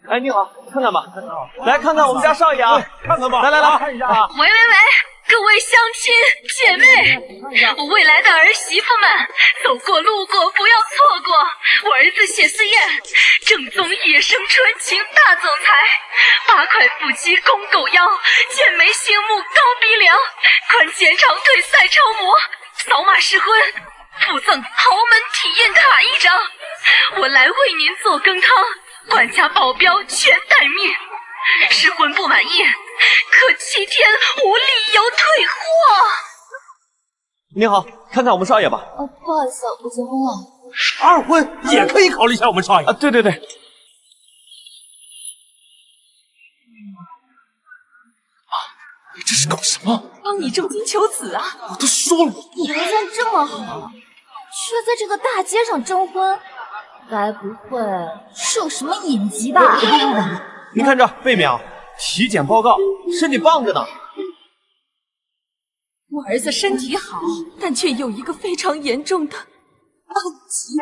哎，你好，看看吧，来看看我们家少爷啊，看看吧，来看一下啊。喂，各位乡亲姐妹，我未来的儿媳妇们，走过路过不要错过。我儿子谢思燕，正宗野生纯情大总裁，8块腹肌公狗腰，健美醒目高鼻梁，宽肩长腿赛超模，扫码试婚，附赠豪门体验卡1张。我来为您做羹汤，管家保镖全待命。试婚不满意，可7天无理由退货。你好，看看我们少爷吧。不好意思，我结婚了。二婚也可以考虑一下我们少爷啊，对。你这是搞什么？帮你重金求子啊！我都说了，你人缘这么好，却在这个大街上征婚，该不会是有什么隐疾吧？你看这背面啊，体检报告，身体棒着呢。我儿子身体好，但却有一个非常严重的暗疾。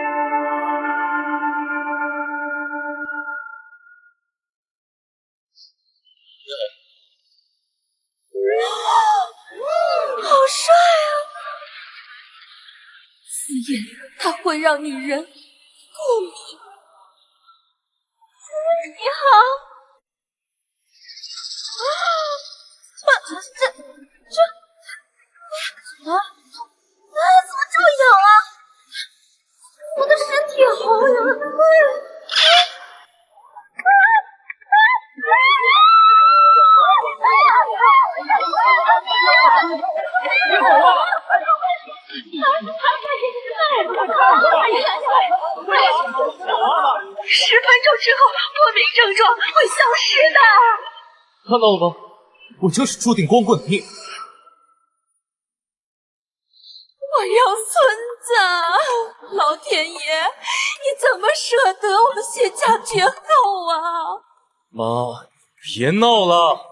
好帅啊！思燕，它会让女人过敏。你好。怎么这么痒啊？我的身体好痒！10分钟之后，过敏症状会消失的。看到了吗？我就是注定光棍的命。我要孙子！老天爷，你怎么舍得我们谢家绝后啊？妈，别闹了。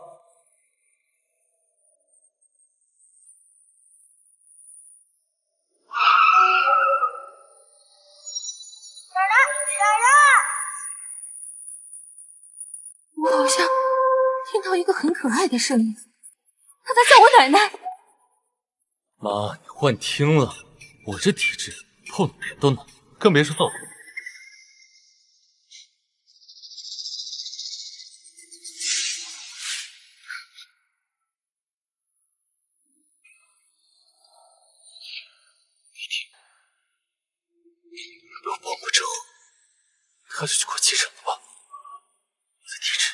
我好像听到一个很可爱的声音，他在叫我奶奶。妈，你幻听了，我这体质碰哪人都难，更别说揍人。得到帮我之后，他就去挂急诊了吧？我的体质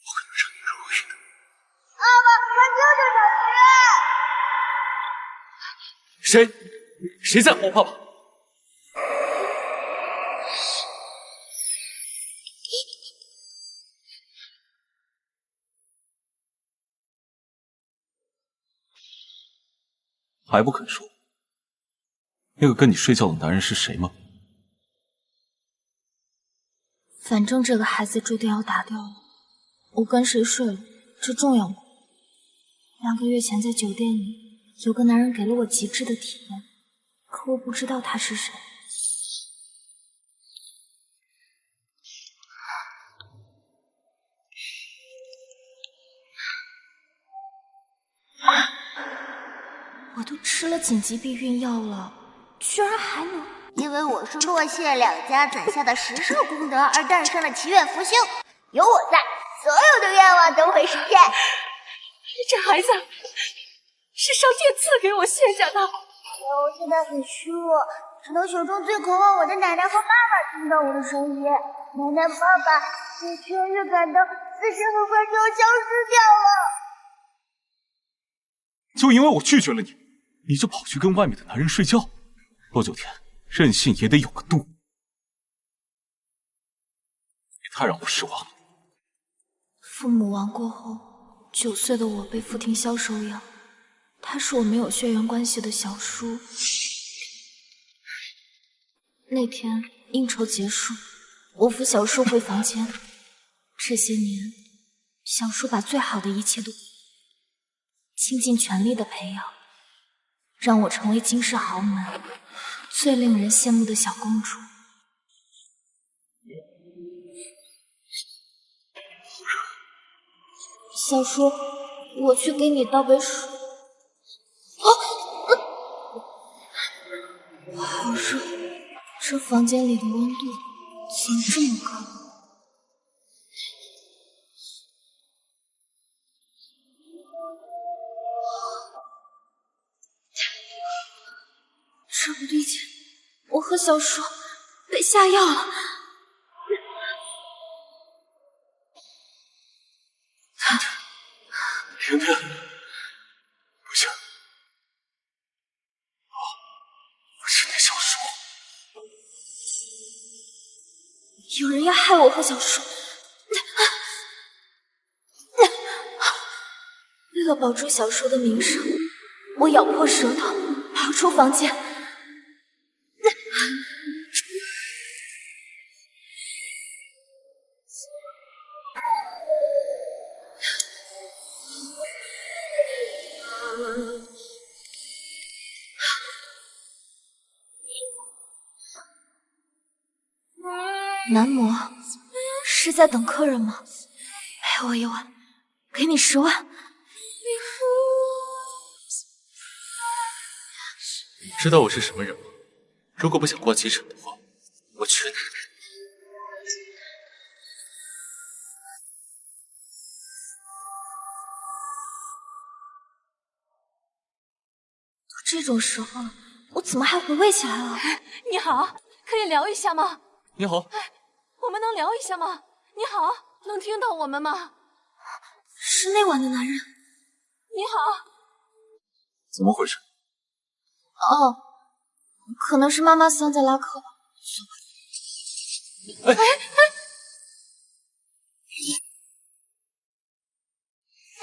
不可能让你入狱的。爸爸，快救救小鱼！谁在吼爸爸？还不肯说？那个跟你睡觉的男人是谁吗？反正这个孩子注定要打掉了，我跟谁睡了，这重要吗？2个月前在酒店里，有个男人给了我极致的体验，可我不知道他是谁。我都吃了紧急避孕药了，居然还能……因为我是洛谢两家攒下的食寿功德而诞生的祈愿福星，有我在，所有的愿望都会实现。这孩子是上天赐给我谢家的。我现在很虚弱，直到手中最渴望我的奶奶和爸爸听到我的声音。奶奶、爸爸也确实感到自身很快就要消失掉了。就因为我拒绝了你，你就跑去跟外面的男人睡觉？罗九天，任性也得有个度，你太让我失望了。父母亡过后，9岁的我被傅庭霄收养，他是我没有血缘关系的小叔。那天应酬结束，我扶小叔回房间。这些年，小叔把最好的一切都倾尽全力的培养，让我成为金氏豪门最令人羡慕的小公主。小叔，我去给你倒杯水。好热，这房间里的温度怎么这么高？这不对劲，我和小叔被下药了。婷婷，不行，我是那小叔。有人要害我和小叔。为了保住小叔的名声，我咬破舌头跑出房间。男模是在等客人吗？陪我一晚，给你10万。你知道我是什么人吗？如果不想挂急诊的话，我去哪？都这种时候了，我怎么还回味起来了？你好，可以聊一下吗？你好，我们能聊一下吗？你好，能听到我们吗？是那晚的男人。你好，怎么回事？哦，可能是妈妈桑在拉客吧。哎，奶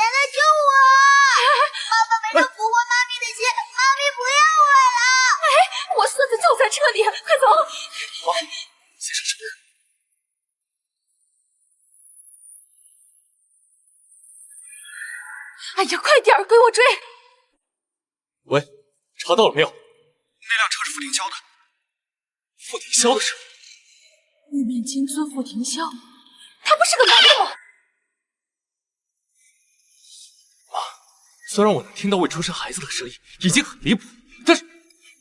奶救我！爸爸没有俘获妈咪的心，妈咪不要我了！我孙子就在这里，快走！好，先上车。哎呀，快点儿，给我追！喂，查到了没有？那辆车是付廷霄的。付廷霄的车。玉面金尊付廷霄，他不是个男的吗？虽然我能听到未出生孩子的声音已经很离谱，但是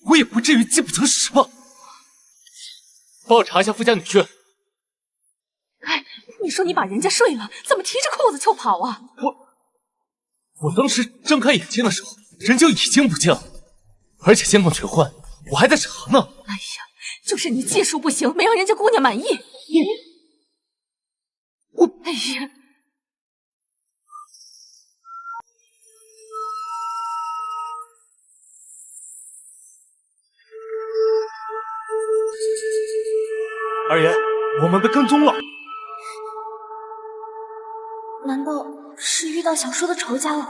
我也不至于饥不择食吧？帮我查一下付家女婿。哎，你说你把人家睡了，怎么提着裤子就跑啊？我当时睁开眼睛的时候，人就已经不见了，而且监控全换，我还在查呢。哎呀，就是你技术不行，没让人家姑娘满意。哎呀！二爷，我们被跟踪了。难道是遇到小叔的仇家了？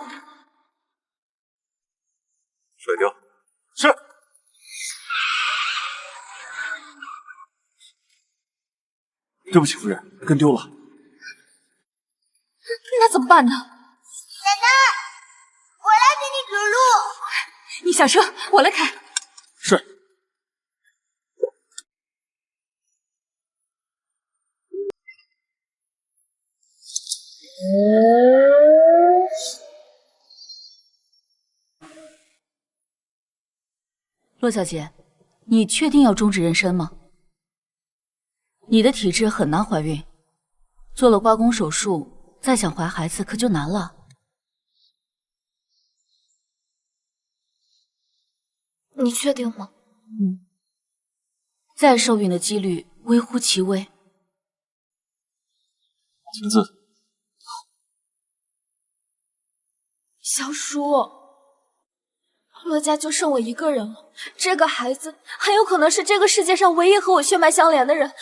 甩掉。是。对不起，夫人，跟丢了。那怎么办呢？奶奶，我来给你指路。你下车，我来开。是。洛小姐，你确定要终止妊娠吗？你的体质很难怀孕，做了刮宫手术，再想怀孩子可就难了。你确定吗？再受孕的几率微乎其微。晴子，小叔，洛家就剩我一个人了，这个孩子很有可能是这个世界上唯一和我血脉相连的人。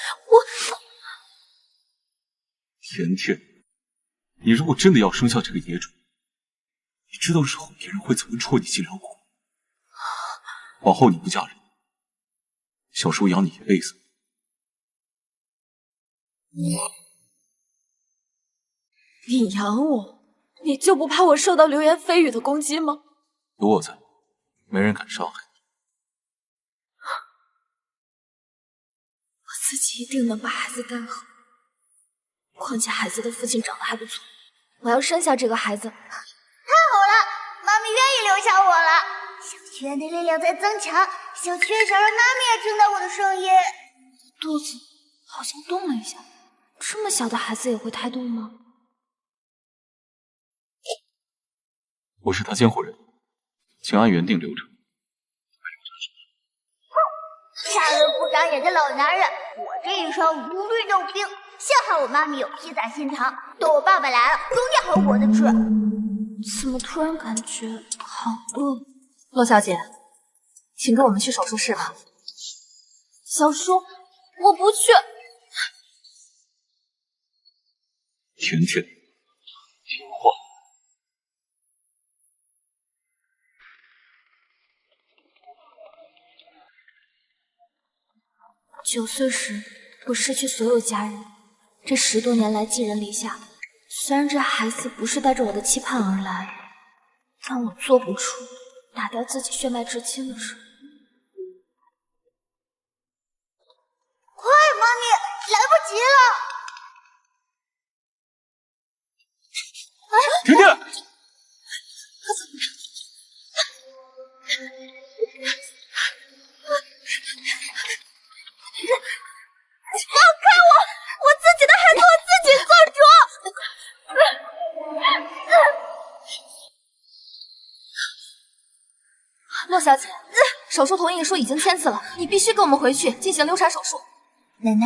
甜甜，你如果真的要生下这个野种，你知道日后别人会怎么戳你脊梁骨？往后你不嫁人，小叔养你一辈子。你养我，你就不怕我受到流言蜚语的攻击吗？有我在，没人敢伤害你。我自己一定能把孩子带好。况且孩子的父亲长得还不错，我要生下这个孩子。太好了，妈咪愿意留下我了。小剧院的力量在增强，小剧院想让妈咪也听到我的声音。肚子好像动了一下，这么小的孩子也会胎动吗？我是他监护人，请按原定流程。下人不长眼的老男人，我这一双如履冷冰。幸好我妈咪有披萨心肠，等我爸爸来了，永远好果子吃。怎么突然感觉好饿？洛小姐，请跟我们去手术室吧。小叔，我不去。甜甜，听话。 9岁时，我失去所有家人，这10多年来寄人篱下。虽然这孩子不是带着我的期盼而来，但我做不出打掉自己血脉至亲的事。快，妈咪，来不及了！甜甜，放开我！我自己的孩子我自己做主。洛小姐，手术同意书已经签字了，你必须跟我们回去进行流产手术。奶奶，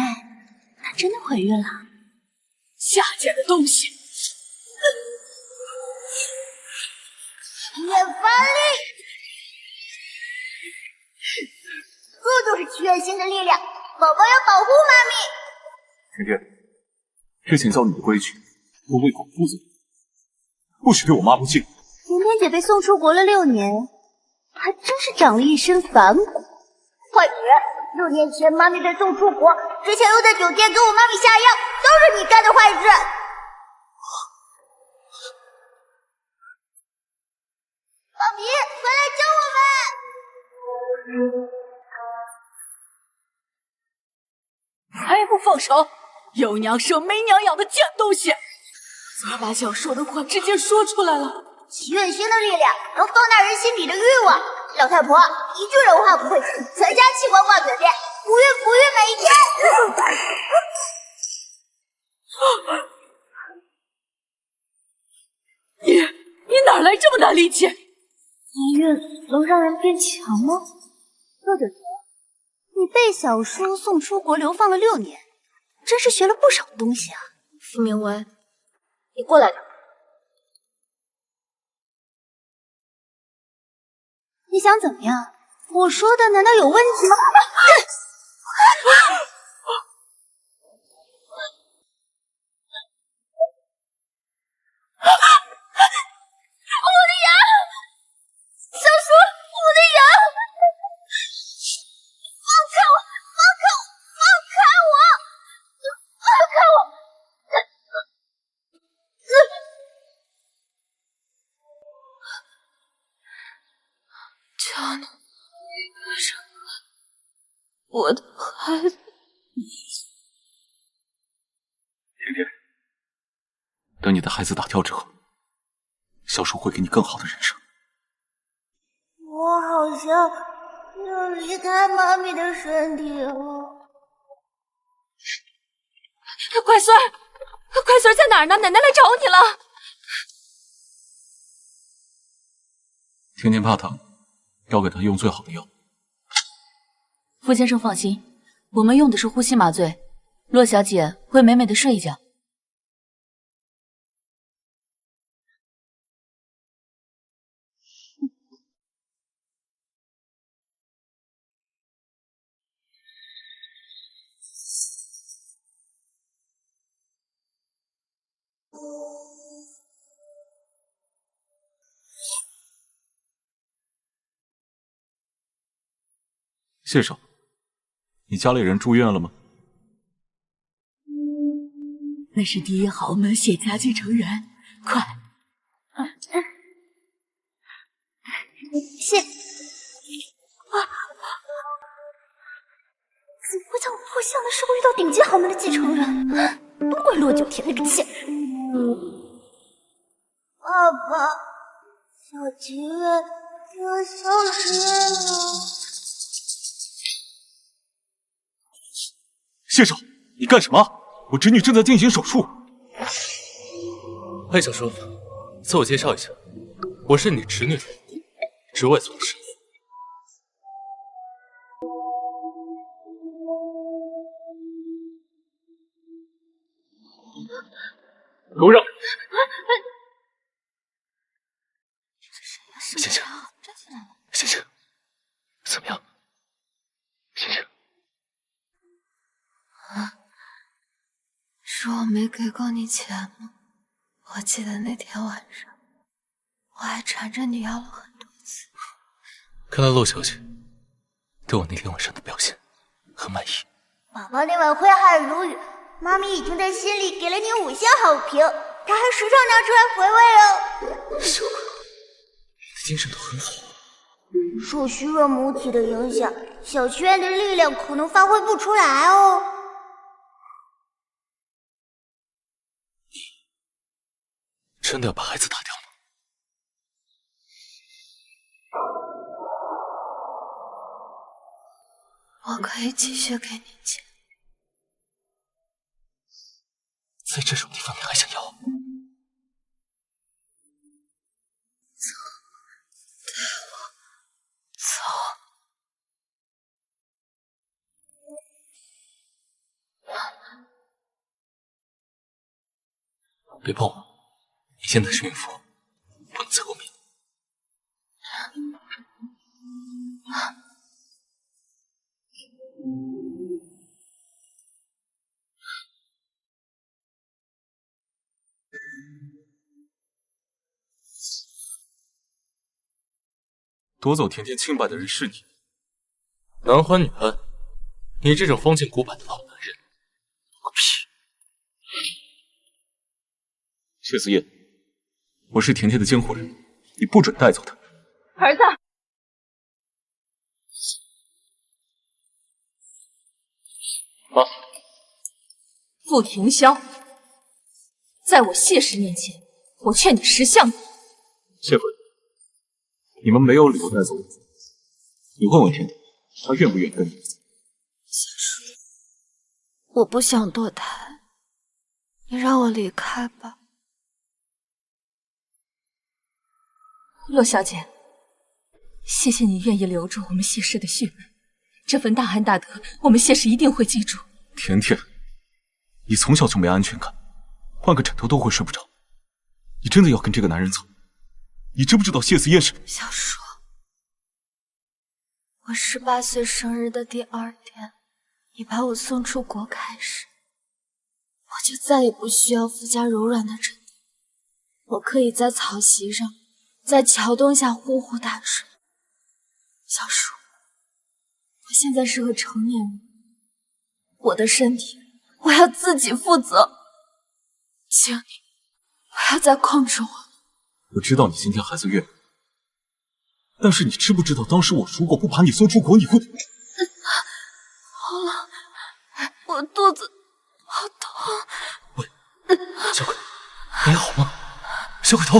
她真的怀孕了？下贱的东西！也发力！这就是全新的力量，宝宝要保护妈咪。甜甜，之前教你的规矩，都为狗负责，不许对我妈不敬。甜甜姐被送出国了6年，还真是长了一身反骨。坏人！6年前妈咪被送出国，之前又在酒店给我妈咪下药，都是你干的坏事。妈咪，快来救我们！还不放手！有娘生没娘养的贱东西！怎么把想说的话直接说出来了？祈愿星的力量能放大人心底的欲望。老太婆一句人话不会，全家器官挂嘴边，不孕不育每一天。你哪来这么大力气？怀孕能让人变强吗？或者说，你被小叔送出国流放了6年，真是学了不少东西啊。傅明威，你过来点。你想怎么样？我说的难道有问题吗？我的牙！小叔，我的牙！放开我！放开我！放开我！放开我！家呢？我的孩子。甜甜，等你的孩子打掉之后，小叔会给你更好的人生。我好像要离开妈咪的身体了。乖孙儿，乖孙儿在哪儿呢？奶奶来找你了。甜甜怕疼，要给她用最好的药。傅先生放心，我们用的是呼吸麻醉，洛小姐会美美的睡一觉。谢少，你家里人住院了吗？那是第一豪门谢家继承人，快！谢。怎么会在我破相的时候遇到顶级豪门的继承人？都怪洛九天那个贱人。爸，小祈愿要消失了。谢少，你干什么？我侄女正在进行手术。魏小叔，自我介绍一下，我是你侄女，职位从事。给我让！先生，先生，怎么样？先生，是我没给够你钱吗？我记得那天晚上，我还缠着你要了很多次。看来陆小姐对我那天晚上的表现很满意。宝宝那晚挥汗如雨，妈咪已经在心里给了你5星好评，她还时常拿出来回味哦。小鬼，你的精神头很好。受虚弱母体的影响，小祈愿的力量可能发挥不出来哦。真的要把孩子打掉吗？我可以继续给你钱。在这种地方你还想要？走，带我走。别碰我！你现在是孕妇，不能在后面。夺走甜甜清白的人是你。男欢女爱，你这种封建古板的老男人，懂个屁！谢思燕，我是甜甜的监护人，你不准带走她。儿子，妈，傅庭霄，在我谢氏面前，我劝你识相。谢夫人，你们没有理由带走我。你问问甜甜，她愿不愿意跟你？小叔，我不想堕胎，你让我离开吧。洛小姐，谢谢你愿意留住我们谢氏的血脉，这份大恩大德，我们谢氏一定会记住。甜甜，你从小就没安全感，换个枕头都会睡不着。你真的要跟这个男人走？你知不知道谢思燕是……小叔，我18岁生日的第2天，你把我送出国开始，我就再也不需要附加柔软的枕头，我可以在草席上，在桥洞下呼呼大睡。小叔，我现在是个成年人，我的身体我要自己负责，请你不要再控制我了。我知道你今天孩子月，但是你知不知道当时我如果不把你送出国，你会……好了，我肚子好痛。喂，小鬼，你还好吗？小鬼头，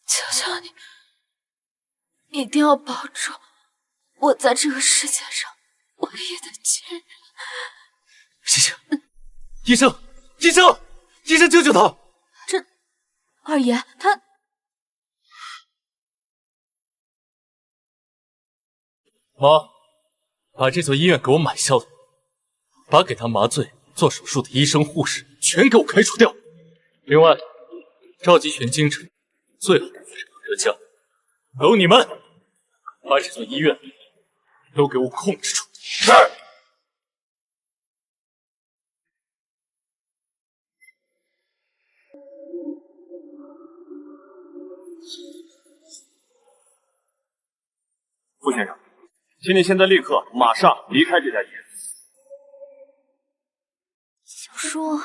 求求你，一定要保住我在这个世界上唯一的亲人。谢谢。医生，医生，医生，救救他！二爷，他妈，把这座医院给我买下来，把给他麻醉、做手术的医生、护士全给我开除掉。另外，召集全京城最好的妇产科专家，还有你们，把这座医院都给我控制住。是。傅先生，请你现在立刻马上离开这家医院。小叔，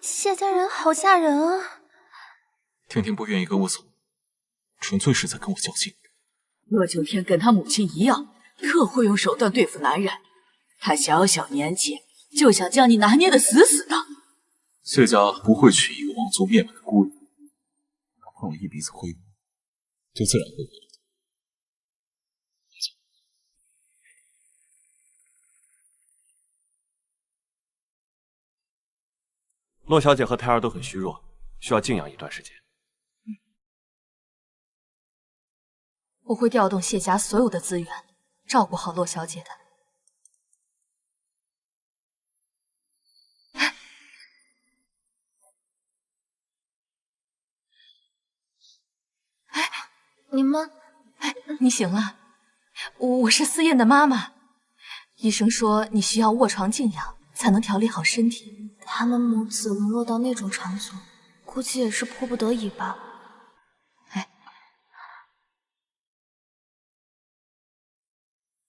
谢家人好吓人啊！甜甜不愿意跟我走，纯粹是在跟我较劲。洛九天跟他母亲一样，特会用手段对付男人。他小小年纪就想将你拿捏的死死的，谢家不会娶一个王族灭门的孤女，碰了一鼻子灰，就自然会回来的。洛小姐和胎儿都很虚弱，需要静养一段时间。我会调动谢家所有的资源，照顾好洛小姐的。你们，你醒了？我是思燕的妈妈。医生说你需要卧床静养，才能调理好身体。他们母子沦落到那种场所，估计也是迫不得已吧。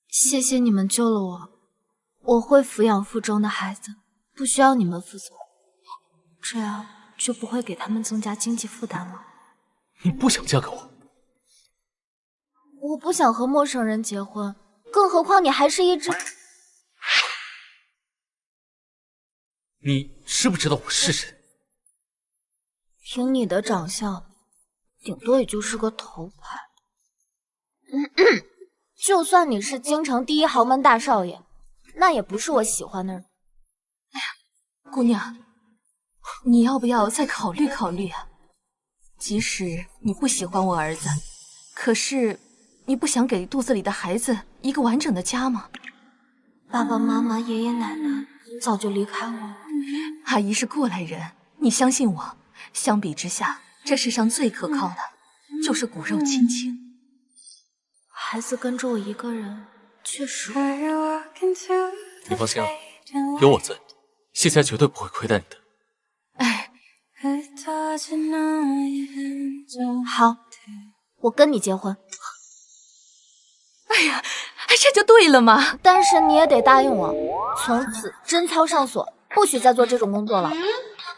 谢谢你们救了我，我会抚养腹中的孩子，不需要你们负责，这样就不会给他们增加经济负担了。你不想嫁给我？我不想和陌生人结婚，更何况你还是一只……你知不知道我是谁？凭你的长相，顶多也就是个头牌。就算你是京城第一豪门大少爷，那也不是我喜欢的人。哎呀，姑娘，你要不要再考虑考虑啊？即使你不喜欢我儿子，可是你不想给肚子里的孩子一个完整的家吗？爸爸妈妈、爷爷奶奶早就离开我了。阿姨是过来人，你相信我。相比之下，这世上最可靠的就是骨肉亲情。孩子跟着我一个人，确实。你放心啊，有我在，谢家绝对不会亏待你的。好，我跟你结婚。哎呀，这就对了嘛！但是你也得答应我，从此贞操上锁，不许再做这种工作了。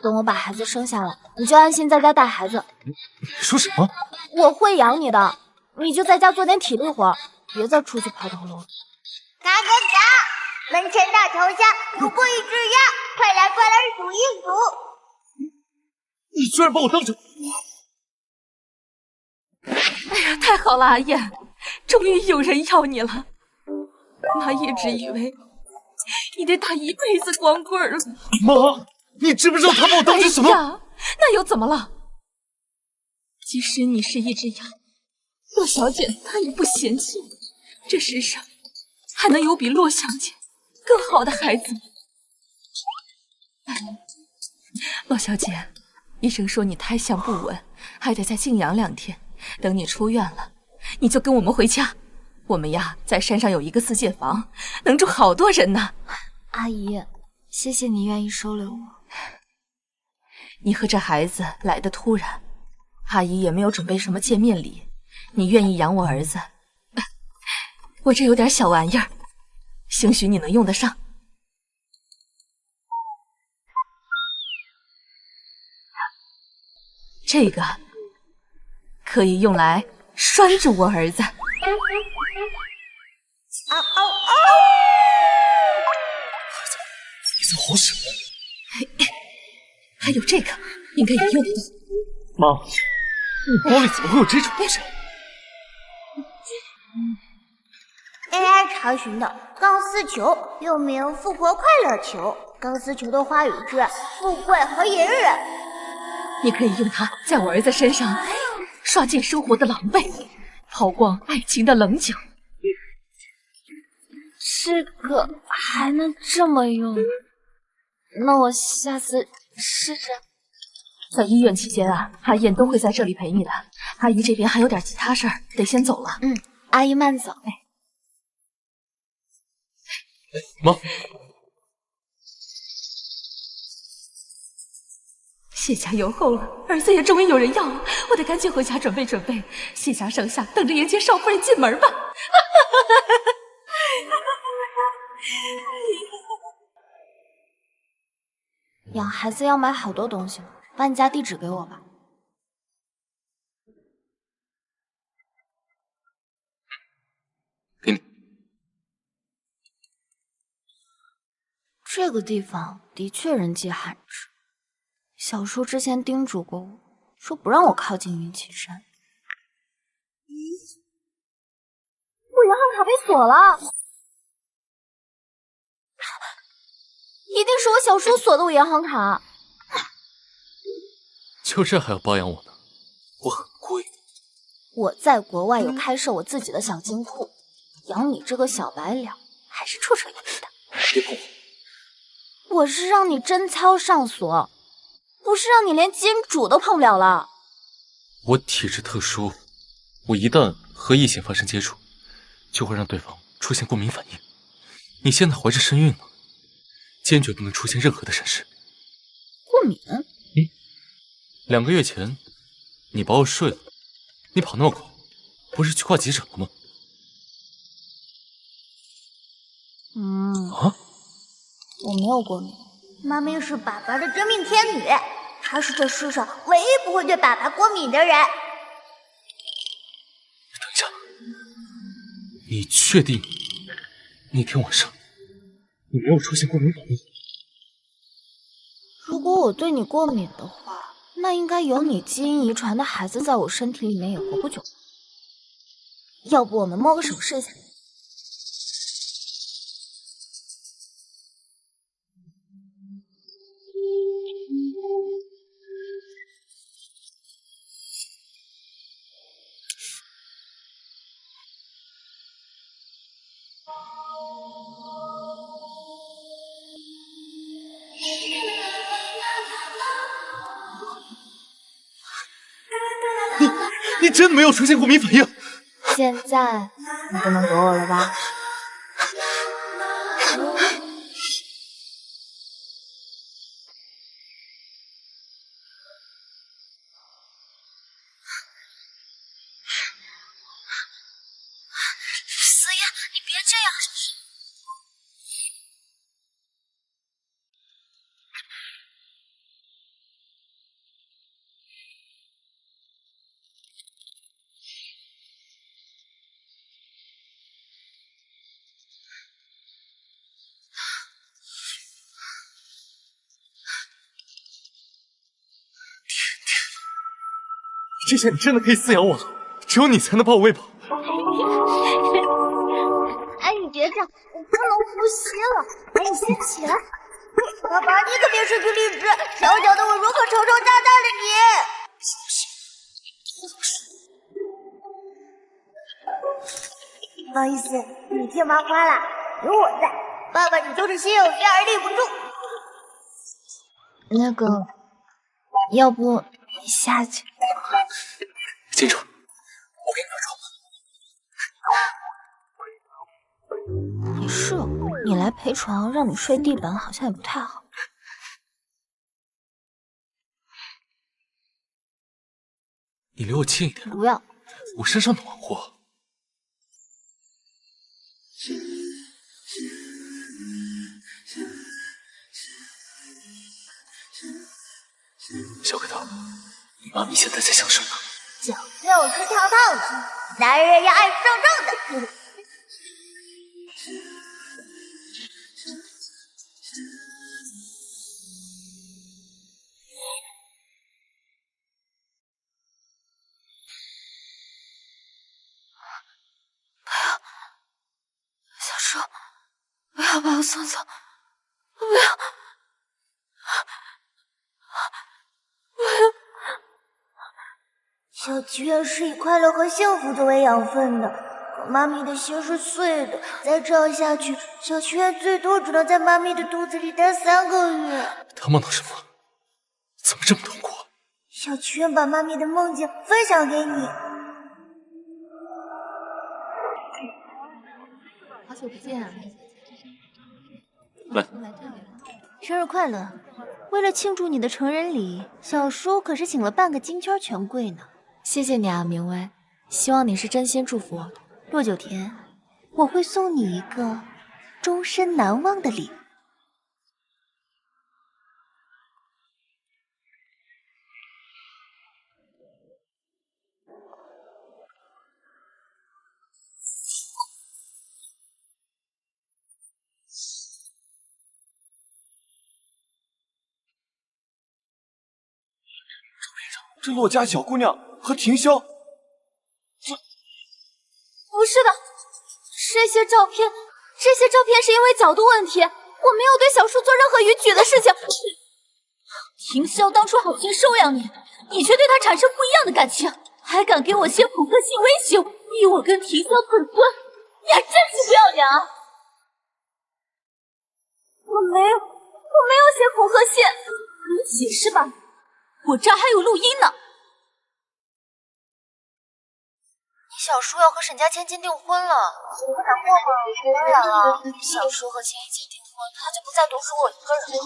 等我把孩子生下来，你就安心在家带孩子。你说什么？我会养你的，你就在家做点体力活，别再出去抛头颅了。嘎嘎嘎！门前大桥下游过一只鸭，快来快来数一数。你居然把我当成……哎呀，太好了，阿燕，终于有人要你了。妈一直以为你得打一辈子光棍了。妈，你知不知道他把我当成什么？哎呀，那又怎么了？即使你是一只羊，洛小姐她也不嫌弃你。这世上还能有比洛小姐更好的孩子吗？洛小姐，医生说你胎象不稳，还得再静养2天。等你出院了，你就跟我们回家。我们呀，在山上有一个4间房，能住好多人呢。阿姨，谢谢你愿意收留我。你和这孩子来得突然，阿姨也没有准备什么见面礼。你愿意养我儿子，我这有点小玩意儿，兴许你能用得上。这个可以用来拴住我儿子。嗷嗷嗷！你在吼什么？还有这个，应该也用得到。妈，你包里怎么会有这种东西？AI 查询的钢丝球，又名富婆快乐球。钢丝球的花语是富贵和隐忍。你可以用它在我儿子身上刷尽生活的狼狈，抛光爱情的棱角。这个还能这么用？那我下次试试。在医院期间啊，阿燕都会在这里陪你的。阿姨这边还有点其他事儿，得先走了。阿姨慢走。妈，谢家有后了，儿子也终于有人要了，我得赶紧回家准备准备。谢家剩下等着迎接少夫人进门吧。养孩子要买好多东西，把你家地址给我吧。给你。这个地方的确人迹罕至，小叔之前叮嘱过我，说不让我靠近云岐山。我银行卡被锁了，一定是我小叔锁的我银行卡。就这还要包养我呢？我很贵。我在国外有开设我自己的小金库，养你这个小白脸还是绰绰有余的。别碰我！我是让你贞操上锁，不是让你连金主都碰不了了。我体质特殊，我一旦和异性发生接触，就会让对方出现过敏反应。你现在怀着身孕呢，坚决不能出现任何的闪失。过敏？2个月前，你把我睡了，你跑那么快，不是去挂急诊了吗？我没有过敏。妈咪是爸爸的真命天女，她是这世上唯一不会对爸爸过敏的人。等一下，你确定那天晚上你没有出现过敏反应？如果我对你过敏的话，那应该有你基因遗传的孩子在我身体里面也活不久。要不我们摸个手试一下？你真的没有出现过敏反应？现在你不能躲我了吧？思妍，你别这样。这下你真的可以饲养我了，只有你才能把我喂饱。哎，你别这样，我不能呼吸了。哎，你先起来。爸爸，你可别失去理智，小小的我如何承受大大的你？不好意思，你贴麻花了，有我在，爸爸你就是心有余而力不住。那个，要不你下去？金主，我给你拿床吧。也是，你来陪床，让你睡地板好像也不太好。你离我近一点。不要，我身上暖和。小疙瘩，你妈咪现在在想什么？脚肉是烫烫的，男人要爱正正的。小叔，不要把我送走，不要！小祈愿是以快乐和幸福作为养分的，可妈咪的心是碎的，再这样下去，小祈愿最多只能在妈咪的肚子里待3个月。他梦到什么？怎么这么痛苦？小祈愿把妈咪的梦境分享给你。好久不见啊！来，生日快乐！为了庆祝你的成人礼，小叔可是请了半个金圈权贵呢。谢谢你啊，明威，希望你是真心祝福我。若九天，我会送你一个终身难忘的礼物。这洛家小姑娘和婷霄，不是的，这些照片是因为角度问题，我没有对小树做任何逾矩的事情。婷霄当初好心收养你，你却对他产生不一样的感情，还敢给我写恐吓信威胁，逼我跟婷霄退婚，你还真是不要脸啊！我没有写恐吓信，你解释吧，我这儿还有录音呢。小叔要和沈家千金订婚了，我不难过吗？当然了，小叔和千一千订婚，他就不再独属我一个人了。我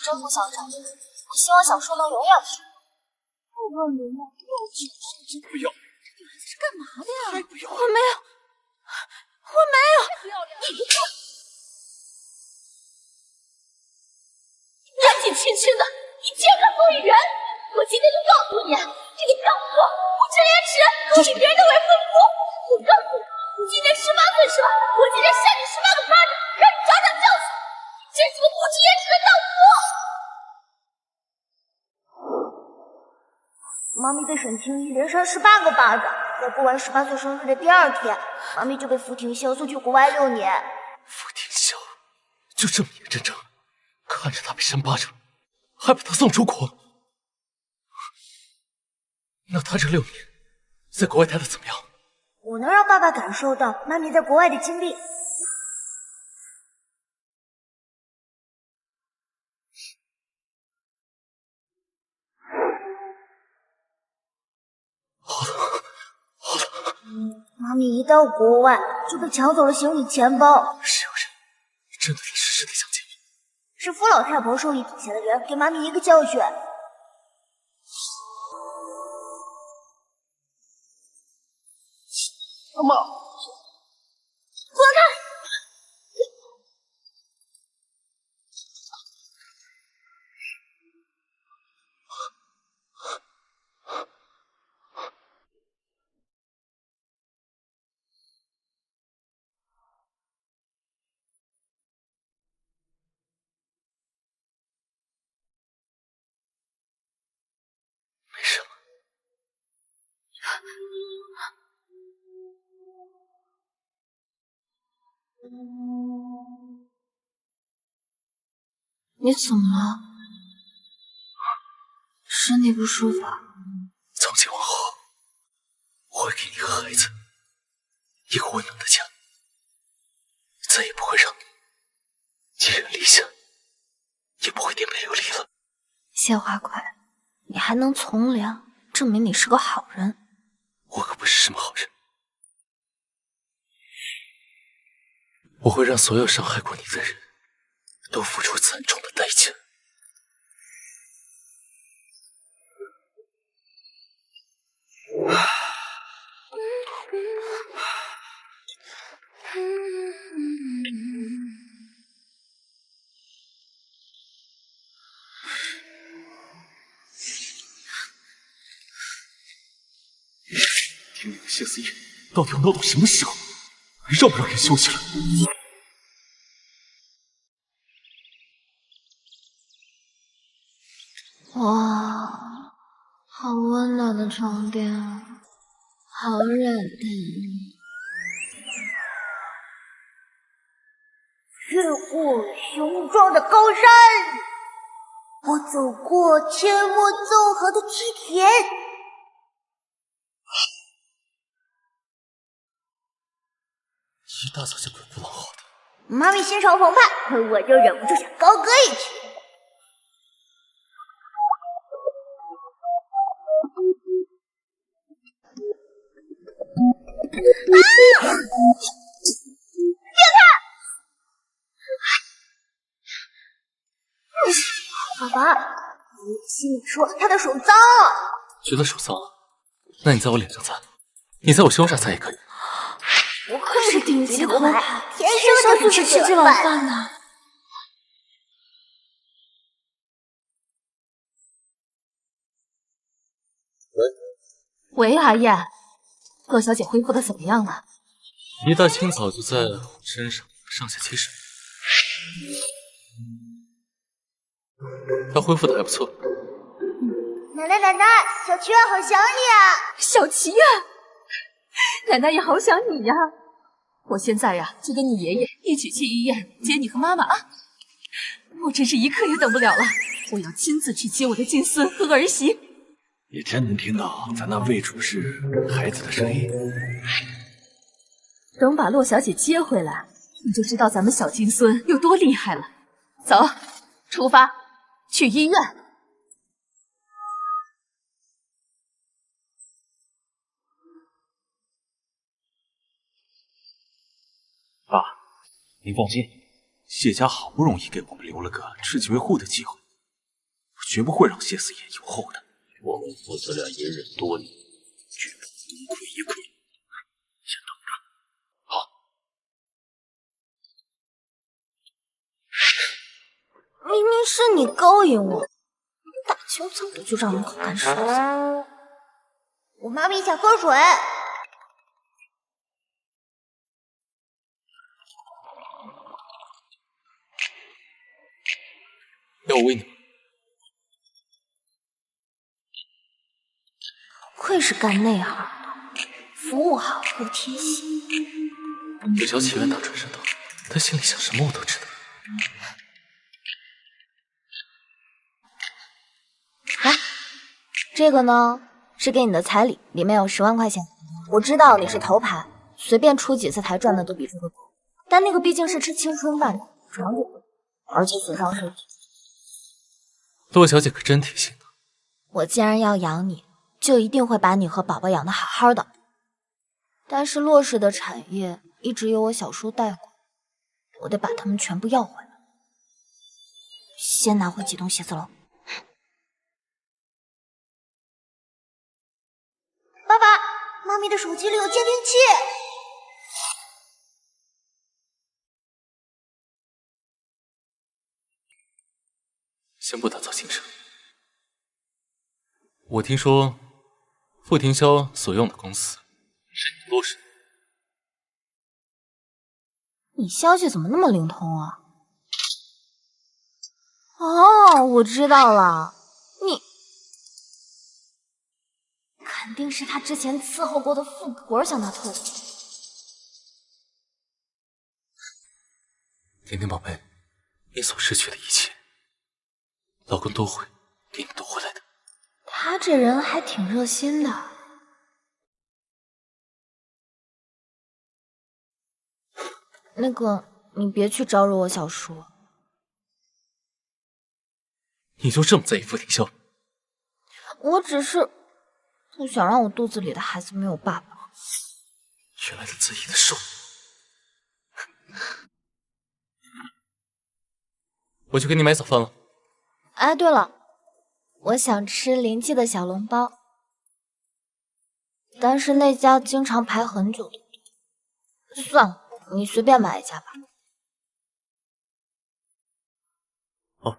真不想找，我希望小叔能永远的。不要！这是干嘛的呀？不要！我没有，你年纪轻轻的，你竟敢做女人！我今天就告诉你，这个荡妇不知廉耻，勾引别人的伪婚夫！我告诉你，你今年18岁是吧？我今天扇你18个巴掌，让你长长教训！你真是个不知廉耻的荡妇！妈咪被沈清一连扇18个巴掌，在过完18岁生日的第2天，妈咪就被傅庭潇送去国外6年。傅庭潇就这么眼睁睁看着他被扇巴掌，还把他送出国。那他这6年在国外待的怎么样？我能让爸爸感受到妈咪在国外的经历。好的。妈咪一到国外就被抢走了行李钱包。是有人真的在实时的想见面？是傅老太婆授意底下的人给妈咪一个教训。妈，滚开！没事了。你怎么了？身体不舒服？从今往后，我会给你和孩子一个温暖的家，再也不会让你寄人篱下，也不会颠沛流离了。谢华贵，你还能从良，证明你是个好人。我可不是什么好人，我会让所有伤害过你的人都付出惨重的代价。听你的歇斯夜到底要闹到什么时候？还让不让人休息了？哇，好温暖的床垫啊，好软的。越过雄壮的高山，我走过阡陌纵横的梯田。一大早就鬼哭狼嚎的，妈咪心潮澎湃，我就忍不住想高歌一曲。爸爸，你心里说他的手脏了。觉得手脏了？那你在我脸上擦，你在我胸上擦也可以。不愧是顶级头牌，天生生就是吃这碗饭呢。喂，阿燕，洛小姐恢复的怎么样了？一大清早就在我身上上下其手，她恢复的还不错。那奶，小七月好想你啊！小琪呀，奶奶也好想你呀。我现在呀，就跟你爷爷一起去医院接你和妈妈啊！我真是一刻也等不了了，我要亲自去接我的金孙和儿媳。你真能听到咱那魏主事跟孩子的声音？等把洛小姐接回来，你就知道咱们小金孙有多厉害了。走，出发，去医院。爸，您放心，谢家好不容易给我们留了个吃几位户的机会，我绝不会让谢四爷有后的。我们父子俩隐忍多年，绝不功亏一篑。先等着。好。明明是你勾引我，大清早的就让门口干啥？我妈咪想喝水。要我喂你吗？愧是干内行的，服务好又贴心。陆小姐愿打转身道，她心里想什么我都知道。来，这个呢是给你的彩礼，里面有10万块钱。我知道你是头牌，随便出几次台赚的都比这个多，但那个毕竟是吃青春饭的，长久不了，而且损伤身体。洛小姐可真贴心啊！我既然要养你，就一定会把你和宝宝养得好好的。但是洛氏的产业一直由我小叔代管，我得把他们全部要回来。先拿回几栋写字楼。爸爸，妈咪的手机里有监听器。先不打草惊蛇。我听说傅庭霄所用的公司是你洛氏。你消息怎么那么灵通啊？哦，我知道了，你肯定是他之前伺候过的富婆向他透露。婷婷宝贝，你所失去的一切，老公都会给你夺回来的。他这人还挺热心的。那个，你别去招惹我小叔。你就这么在意傅庭霄？我只是不想让我肚子里的孩子没有爸爸。原来他自己的受。我去给你买早饭了。哎，对了，我想吃林记的小笼包，但是那家经常排很久的队。算了，你随便买一家吧。哦，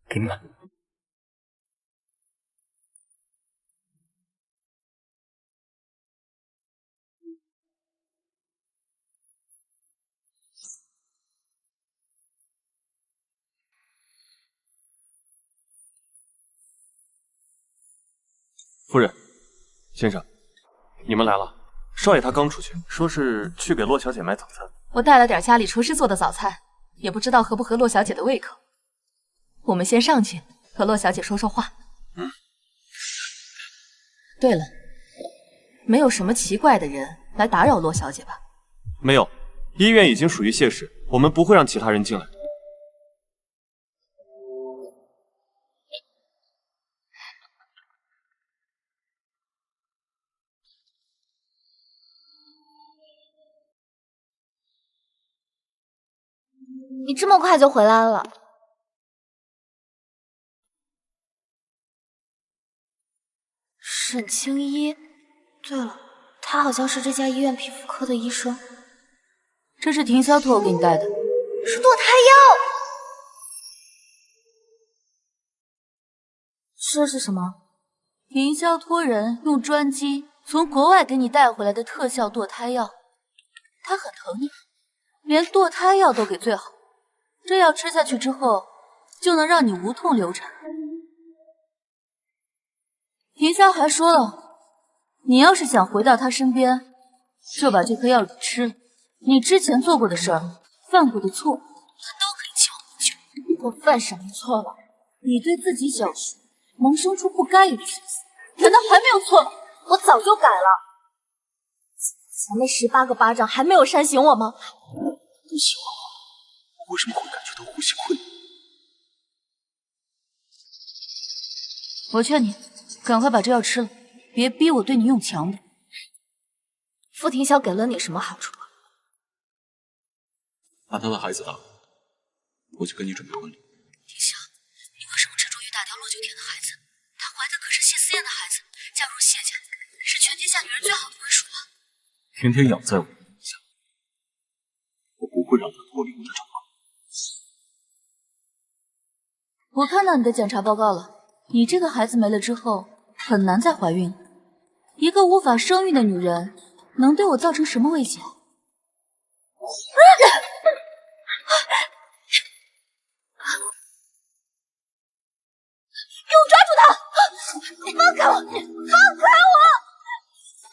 给你买。夫人，先生，你们来了。少爷他刚出去，说是去给洛小姐买早餐。我带了点家里厨师做的早餐，也不知道合不合洛小姐的胃口。我们先上去和洛小姐说说话。对了，没有什么奇怪的人来打扰洛小姐吧？没有，医院已经属于谢氏，我们不会让其他人进来。你这么快就回来了？沈清一，对了，他好像是这家医院皮肤科的医生。这是庭霄托我给你带的，是堕胎药。这是什么？庭霄托人用专机从国外给你带回来的特效堕胎药，他很疼你，连堕胎药都给最好。这药吃下去之后，就能让你无痛流产。凌霄还说了，你要是想回到他身边，就把这颗药吃了。你之前做过的事儿，犯过的错，他都可以期望补救。我犯什么错了？你对自己小叔萌生出不该有的心思，难道还没有错吗？我早就改了。前那18个巴掌还没有扇醒我吗？不喜欢我为什么会感觉到呼吸困难？我劝你赶快把这药吃了，别逼我对你用强的。傅庭晓给了你什么好处？把他的孩子打了，我就跟你准备婚礼。庭晓，你为什么执着于打掉洛九天的孩子？她怀的可是谢思燕的孩子，嫁入谢家是全天下女人最好的归属了。天天养在我的名下，我不会让他脱离我的掌控。我看到你的检查报告了，你这个孩子没了之后，很难再怀孕。一个无法生育的女人，能对我造成什么威胁？给我抓住他！放开我！放开我！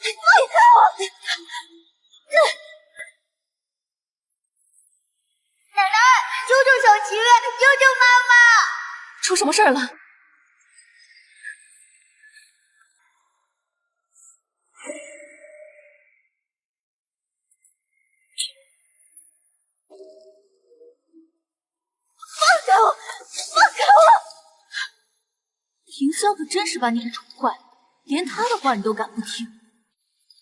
放开我！奶奶，救救小祈月，救救妈妈！出什么事儿了？放开我！放开我！庭霄可真是把你给宠坏了，连他的话你都敢不听。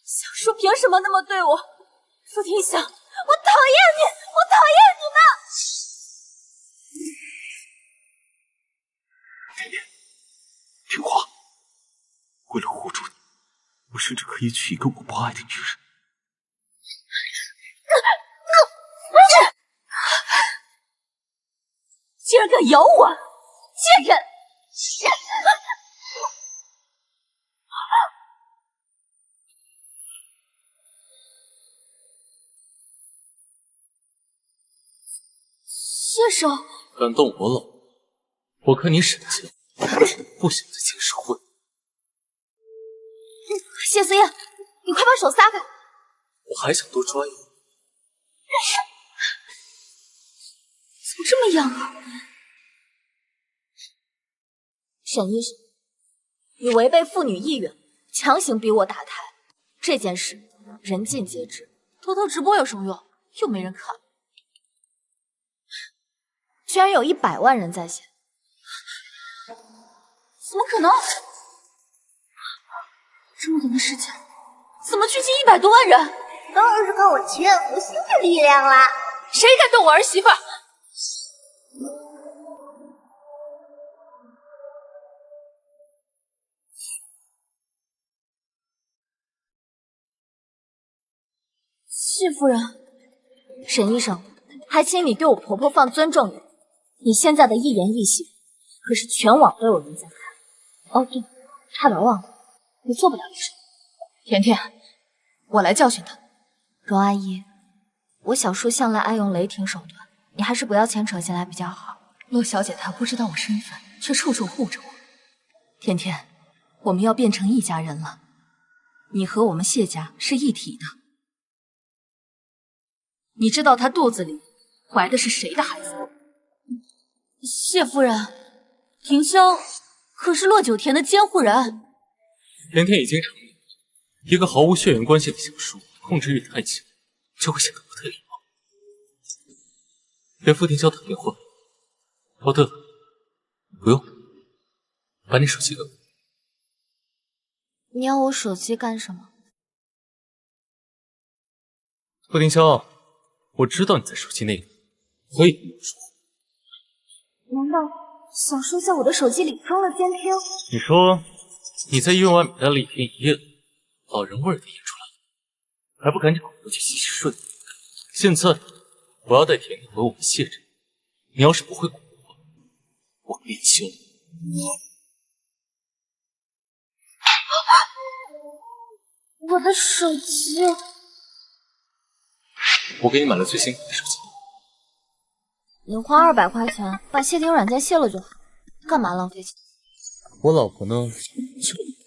小叔凭什么那么对我？傅庭晓，我讨厌你！我讨厌你们！甜甜，听话。为了护住你，我甚至可以娶一个我不爱的女人。竟然敢咬我！贱人！谢少，敢动我老婆，我看你沈家不想再接受婚。谢思燕，你快把手撒开！我还想多抓一会儿。怎么这么痒啊？沈医生，你违背妇女意愿，强行逼我打胎，这件事人尽皆知。偷偷直播有什么用？又没人看。居然有100万人在线，怎么可能？这么短的时间，怎么聚集100多万人？当然是靠我祈愿福星的力量啦！谁敢动我儿媳妇？谢夫人，沈医生，还请你对我婆婆放尊重一点。你现在的一言一行，可是全网都有人在看。哦，对，差点忘了，你做不了医生。甜甜，我来教训他。荣阿姨，我小叔向来爱用雷霆手段，你还是不要牵扯进来比较好。洛小姐她不知道我身份，却处处护着我。甜甜，我们要变成一家人了，你和我们谢家是一体的。你知道她肚子里怀的是谁的孩子？谢夫人，庭霄可是洛九田的监护人。甜甜已经承认，一个毫无血缘关系的小叔，控制欲太强，就会显得不太礼貌。给傅庭霄打电话。哦，对了，不用，把你手机给我。你要我手机干什么？傅庭霄，我知道你在手机内里，可以跟我说话。难道小叔在我的手机里装了监听？你说你在医院外面待了1天1夜了，老人味儿都演出来了，还不赶紧回去洗洗睡？现在我要带甜甜回我们谢镇，你要是不会管我灭萧。我的手机，我给你买了最新款的手机。你花200块钱把谢顶软件卸了就好，干嘛浪费钱？我老婆呢，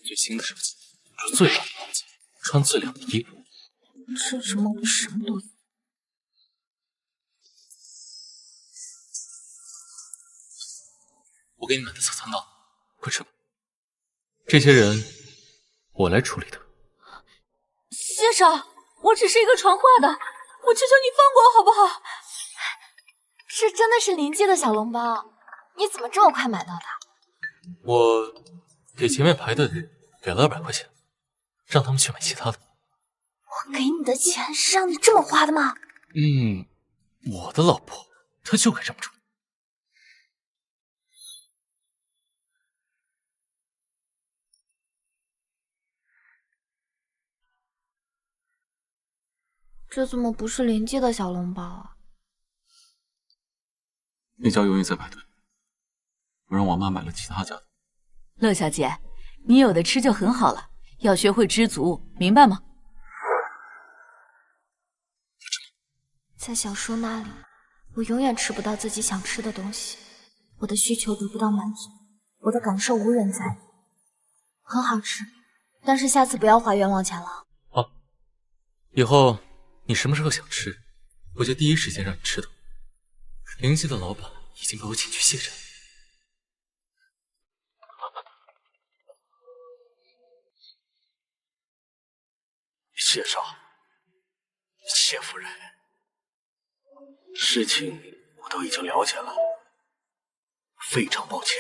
就最新的手机，最老的手机，穿最亮的衣服。这只猫什么都有。我给你买的早餐到，快吃吧。这些人我来处理的。谢少，我只是一个传话的，我求求你放过我好不好？这真的是临界的小笼包，你怎么这么快买到的？我给前面排队的人给了200块钱，让他们去买其他的。我给你的钱是让你这么花的吗？我的老婆她就该这么做。这怎么不是临界的小笼包啊？那家永远在排队，我让王妈买了其他家的。乐小姐，你有的吃就很好了，要学会知足，明白吗？在小叔那里，我永远吃不到自己想吃的东西，我的需求得不到满足，我的感受无人在意。很好吃，但是下次不要花冤枉钱了。好，以后你什么时候想吃，我就第一时间让你吃到。灵溪的老板已经被我请去谢诊。谢少，谢夫人，事情我都已经了解了，非常抱歉。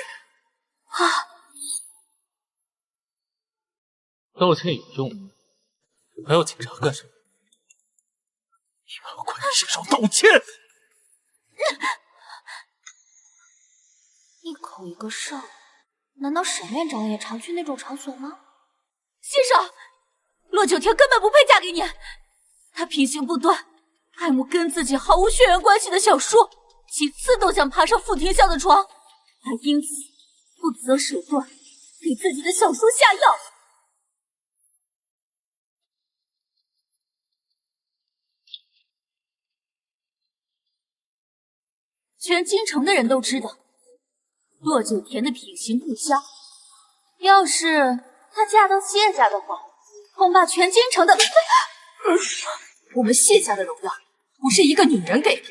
道歉有用吗？还要警察干什么？你们要快给谢少道歉！一口一个少，难道沈院长也常去那种场所吗？谢少，洛九天根本不配嫁给你，他品行不端，爱慕跟自己毫无血缘关系的小叔，几次都想爬上傅庭笑的床，他因此不择手段给自己的小叔下药。全京城的人都知道，洛九田的品行不佳，要是她嫁到谢家的话，恐怕全京城的……我们谢家的荣耀不是一个女人给的，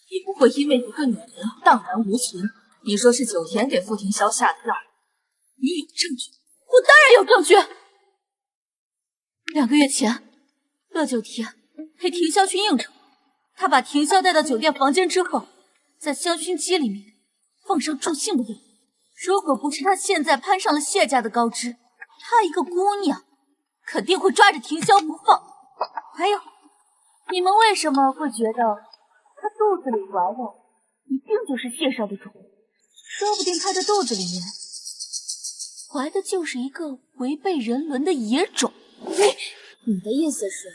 也不会因为一个女人荡然无存。你说是九田给傅庭霄下的药，你有证据？我当然有证据。2个月前，乐九田陪庭霄去应酬，他把庭霄带到酒店房间之后，在香薰机里面放上助兴的药。如果不是他现在攀上了谢家的高枝，她一个姑娘肯定会抓着庭霄不放。还有，你们为什么会觉得她肚子里怀的一定就是谢少的种？说不定她的肚子里面怀的就是一个违背人伦的野种。你的意思是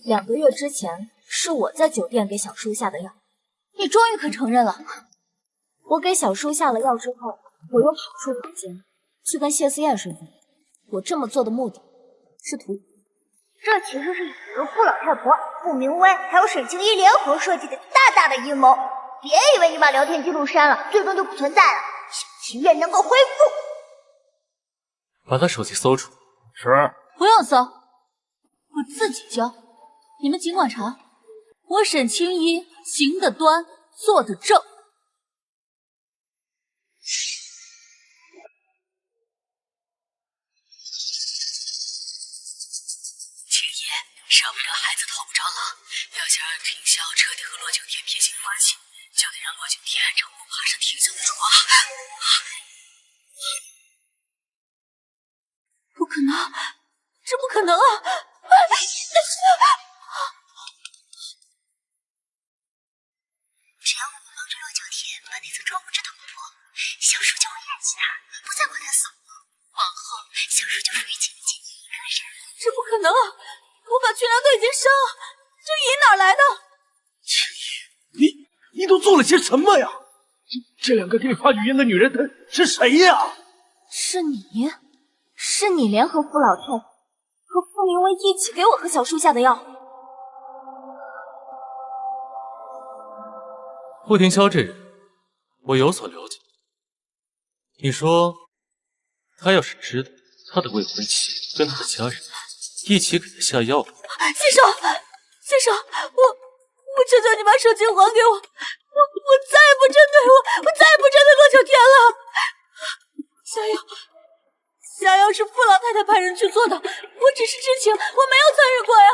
，2个月之前是我在酒店给小叔下的药？你终于肯承认了。我给小叔下了药之后，我又跑出房间去跟谢思燕睡觉。我这么做的目的是图……这其实是你和傅老太婆、傅明威还有沈清一联合设计的大大的阴谋。别以为你把聊天记录删了，最终就不存在了，小情愿能够恢复。把他手机搜出。是。不用搜，我自己交。你们尽管查，我沈清一行得端，坐得正。青爷，少不了孩子套不着狼，要想让庭霄彻底和洛九天撇清关系，就得让洛九天成功爬上庭霄的床。不可能，这不可能啊！只要我们帮助洛九天把那层窗户纸捅破，小叔就会厌弃他，不再管他扫了。往后，小叔就属于青青一个人。这不可能啊！我把军粮都已经烧了，这银哪来的？青衣，你都做了些什么呀？这2个给你发语音的女人，她是谁呀？是你联合傅老太和傅明威一起给我和小叔下的药。傅庭霄这人，我有所了解。你说，他要是知道他的未婚妻跟他的家人一起给他下药了。先生，先生，我求求你把手机还给我，我再也不针对我再也不针对洛小天了。下药是傅老太太派人去做的，我只是知情，我没有参与过呀。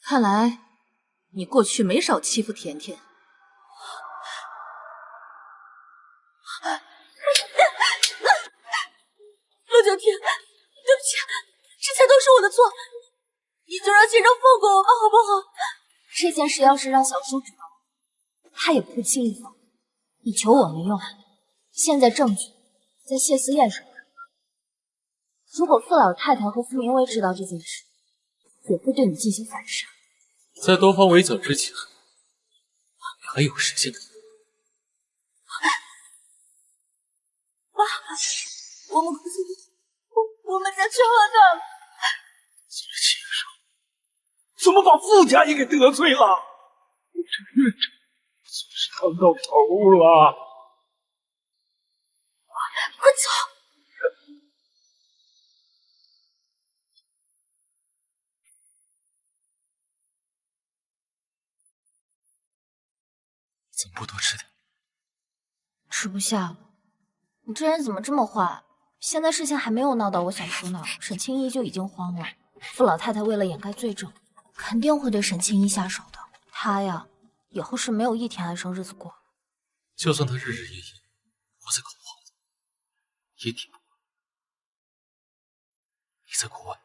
看来你过去没少欺负甜甜。洛小天，对不起，之前都是我的错，你就让先生放过我吧，好不好？这件事要是让小叔知道，他也不会轻易放。你求我没用，现在证据在谢思燕手上。如果傅老太太和傅明威知道这件事，也会对你进行反杀。在多方围剿之前，你还有时间的。爸，我们我们家去喝汤。先生，怎么把傅家也给得罪了？这院长算是看到头了。快走！怎么不多吃点？吃不下了。你这人怎么这么坏？现在事情还没有闹到我小叔那儿，沈清一就已经慌了。傅老太太为了掩盖罪证，肯定会对沈清一下手的。她呀，以后是没有一天安生日子过。就算他日日夜夜活在恐慌里，也抵不过你在国外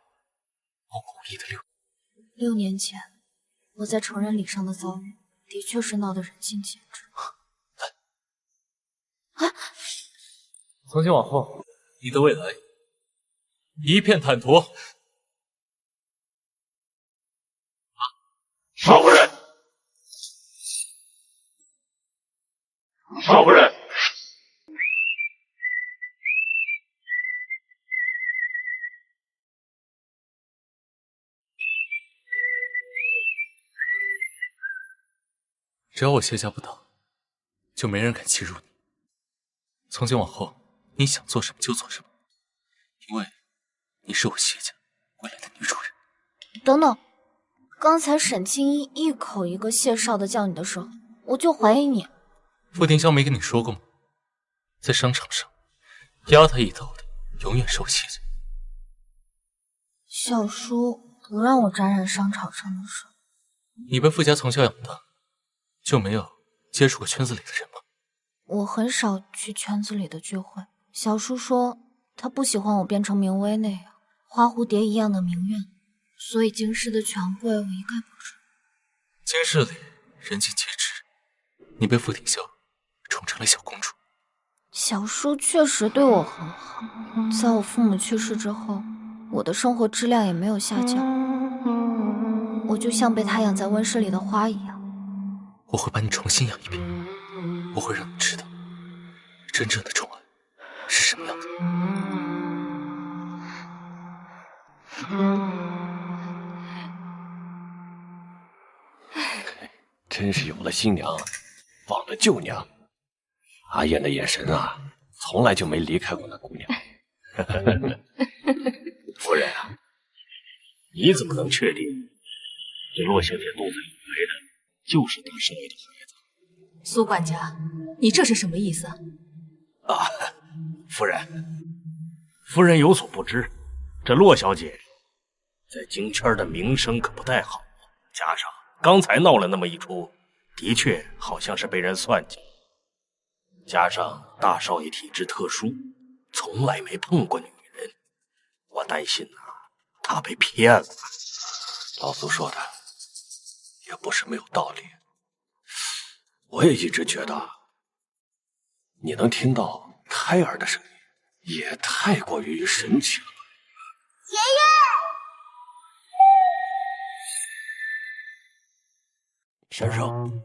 默默无依的6年前，我在成人礼上的遭遇，的确是闹得人尽皆知。从今往后，你的未来一片坦途。少夫人，少夫人，只要我谢家不倒，就没人敢欺辱你。从今往后，你想做什么就做什么，因为你是我谢家未来的女主人。等等，刚才沈清一一口一个谢少的叫你的时候，我就怀疑你。傅庭香没跟你说过吗？在商场上压他一刀的，永远是我谢家。小叔不让我沾染商场上的事。你被傅家从小养大，就没有接触过圈子里的人吗？我很少去圈子里的聚会。小叔说他不喜欢我变成明威那样花蝴蝶一样的名媛，所以京师的权贵我一概不知。京市里人尽皆知，你被傅庭香宠成了小公主。小叔确实对我很好，在我父母去世之后，我的生活质量也没有下降，我就像被他养在温室里的花一样。我会把你重新养一遍，我会让你知道真正的宠爱是什么样的。真是有了新娘，忘了旧娘。阿燕的眼神啊，从来就没离开过那姑娘。夫人啊，你怎么能确定这洛小姐肚子里怀的就是大少爷的孩子？苏管家，你这是什么意思？啊，夫人有所不知，这洛小姐在京圈的名声可不太好，加上刚才闹了那么一出，的确好像是被人算计。加上大少爷体质特殊，从来没碰过女人，我担心他被骗了。老苏说的也不是没有道理，我也一直觉得你能听到胎儿的声音也太过于神奇了。爷爷，先生，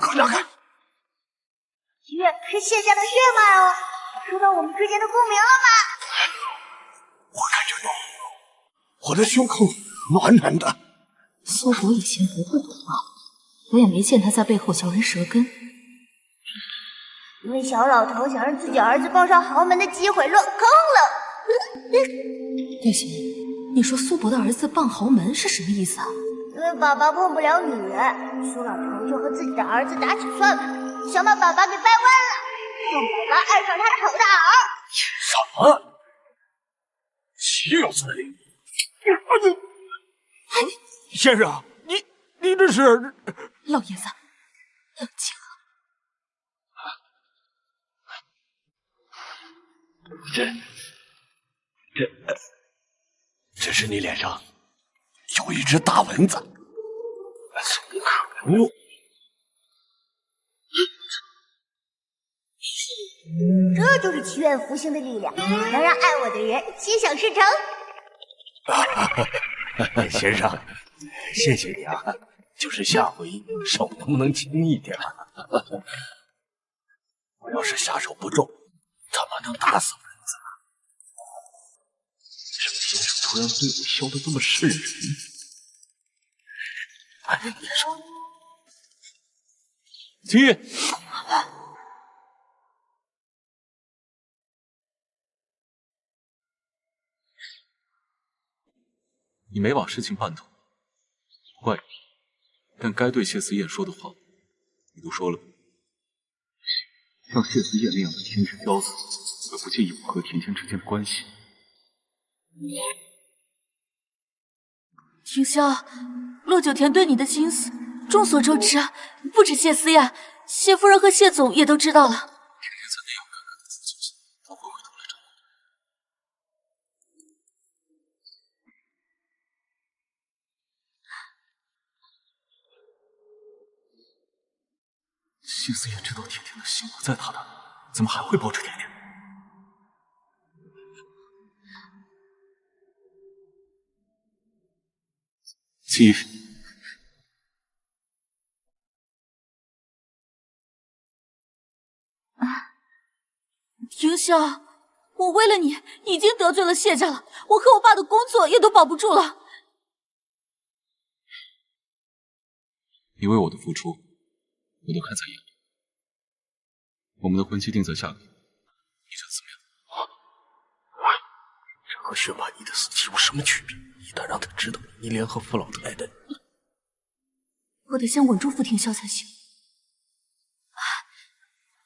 快让开！爷爷是谢家的血脉哦，收到我们之间的共鸣了吗？我感觉到我的胸口暖暖的。苏国以前不会懂话，我也没见他在背后嚼人舌根。因为小老头想让自己儿子抱上豪门的机会落空了。叶璇，你说苏博的儿子傍豪门是什么意思啊？因为爸爸碰不了女人，苏老头就和自己的儿子打起算盘，想把爸爸给掰弯了，让爸爸爱上他丑大儿。什么？岂有此理！先生，你这是……老爷子，冷静啊！这是你脸上有一只大蚊子，怎么可能有？这就是祈愿福星的力量，能让爱我的人心想事成。先生，谢谢你啊！就是下回手能不能轻一点？我要是下手不重，怎么能打死蚊子？这个先生突然对我笑得这么瘆人。哎，你说，秦毅，你没把事情办透，怪你。但该对谢思燕说的话，你都说了。像谢思燕那样的天之骄子，会不介意我和田天之间的关系。庭霄，洛九田对你的心思众所周知，不止谢思燕，谢夫人和谢总也都知道了。田天在那样尴尬的情形下，他会回头来找我。谢思燕知道甜甜的心不在他那，怎么还会抱着甜甜？秦毅，庭霄，我为了你已经得罪了谢家了，我和我爸的工作也都保不住了。你为我的付出，我都看在眼里。我们的婚期定在下个月，你觉得怎么样？这和薛八一的死期有什么区别？一旦让他知道你联合傅老太太，我得先稳住傅庭霄才行。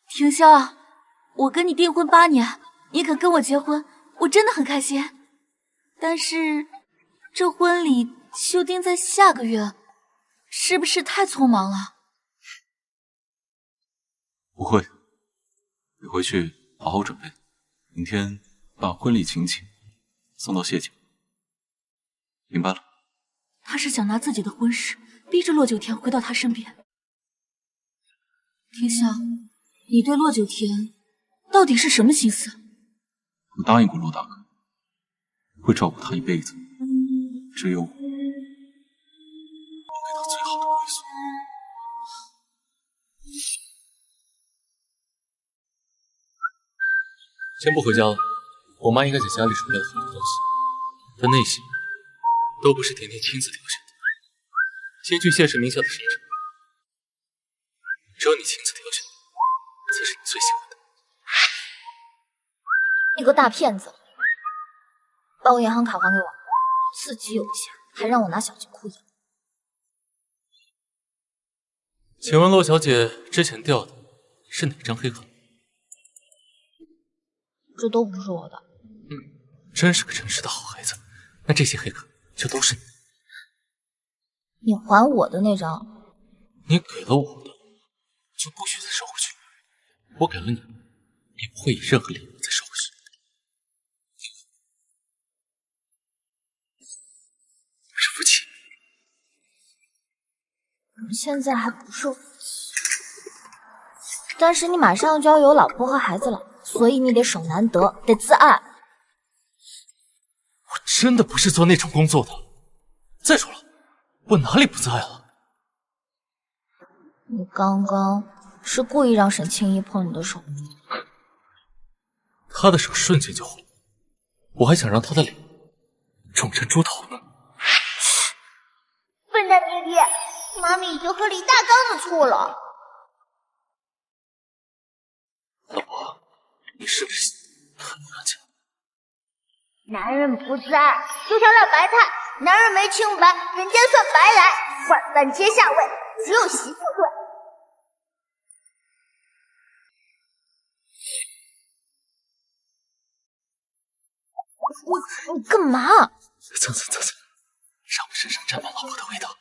庭霄，我跟你订婚8年，你肯跟我结婚，我真的很开心。但是这婚礼就定在下个月，是不是太匆忙了？不会，你回去好好准备，明天把婚礼请柬送到谢家，明白了？他是想拿自己的婚事逼着洛九田回到他身边。庭霄，你对洛九田到底是什么心思？我答应过洛大哥，会照顾他一辈子，只有我，给他最好的归宿。先不回家了，我妈应该在家里准备了很多东西，但那些都不是甜甜亲自挑选的，兼具谢氏名下的生产，只有你亲自挑选的，才是你最喜欢的。你个大骗子，把我银行卡还给我，自己有钱还让我拿小金库养。请问洛小姐之前掉的是哪张黑卡？这都不是我的。真是个诚实的好孩子。那这些黑卡就都是你的。你还我的那张，你给了我的，就不许再收回去。我给了你，也不会以任何理由再收回去。是夫妻。我们现在还不是夫妻，但是你马上就要有老婆和孩子了，所以你得守难得，得自爱。我真的不是做那种工作的。再说了，我哪里不自爱了？你刚刚是故意让沈清一碰你的手。他的手瞬间就红，我还想让他的脸肿成猪头呢。笨蛋爹爹，妈咪已经喝了1大缸的醋了。生之心，很不干净。男人不在，就像烂白菜，男人没清白，人家算白来。晚饭接下位，只有媳妇对。你干嘛？蹭，让我身上沾满老婆的味道。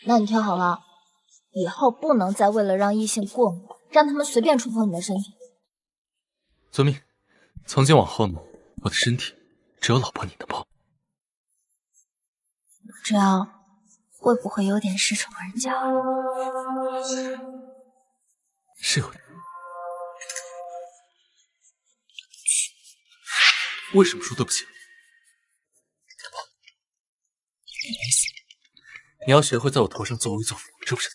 那你听好了，以后不能再为了让异性过目，让他们随便触碰你的身体。遵命。从今往后呢，我的身体只有老婆你能碰。这样会不会有点恃宠而骄？是有点。为什么说对不起？你要学会在我头上作威作福，知不知道？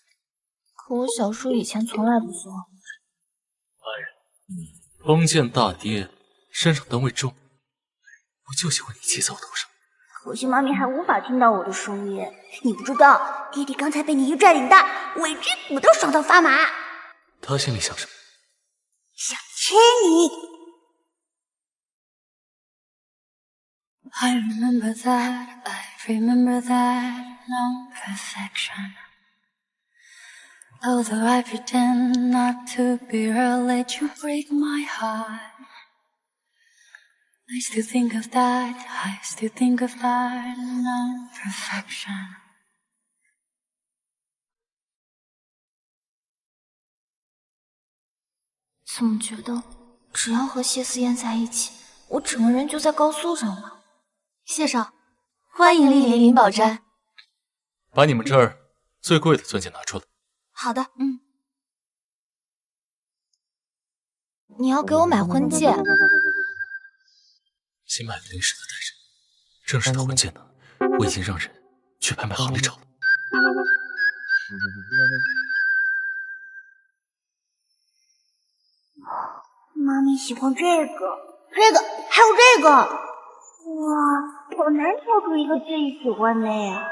可我小叔以前从来不说。封建大爹身上单位重，我就喜欢你骑在我头上。可惜妈咪还无法听到我的声音。你不知道，爹地刚才被你一拽领带，尾椎骨都爽到发麻。他心里想什么？想亲你。I remember that, no perfection. Although I pretend not to be, I'll let you break my heart. I still think of that, no perfection. 怎么觉得只要和谢思燕在一起，我整个人就在高速上了？谢少，欢迎莅临灵宝斋。把你们这儿最贵的钻戒拿出来。好的，你要给我买婚戒？新买的临时的戴着，正式的婚戒呢，我已经让人去拍卖行里找了。妈咪喜欢这个，还有这个。哇，好难挑出一个自己喜欢的呀。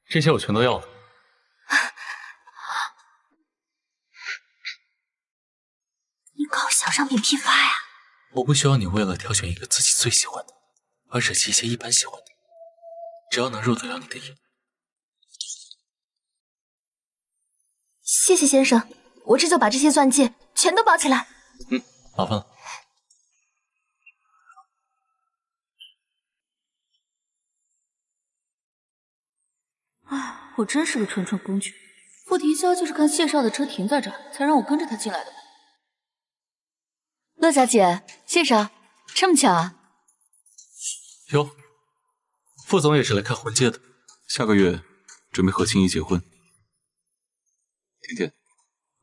这些我全都要了。你搞小商品批发呀？我不需要你为了挑选一个自己最喜欢的，而舍弃一些一般喜欢的，只要能入得了你的眼。谢谢先生，我这就把这些钻戒全都包起来。麻烦了。我真是个纯公主。傅提潇就是看谢少的车停在这儿，才让我跟着他进来的。乐小姐，谢少，这么巧啊？哟，傅总也是来看婚戒的。下个月准备和青衣结婚。甜甜，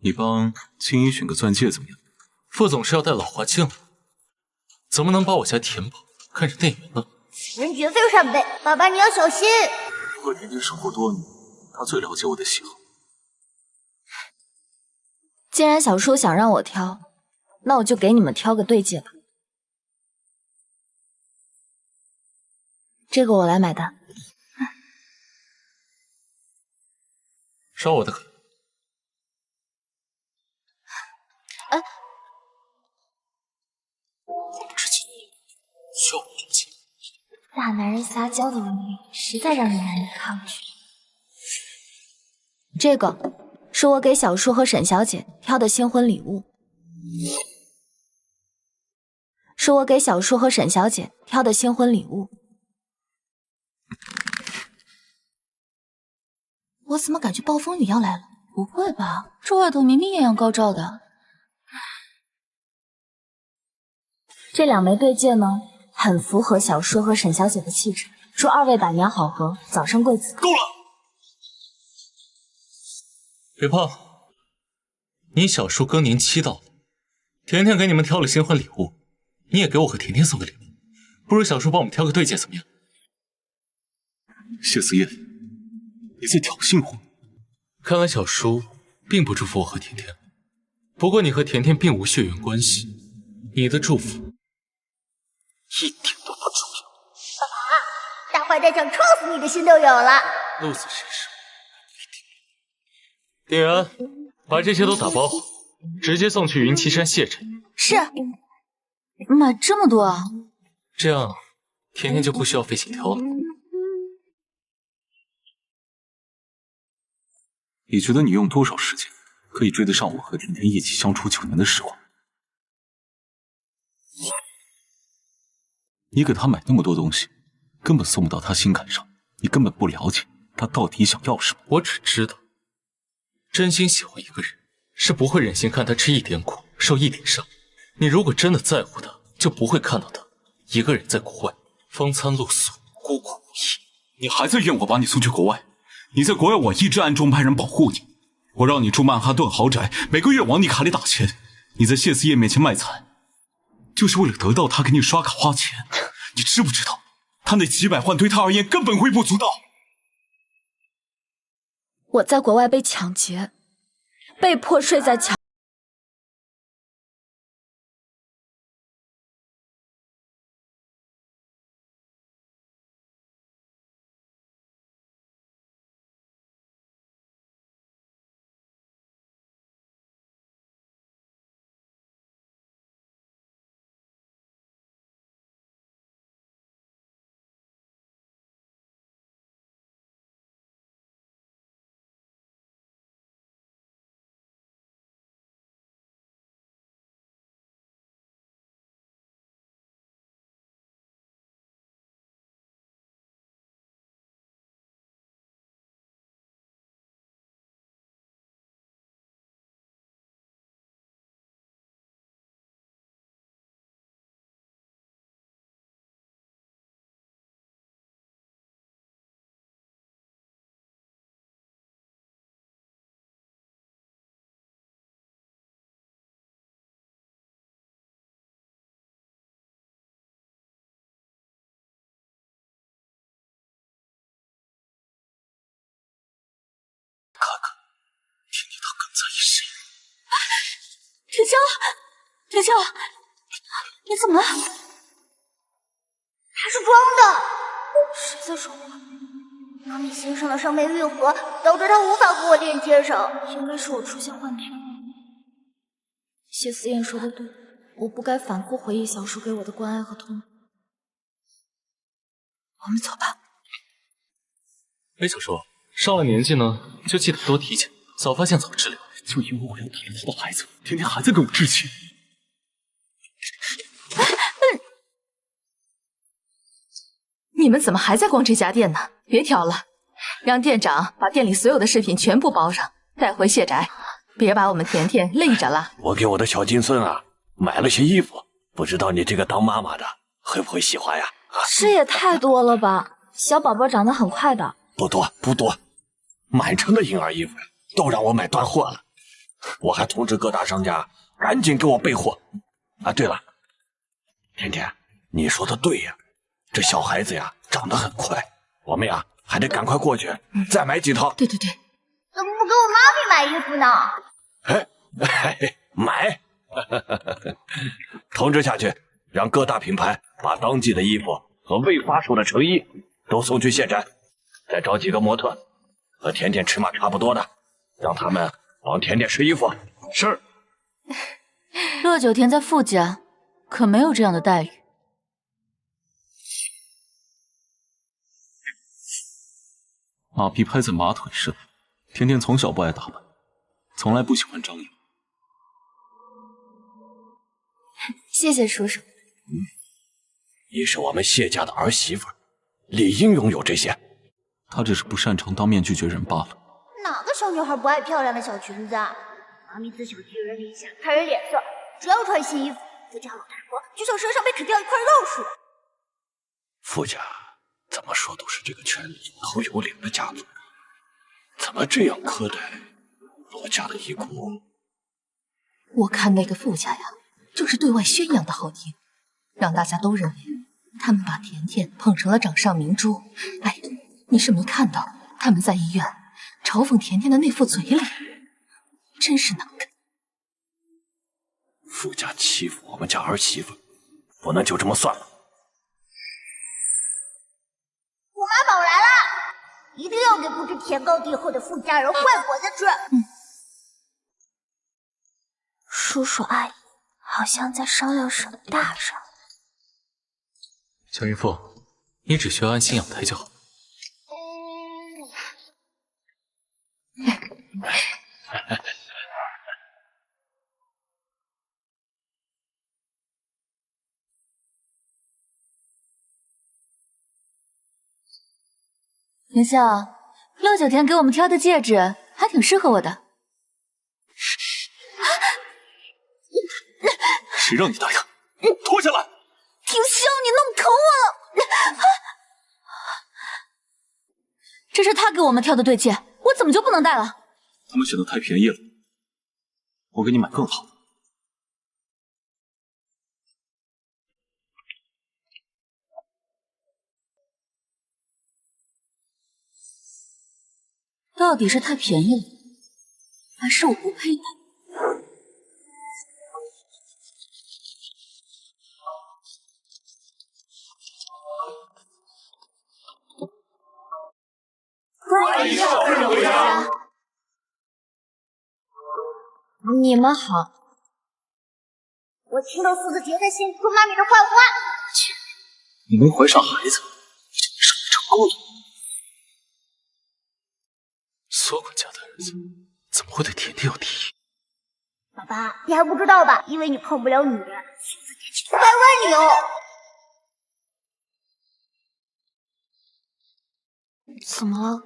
你帮青衣选个钻戒怎么样？傅总是要戴老花镜了，怎么能把我家田宝看成店员呢？此人绝非善辈，爸爸你要小心。和甜甜生活多年，她最了解我的喜好。既然小叔想让我挑，那我就给你们挑个对戒吧。这个我来买单。烧我的可。我不知情，需要我同情。大男人撒娇的文笔，实在让人难以抗拒。这个是我给小叔和沈小姐挑的新婚礼物，我怎么感觉暴风雨要来了？不会吧，这外头明明艳阳高照的。这两枚对戒呢，很符合小叔和沈小姐的气质。祝二位百年好合，早生贵子。够了！别胖，你小叔更年期到了，甜甜给你们挑了新婚礼物，你也给我和甜甜送个礼物，不如小叔帮我们挑个对戒怎么样？谢思燕，你在挑衅我？看来小叔并不祝福我和甜甜，不过你和甜甜并无血缘关系，你的祝福一点都不重要。大坏蛋想撞死你的心都有了。鹿死谁手？店员，把这些都打包好，直接送去云栖山谢诊。是。买这么多啊？这样，甜甜就不需要费心挑了。你觉得你用多少时间可以追得上我和甜甜一起相处9年的时光？你给他买那么多东西，根本送不到他心坎上，你根本不了解他到底想要什么。我只知道，真心喜欢一个人，是不会忍心看他吃一点苦，受一点伤。你如果真的在乎他，就不会看到他一个人在国外风餐露宿，孤苦无依。你还在怨我把你送去国外？你在国外，我一直暗中派人保护你。我让你住曼哈顿豪宅，每个月往你卡里打钱。你在谢思叶面前卖惨，就是为了得到他给你刷卡花钱。你知不知道，他那几百万对他而言根本微不足道。我在国外被抢劫，被迫睡在墙。铁锹，你怎么了？他是装的。谁在说话？妈咪心上的伤没愈合，导致他无法和我链接上。应该是我出现幻听了。谢思燕说的对，我不该反复回忆小叔给我的关爱和痛。我们走吧。哎，小叔，上了年纪呢，就记得多体检，早发现早治疗。就因为我要打了他的孩子，天天还在跟我置气。你们怎么还在逛这家店呢？别挑了，让店长把店里所有的饰品全部包上，带回谢宅，别把我们甜甜累着了。我给我的小金孙啊买了些衣服，不知道你这个当妈妈的会不会喜欢呀？这也太多了吧！小宝宝长得很快的。不多，满城的婴儿衣服都让我买断货了。我还通知各大商家赶紧给我备货。啊，对了，甜甜，你说的对呀，这小孩子呀长得很快，我们呀还得赶快过去再买几套。对，怎么不给我妈咪买衣服呢？买，通知下去，让各大品牌把当季的衣服和未发售的成衣都送去谢宅，再找几个模特和甜甜尺码差不多的，让他们帮甜甜试衣服。是。乐九田在傅家可没有这样的待遇。马屁拍在马腿上，甜甜从小不爱打扮，从来不喜欢张扬。谢谢叔叔。你是我们谢家的儿媳妇，理应拥有这些。她只是不擅长当面拒绝人罢了。哪个小女孩不爱漂亮的小裙子啊？妈咪自小寄人篱下，看人脸色，只要穿新衣服，傅家老太婆就像身上被啃掉一块肉似的。傅家怎么说都是这个圈里有头有脸的家族，怎么这样苛待罗家的遗骨？我看那个傅家呀，就是对外宣扬的好听，让大家都认为他们把甜甜捧成了掌上明珠。哎，你是没看到他们在医院嘲讽甜甜的那副嘴脸，真是能干。傅家欺负我们家儿媳妇，不能就这么算了。虎妈宝来了，一定要给不知天高地厚的傅家人坏果子吃。叔叔阿姨好像在商量什么大事。小淫妇，你只需要安心养胎就好。云笑，69天给我们挑的戒指还挺适合我的。谁让你答应？脱下来！婷霄，你弄疼我了！这是他给我们挑的对戒，我怎么就不能戴了？他们选的太便宜了，我给你买更好的。到底是太便宜了，还是我不配戴？欢迎小朋友回家。你们好。我听到苏子杰在线说妈咪的坏话。你没怀上孩子，已经胜利成功了。苏管家的儿子怎么会对甜甜有敌意？爸爸，你还不知道吧？因为你碰不了女人，苏子杰去500万里哦。怎么了？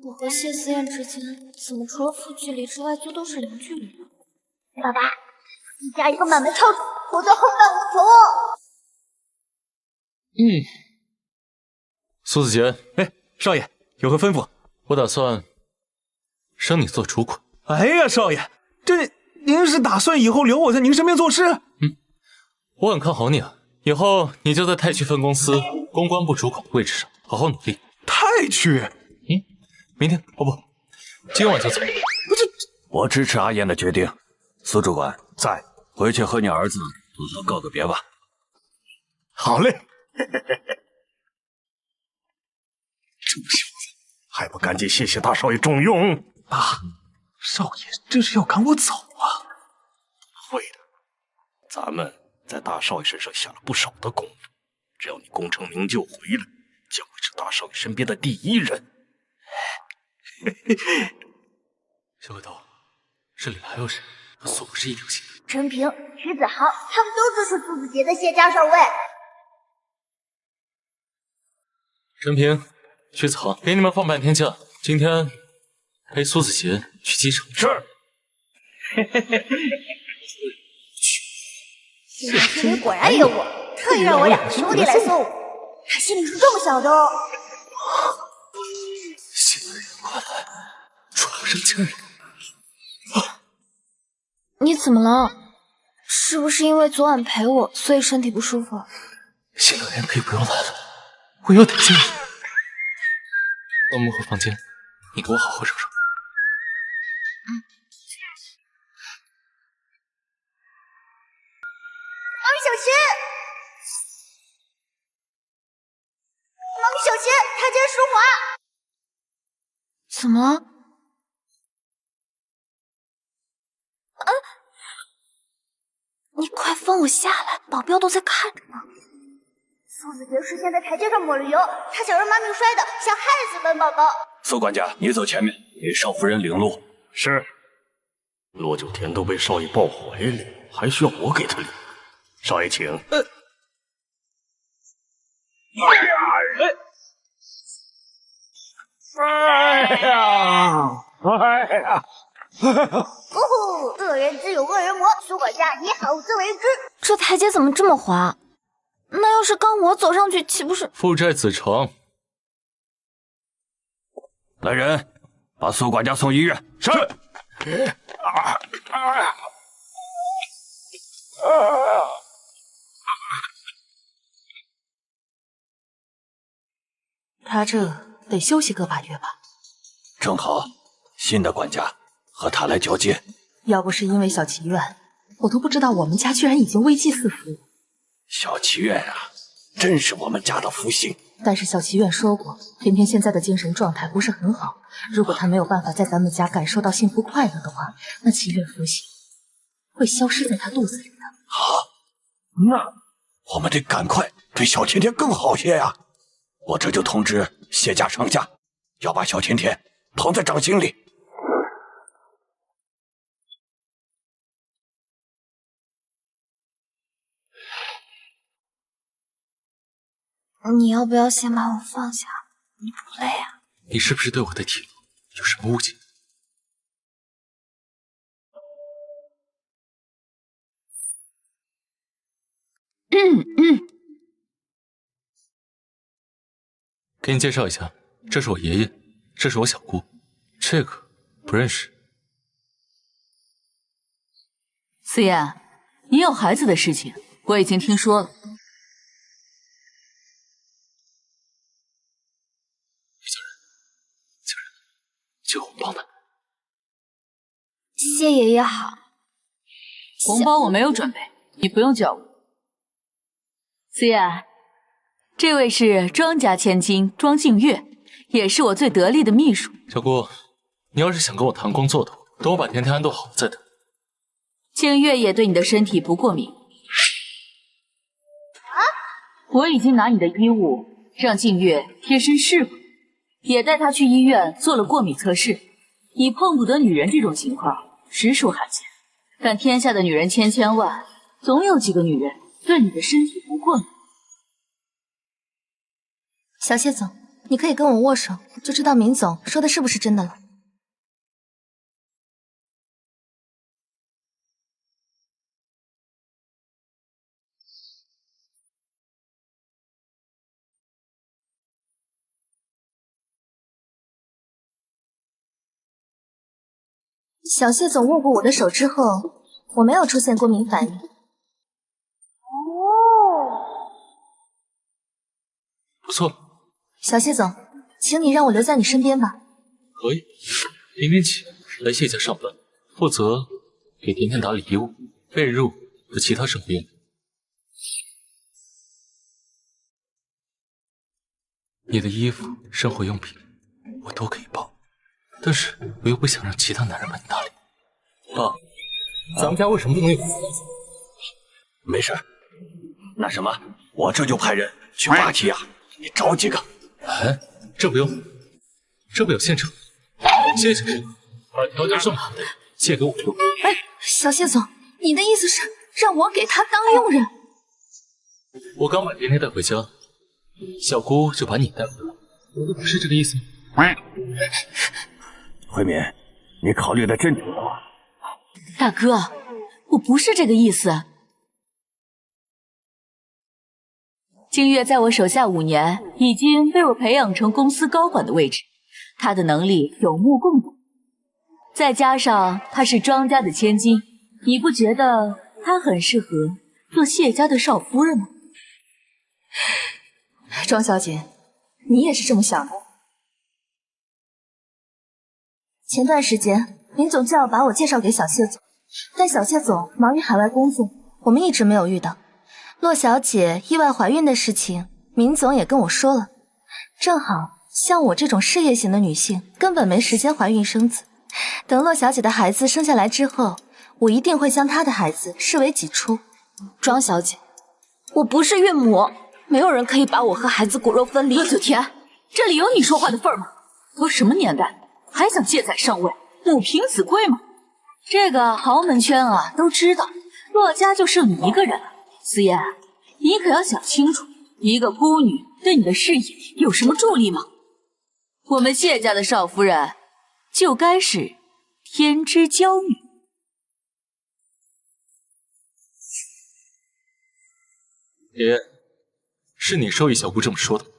我和谢思燕之间怎么除了负距离之外就都是零距离？爸爸，你加一个满门抄手，我就后患无穷哦。苏子杰，哎，少爷有何吩咐？我打算升你做主管。哎呀，少爷，这您是打算以后留我在您身边做事？我很看好你啊，以后你就在太区分公司公关部主管的位置上好好努力。太区？明天哦不，今晚就走。我支持阿燕的决定。苏主管在，回去和你儿子好好告个别吧。好嘞。这小子还不赶紧谢谢大少爷重用！爸，少爷这是要赶我走啊？不会的，咱们在大少爷身上下了不少的功夫，只要你功成名就回来，将会是大少爷身边的第一人。小鬼头，这里还有谁和苏不是一条心？陈平、徐子豪，他们都支持苏子杰的谢家上位。陈平、徐子豪，给你们放半天假，今天陪苏子杰去机场。是。谢心里果然有我，特意让我2个兄弟来送我，他心里是这么想的哦。新的人快来，抓上家人！你怎么了？是不是因为昨晚陪我，所以身体不舒服？新的人可以不用来了，我有点介意。我们回房间，你给我好好收拾。妈咪小心！妈咪小心，台阶湿滑。怎么了？你快放我下来，保镖都在看着呢。苏子杰事先在台阶上抹了油，他想让妈咪摔的像害死本宝宝。苏管家，你走前面，给少夫人领路。是。骆九天都被少爷抱怀里，还需要我给他领？少爷请。哦，恶人自有恶人磨，苏管家你好自为之。这台阶怎么这么滑？那要是刚我走上去，岂不是父债子偿？来人，把苏管家送医院。是。他这得休息个把月吧。正好，新的管家和他来交接。要不是因为小祈愿，我都不知道我们家居然已经危机四伏。小祈愿啊，真是我们家的福星。但是小祈愿说过，甜甜现在的精神状态不是很好，如果她没有办法在咱们家感受到幸福快乐的话，那祈愿福星会会消失在他肚子里的。那我们得赶快对小甜甜更好些呀！我这就通知谢家商家，要把小甜甜捧在掌心里。你要不要先把我放下？你不累啊？你是不是对我的体力有什么误解？给你介绍一下，这是我爷爷，这是我小姑，这个不认识。思妍，你有孩子的事情，我已经听说了。借红包呢？谢爷爷好。红包我没有准备，你不用叫我。思妍，这位是庄家千金庄静月，也是我最得力的秘书。小姑，你要是想跟我谈工作的话，等我把甜甜安顿好了再谈。静月也对你的身体不过敏。我已经拿你的衣物让静月贴身试过，也带她去医院做了过敏测试。你碰不得女人这种情况实属罕见，但天下的女人千千万，总有几个女人对你的身体不过敏。小谢总，你可以跟我握手，就知道明总说的是不是真的了。小谢总握过我的手之后，我没有出现过敏反应。不错。小谢总，请你让我留在你身边吧。可以，明天起来谢家上班，负责给甜甜打理衣物、被褥和其他生活用品。你的衣服、生活用品我都可以包，但是我又不想让其他男人帮你打理。爸，咱们家为什么不能有？没事，那什么，我这就派人去巴提亚，你找几个。哎，这不用，这不有现成。谢谢，把条件这么好的借给我用。哎，小谢总，你的意思是让我给他当佣人？我刚把甜甜带回家，小姑就把你带回来，我的不是这个意思吗？慧敏，你考虑的真周到。大哥，我不是这个意思。静月在我手下5年，已经被我培养成公司高管的位置，她的能力有目共睹。再加上她是庄家的千金，你不觉得她很适合做谢家的少夫人吗？庄小姐，你也是这么想的？前段时间，林总就要把我介绍给小谢总，但小谢总忙于海外工作，我们一直没有遇到。洛小姐意外怀孕的事情，明总也跟我说了。正好，像我这种事业型的女性，根本没时间怀孕生子。等洛小姐的孩子生下来之后，我一定会将她的孩子视为己出。庄小姐，我不是孕母，没有人可以把我和孩子骨肉分离。乐九田，这里有你说话的份儿吗？都什么年代，还想借宰上位，母凭子贵吗？这个豪门圈啊，都知道，洛家就剩你一个人了。思妍，你可要想清楚，一个孤女对你的事业有什么助力吗？我们谢家的少夫人就该是天之娇女。爷，是你授意小姑这么说的吗？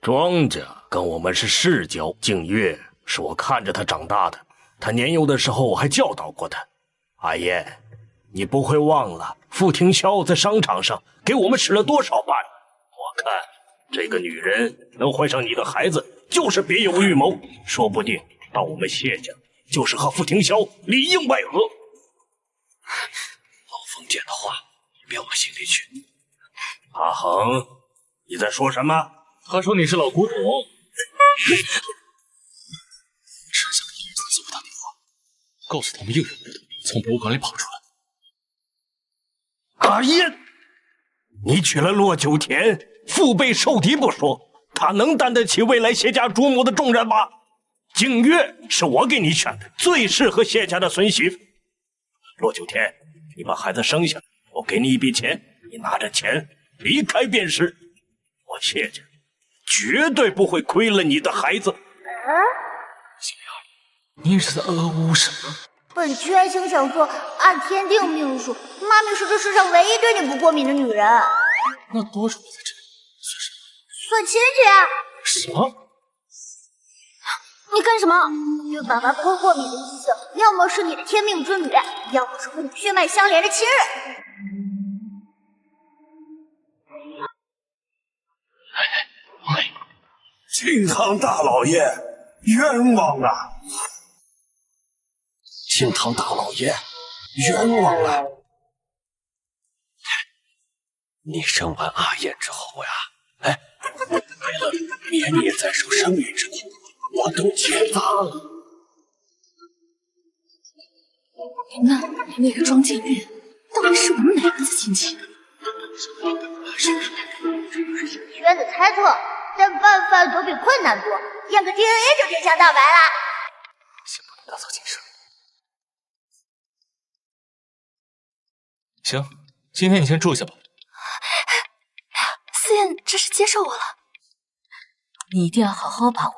庄家跟我们是世交，静月是我看着她长大的，她年幼的时候我还教导过她。阿燕，你不会忘了傅庭霄在商场上给我们使了多少绊？我看这个女人能怀上你的孩子，就是别有预谋，说不定到我们谢家就是和傅庭霄里应外合。老封建的话，你别往心里去。阿恒，你在说什么？他说你是老古董。真想给儿子给我打电话，告诉他们应有不得，从博物馆里跑出来。阿燕，你娶了洛九田，腹背受敌不说，他能担得起未来谢家主母的重任吗？景月是我给你选的，最适合谢家的孙媳妇。洛九田，你把孩子生下来，我给你一笔钱，你拿着钱离开便是。我谢家绝对不会亏了你的孩子。星儿，你是在呜什么？本区爱情小说按天定命数，妈咪是这世上唯一对你不过敏的女人。那多少你在这里算什么？算亲戚啊！什么？你干什么？对爸爸不会过敏的异性，要么是你的天命之女，要么是和你血脉相连的亲人。靖堂大老爷，冤枉啊！靖堂大老爷，冤枉了！你生完阿燕之后呀，为了免你再受生育之苦，我都结扎了。那个庄景月到底是我们哪门子亲戚？圈子猜测，但办法都比困难多，验个 DNA 就真相大白了。先帮你打扫寝室。行，今天你先住下吧。思燕真是接受我了，你一定要好好把握，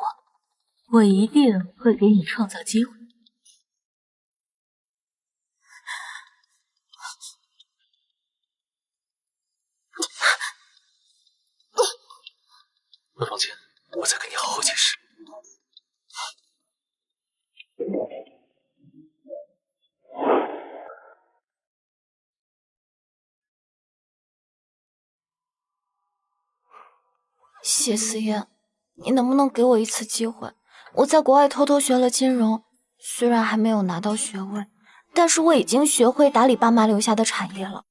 我一定会给你创造机会。回房间，我再跟你好好解释。谢思燕，你能不能给我一次机会？我在国外偷偷学了金融，虽然还没有拿到学位，但是我已经学会打理爸妈留下的产业了。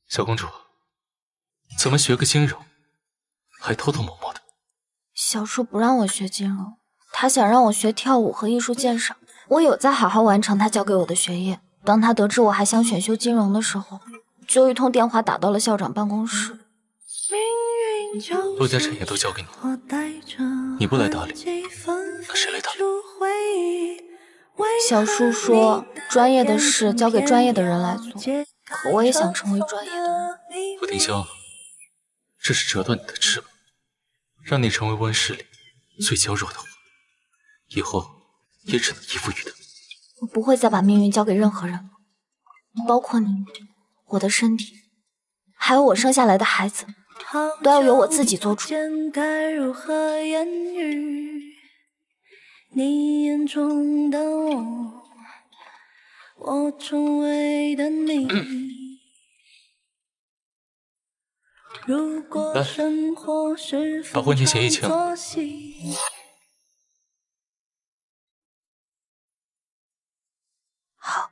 小公主，怎么学个金融，还偷偷摸摸的？小叔不让我学金融，他想让我学跳舞和艺术鉴赏。我有在好好完成他交给我的学业。当他得知我还想选修金融的时候，就一通电话打到了校长办公室。陆家产业都交给你，你不来打理，那谁来打理？小叔说，专业的事交给专业的人来做，可我也想成为专业的人。傅丁香，这是折断你的翅膀，让你成为温室里最娇弱的花，以后也只能依附于他。我不会再把命运交给任何人了，包括你，我的身体，还有我生下来的孩子，都要由我自己做主。你眼中的我，我成为的你。如果生活是把婚前协议签了。好。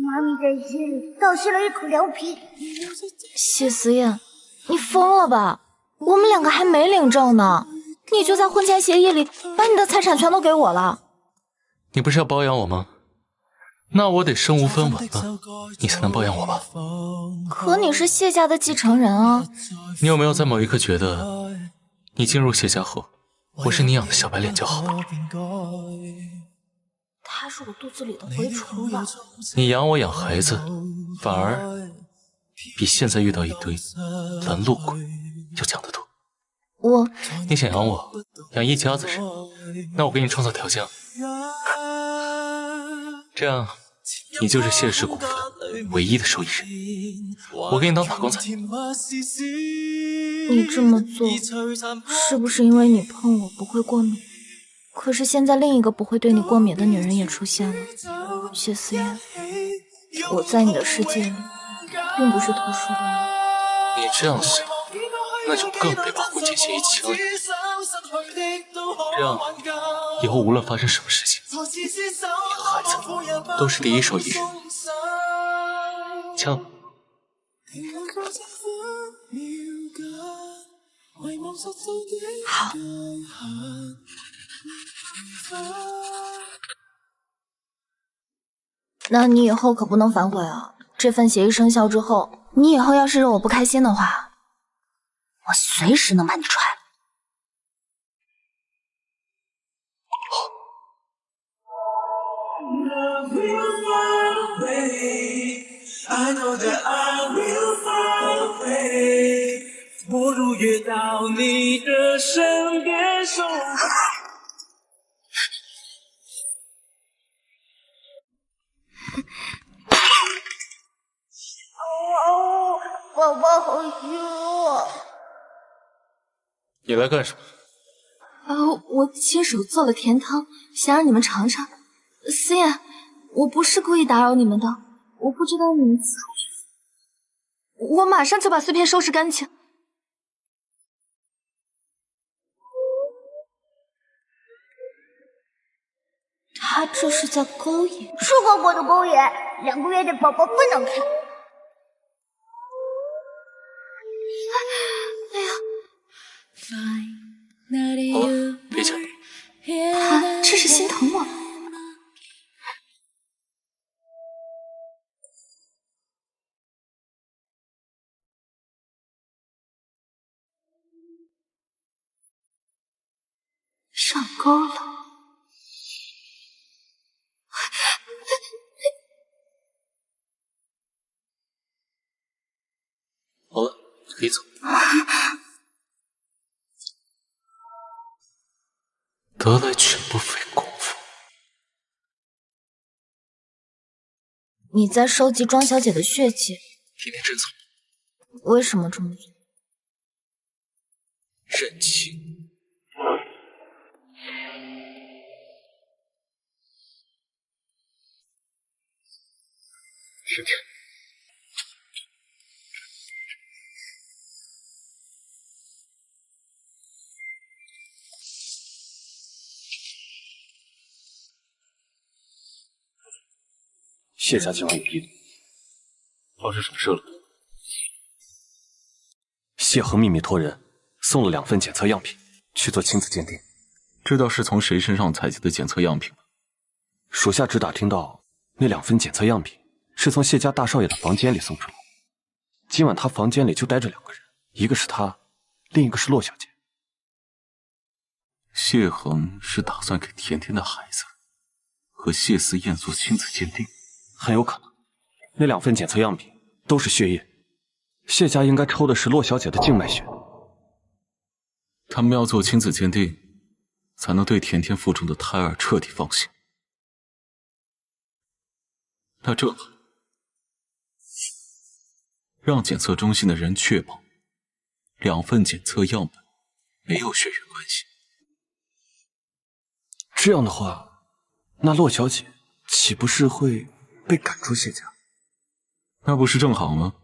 妈咪在心里倒吸了一口凉皮。谢思燕，你疯了吧？我们两个还没领证呢，你就在婚前协议里把你的财产全都给我了。你不是要包养我吗？那我得身无分文了，你才能包养我吧？可你是谢家的继承人啊。你有没有在某一刻觉得，你进入谢家后，我是你养的小白脸就好了？他是我肚子里的蛔虫吧？你养我养孩子，反而比现在遇到一堆拦路鬼要强得多。你想养我，养一家子人，那我给你创造条件，这样你就是谢氏股份唯一的受益人，我给你当打工仔。你这么做是不是因为你碰我不会过敏？可是现在另一个不会对你过敏的女人也出现了，谢思燕，我在你的世界里并不是特殊的。你这样想，那就更得把婚前协议签了。这样以后无论发生什么事情，你和孩子都是第一受益人。签了。好。那你以后可不能反悔啊！这份协议生效之后，你以后要是惹我不开心的话，我随时能把你踹了。不如约到你的身边守候。哦，宝宝好虚弱。你来干什么？我亲手做了甜汤，想让你们尝尝。思燕，我不是故意打扰你们的，我不知道你们伺候。我马上就把碎片收拾干净。他这是在勾引，出国国的公园，2个月的宝宝不能看。好了，别讲。他这是心疼我。上钩了。好了，可以走。得来全不费工夫。你在收集庄小姐的血迹？甜甜真聪明。为什么这么做？认清。甜甜。谢家今晚有异动，发生什么事了？谢恒秘密托人送了2份检测样品去做亲子鉴定。知道是从谁身上采集的检测样品吗？属下只打听到那2份检测样品是从谢家大少爷的房间里送出来。今晚他房间里就待着2个人，一个是他，另一个是洛小姐。谢恒是打算给甜甜的孩子和谢思燕做亲子鉴定？很有可能，那2份检测样品都是血液，谢家应该抽的是洛小姐的静脉血。他们要做亲子鉴定，才能对甜甜腹中的胎儿彻底放心。那这样，让检测中心的人确保2份检测样本没有血缘关系。这样的话，那洛小姐岂不是会被赶出谢家？那不是正好吗？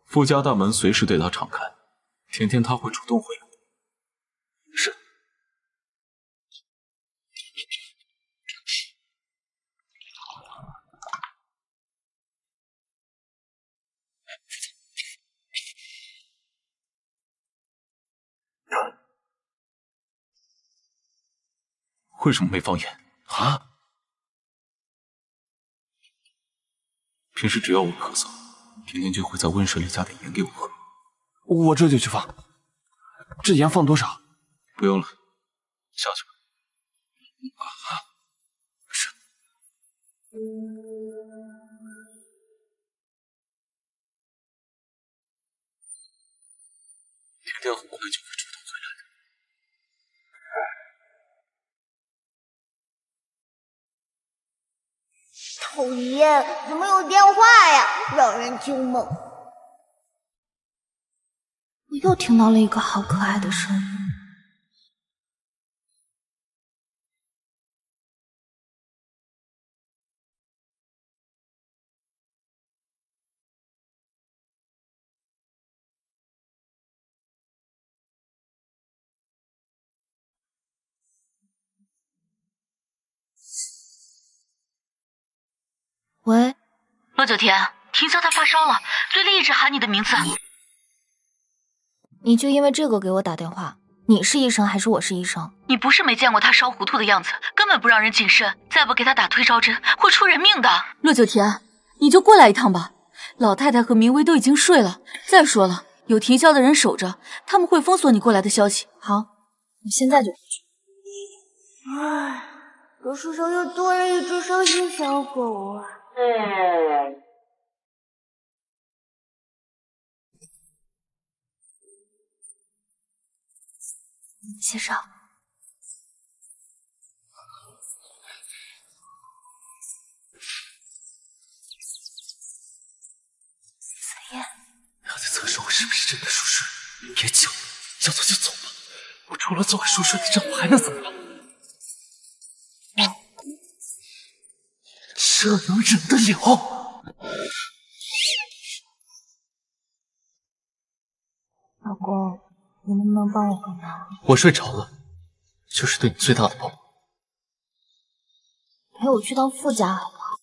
傅家大门随时对她敞开，甜甜她会主动回来。是。为什么没放盐啊？平时只要我咳嗽，甜甜就会在温水里加点盐给我喝。我这就去放。这盐放多少？不用了，下去吧。是。甜甜很快就会主动回来的。讨厌，怎么有电话呀？让人惊梦。我又听到了一个好可爱的声音。喂，罗九天，婷香她发烧了，嘴里一直喊你的名字。你就因为这个给我打电话？你是医生还是我是医生？你不是没见过他烧糊涂的样子，根本不让人近身，再不给他打退烧针会出人命的。陆九田，你就过来一趟吧。老太太和明威都已经睡了，再说了，有停销的人守着，他们会封锁你过来的消息。好，我现在就过去。唉，这世上又多了一只伤心小狗啊！谢少，紫嫣，要在测试我是不是真的属水？别讲了，要走就走吧。我除了做个属水的丈夫还能怎么了？这能忍得了？老公，你能不能帮我个忙？我睡着了，就是对你最大的帮忙。陪我去趟傅家好不好？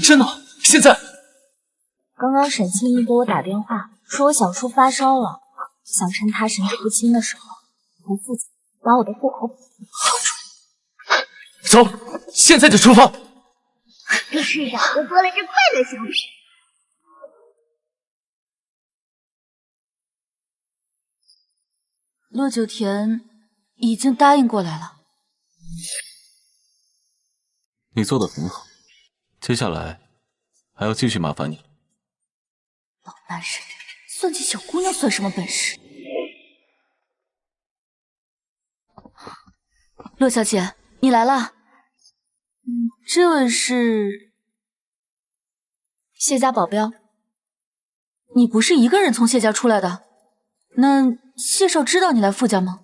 真的吗？现在？刚刚沈清逸给我打电话，说我小叔发烧了，想趁他神志不清的时候回傅家，把我的户口补。走，现在就出发。这世上又多了只快乐小品。陆九田已经答应过来了。你做得很好，接下来还要继续麻烦你。老男人，算计小姑娘算什么本事？陆小姐，你来了。这位是谢家保镖。你不是一个人从谢家出来的？那谢少知道你来傅家吗？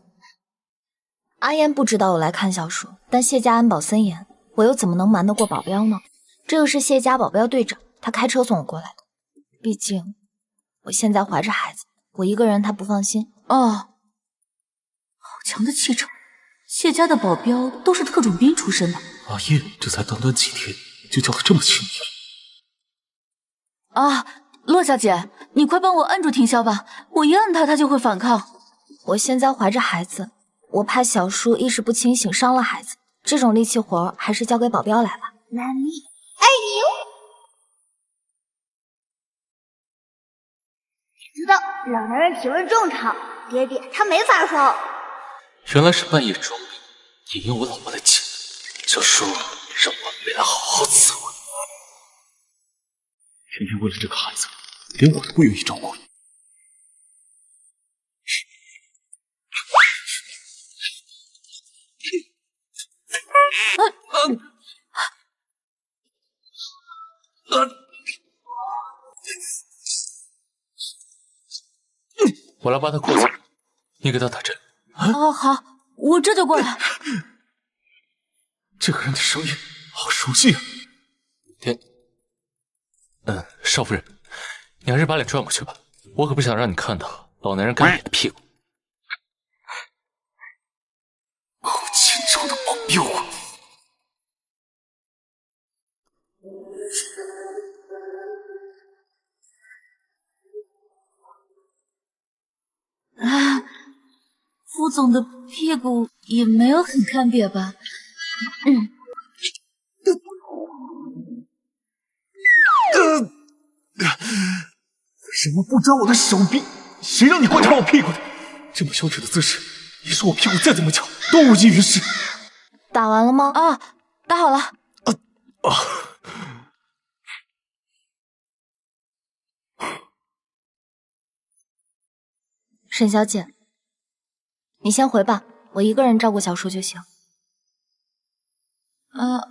阿烟不知道我来看小叔，但谢家安保森严，我又怎么能瞒得过保镖呢？这个是谢家保镖队长，他开车送我过来的。毕竟我现在怀着孩子，我一个人他不放心。哦，好强的气场！谢家的保镖都是特种兵出身的。阿叶这才短短几天，就叫得这么亲密啊，洛小姐，你快帮我摁住停销吧，我一摁他，他就会反抗。我现在怀着孩子，我怕小叔意识不清醒伤了孩子，这种力气活还是交给保镖来吧。妈咪，爱你哟！知道老男人体温正常，爹爹他没发烧。原来是半夜装病，引诱我老婆来见你。小叔，让我回来好好伺候你。偏偏为了这个孩子，连我都不愿意照顾你。我来把他裹起来，你给他打针。哦，好，我这就过来。这个人的声音好熟悉啊！少夫人，你还是把脸转过去吧，我可不想让你看到老男人干瘪的屁股。好清朝的保镖啊！啊，傅总的屁股也没有很看瘪吧？为什么不抓我的手臂？谁让你观察我屁股的？这么羞耻的姿势，你说我屁股再怎么翘都无济于事。打完了吗？啊，打好了。沈小姐，你先回吧，我一个人照顾小叔就行。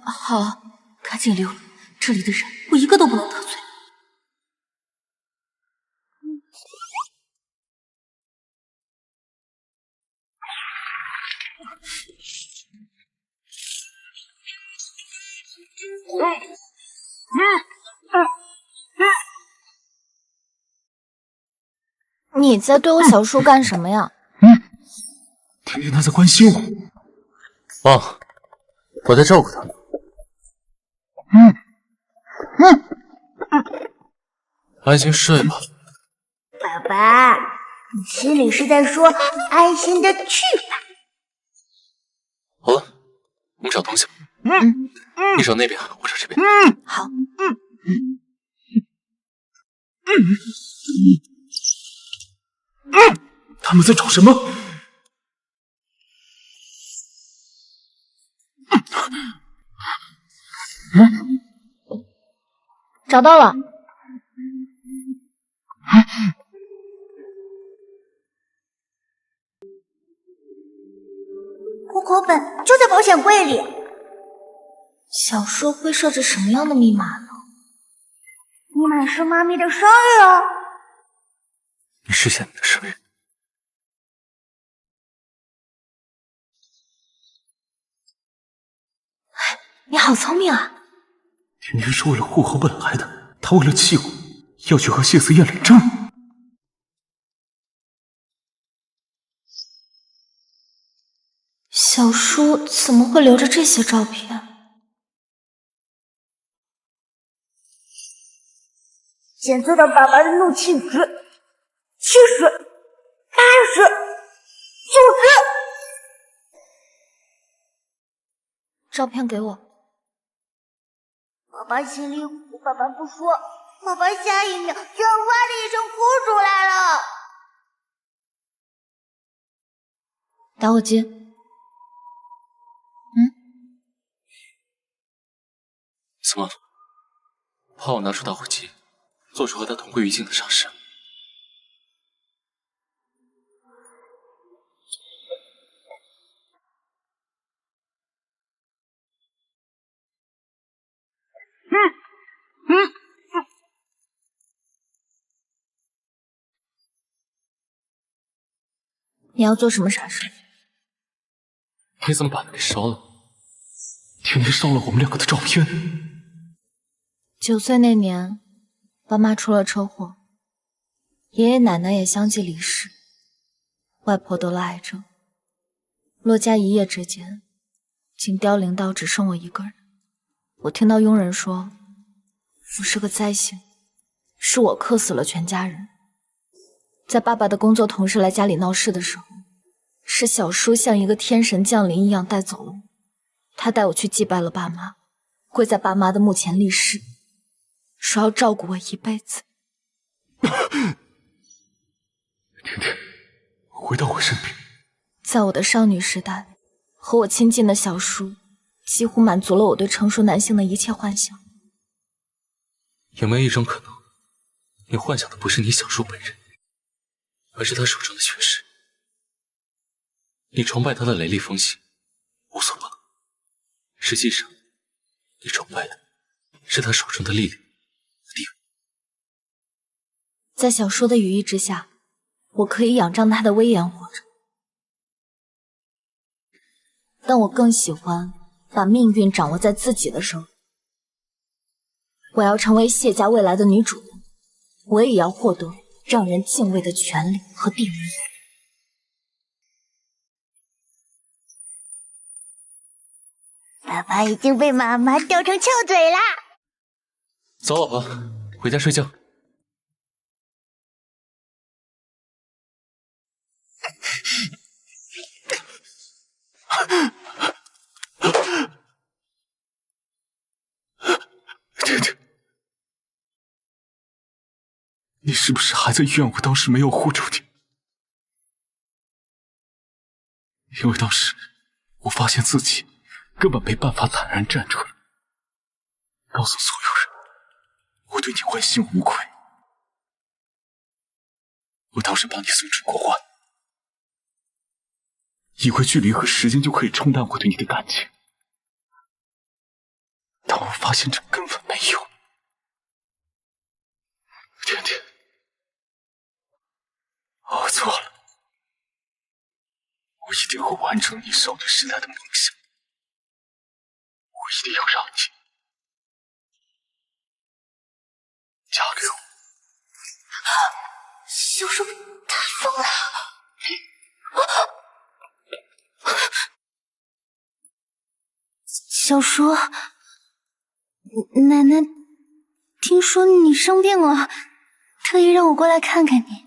好，赶紧溜，这里的人我一个都不能得罪。你在对我小叔干什么呀？听听他在关心我。啊，我在照顾他。安心睡吧。爸爸，你心里是在说安心的去吧？好了，我们找东西吧。你找那边，我找这边。好。他们在找什么？找到了。户口本就在保险柜里。小叔会设置什么样的密码呢？密码是妈咪的生日哦。你试下你的生日。你好聪明啊！甜甜是为了户口本来的，她为了气我，要去和谢思燕领证。小叔怎么会留着这些照片？检测到爸爸的怒气值70、80、90。照片给我。爸爸心里苦，爸爸不说，爸爸下一秒就要哇的一声哭出来了。打火机。怎么了？怕我拿出打火机，做出和他同归于尽的傻事？你要做什么傻事？你怎么把它给烧了？甜甜烧了我们2个的照片。9岁那年，爸妈出了车祸，爷爷奶奶也相继离世，外婆得了癌症，骆家一夜之间，竟凋零到只剩我一个人。我听到佣人说，福是个灾星，是我克死了全家人。在爸爸的工作同事来家里闹事的时候，是小叔像一个天神降临一样带走了我。他带我去祭拜了爸妈，跪在爸妈的墓前立誓，说要照顾我一辈子。甜甜，回到我身边。在我的少女时代，和我亲近的小叔几乎满足了我对成熟男性的一切幻想。有没有一种可能，你幻想的不是你小叔本人，而是他手中的权势？你崇拜他的雷厉风行，无所不能，实际上，你崇拜的是他手中的力量和地位。在小叔的羽翼之下，我可以仰仗他的威严活着，但我更喜欢把命运掌握在自己的手里。我要成为谢家未来的女主人，我也要获得让人敬畏的权利和地位。爸爸已经被妈妈吊成翘嘴啦！走，老婆，回家睡觉。甜甜，你是不是还在怨我当时没有护住你？因为当时我发现自己根本没办法坦然站出来，告诉所有人我对你问心无愧。我当时把你送出国外，以为距离和时间就可以冲淡我对你的感情，但我发现这根本没有。甜甜，我错了，我一定会完成你少女时代的梦想，我一定要让你嫁给我。小叔，他疯了！小叔，奶奶听说你生病了，特意让我过来看看你。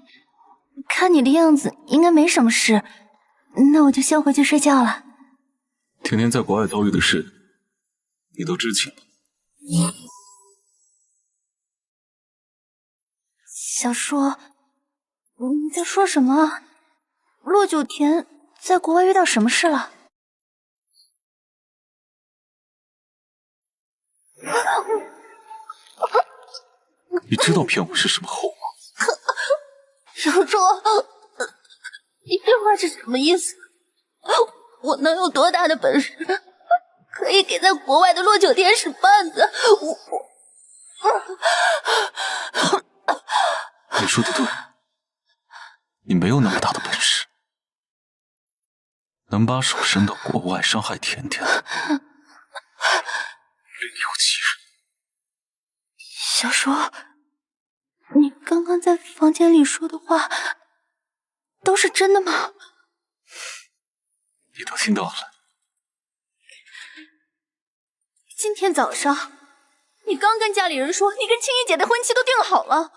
看你的样子，应该没什么事，那我就先回去睡觉了。甜甜在国外遭遇的事，你都知情了。小叔，你在说什么？洛九田在国外遇到什么事了？你知道骗我是什么后果？小叔，你这话是什么意思？我能有多大的本事，可以给在国外的洛九田使绊子？你说的对，你没有那么大的本事，能把手伸到国外伤害甜甜的，另有其人。小叔，你刚刚在房间里说的话都是真的吗？你都听到了。今天早上，你刚跟家里人说你跟青衣姐的婚期都定好了，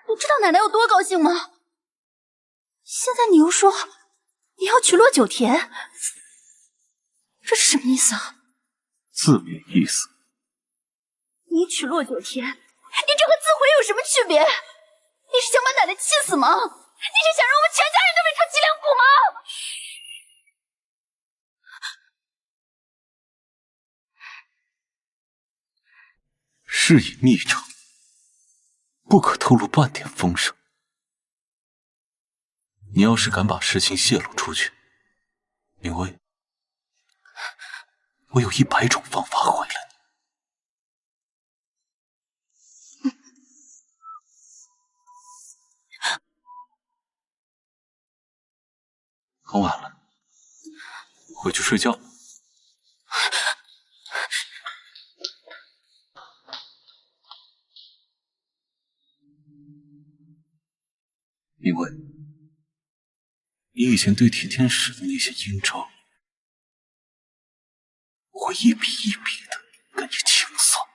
你知道奶奶有多高兴吗？现在你又说你要娶洛九田，这是什么意思啊？字面意思。你娶洛九田，你这和自毁有什么区别？你是想把奶奶气死吗？你是想让我们全家人都变成脊梁骨吗？事以密成，不可透露半点风声。你要是敢把事情泄露出去，明薇，我有100种方法毁了你。很晚了，回去睡觉。明薇，你以前对甜甜使的那些阴招，我会一笔一笔的跟你清算。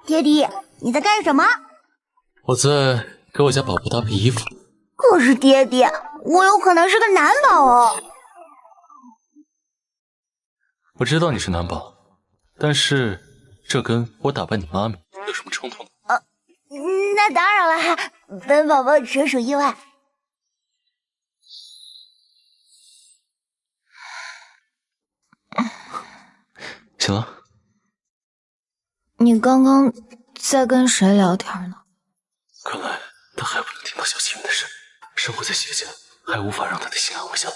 爹地，你在干什么？我在给我家宝宝搭配衣服。可是爹地，我有可能是个男宝哦。我知道你是男宝，但是这跟我打败你妈咪有什么冲突呢？那当然了，本宝宝纯属意外。行了。你刚刚在跟谁聊天呢？看来他还不能听到小七云的事，生活在谢家还无法让他的心安稳下来。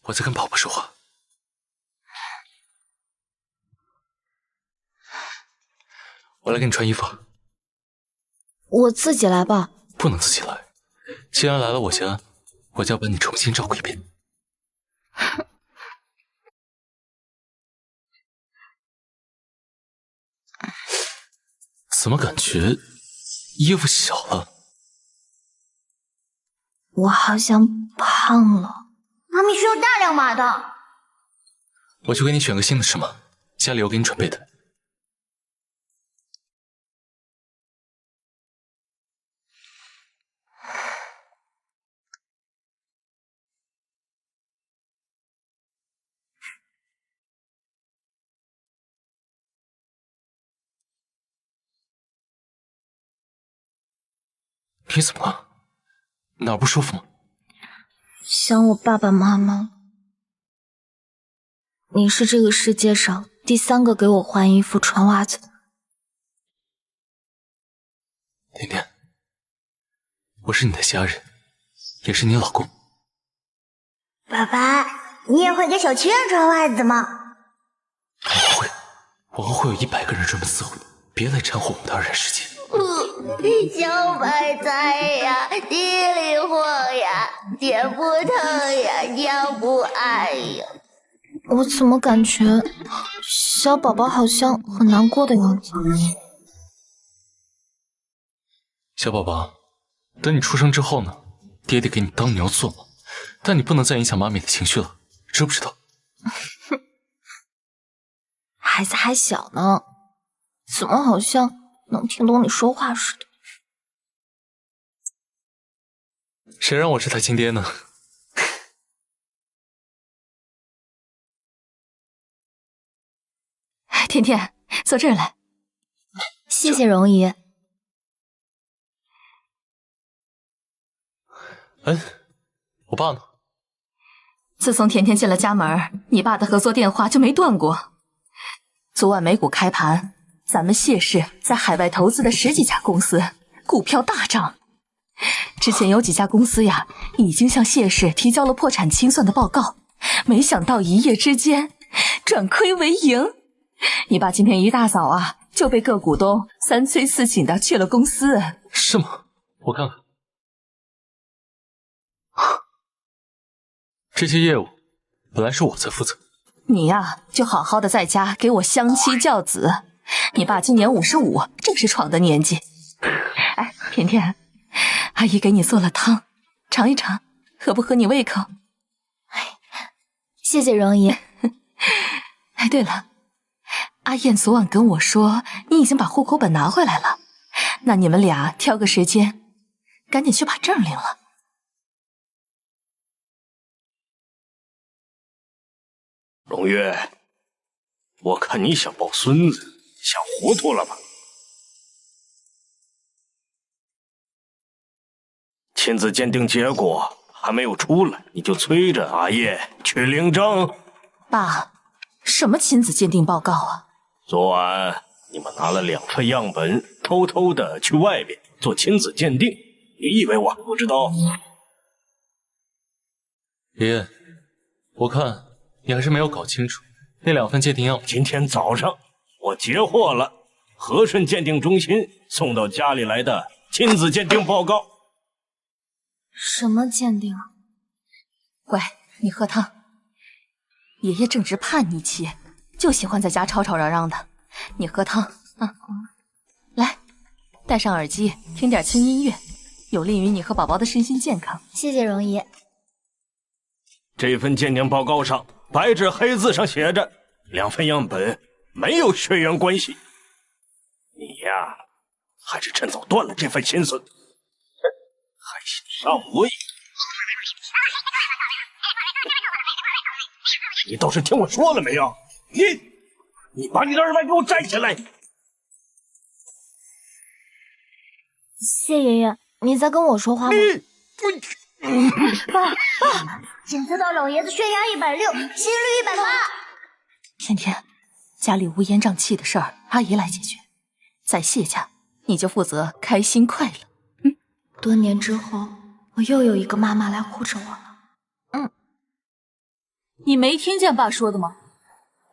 我在跟宝宝说话。我来给你穿衣服。我自己来吧。不能自己来，既然来了我家，我就要把你重新照顾一遍。怎么感觉衣服小了？我好像胖了。妈咪是有大量码的。我去给你选个新的尺码，家里有给你准备的。你怎么了？哪儿不舒服吗？想我爸爸妈妈。你是这个世界上第3个给我换衣服穿袜子的。甜甜，我是你的家人，也是你老公。爸爸，你也会给小七院穿袜子吗？我会，往后会有100个人专门伺候你，别来掺和我们的2人世界。小白菜呀，地里活呀，爹不疼呀，娘不爱呀。我怎么感觉小宝宝好像很难过的样子？小宝宝，等你出生之后呢，爹爹给你当牛做马，但你不能再影响妈咪的情绪了，知不知道？孩子还小呢，怎么好像能听懂你说话似的？谁让我是他亲爹呢？甜甜，坐这儿来。谢谢容姨。哎，我爸呢？自从甜甜进了家门，你爸的合作电话就没断过。昨晚美股开盘，咱们谢氏在海外投资的10几家公司股票大涨。之前有几家公司呀，已经向谢氏提交了破产清算的报告，没想到一夜之间转亏为盈。你爸今天一大早啊，就被各股东3催4请的去了公司。是吗？我看看。这些业务本来是我在负责，你呀，就好好的在家给我相妻教子。你爸今年55，正是闯的年纪。哎，甜甜，阿姨给你做了汤，尝一尝，合不合你胃口？谢谢容姨。哎，对了，阿燕昨晚跟我说你已经把户口本拿回来了，那你们俩挑个时间，赶紧去把证领了。荣月，我看你想抱孙子，想糊涂了吧？亲子鉴定结果还没有出来，你就催着阿叶去领证？爸，什么亲子鉴定报告啊？昨晚你们拿了2份样本，偷偷的去外边做亲子鉴定，你以为我还不知道？爷爷，我看你还是没有搞清楚那2份鉴定样本。今天早上我截获了和顺鉴定中心送到家里来的亲子鉴定报告。什么鉴定啊？乖，你喝汤。爷爷正值叛逆期，就喜欢在家吵吵嚷嚷的。你喝汤啊，来，戴上耳机，听点轻音乐，有利于你和宝宝的身心健康。谢谢容姨。这份鉴定报告上白纸黑字上写着，2份样本没有血缘关系。你呀，还是趁早断了这份心思。还想让我赢？你倒是听我说了没有？你把你的耳环给我摘下来！谢爷爷，你在跟我说话吗？爸，检测到老爷子血压160，心率108。甜甜，家里乌烟瘴气的事儿，阿姨来解决。在谢家，你就负责开心快乐。多年之后，我又有一个妈妈来护着我了。你没听见爸说的吗？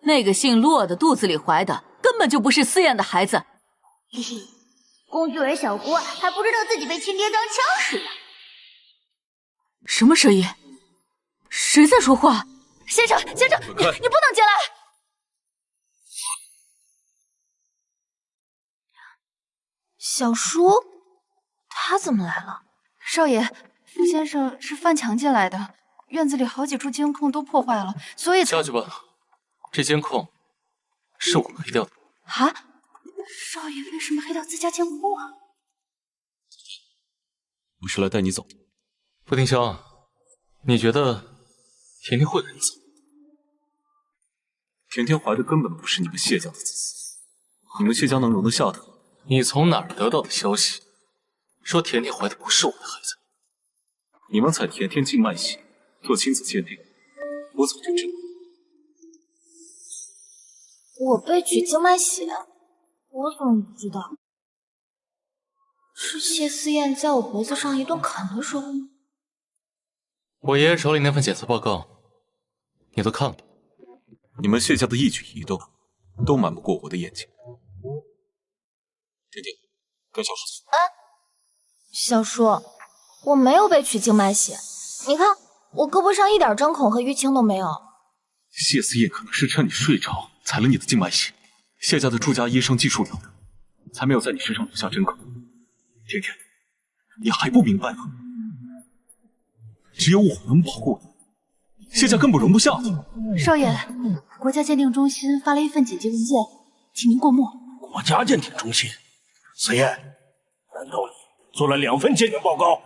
那个姓骆的肚子里怀的根本就不是思燕的孩子。嘿嘿，工具人小郭还不知道自己被亲爹当枪使呢。什么声音？谁在说话？先生，你不能进来！小叔，他怎么来了？少爷，傅先生是翻墙进来的，院子里好几处监控都破坏了，所以下去吧，这监控是我黑掉的。啊？少爷为什么黑掉自家监控啊？我是来带你走的。傅丁香，你觉得甜甜会跟你走？甜甜怀的根本不是你们谢家的子嗣，你们谢家能容得下她？你从哪儿得到的消息，说甜甜怀的不是我的孩子？你们采甜甜静脉血做亲子鉴定，我早就知道。我被取静脉血，我怎么不知道？是谢思燕在我脖子上一顿砍的时候吗？我爷爷手里那份检测报告，你都看了。你们谢家的一举一动，都瞒不过我的眼睛。甜甜，跟小叔走。小叔，我没有被取静脉血，你看我胳膊上一点针孔和淤青都没有。谢思燕可能是趁你睡着采了你的静脉血，谢家的住家医生技术了得，才没有在你身上留下针孔。甜甜，你还不明白吗？只有我能保护你，谢家根本容不下你。少爷，国家鉴定中心发了一份紧急文件，请您过目。国家鉴定中心，思燕，难道你做了2份鉴定报告？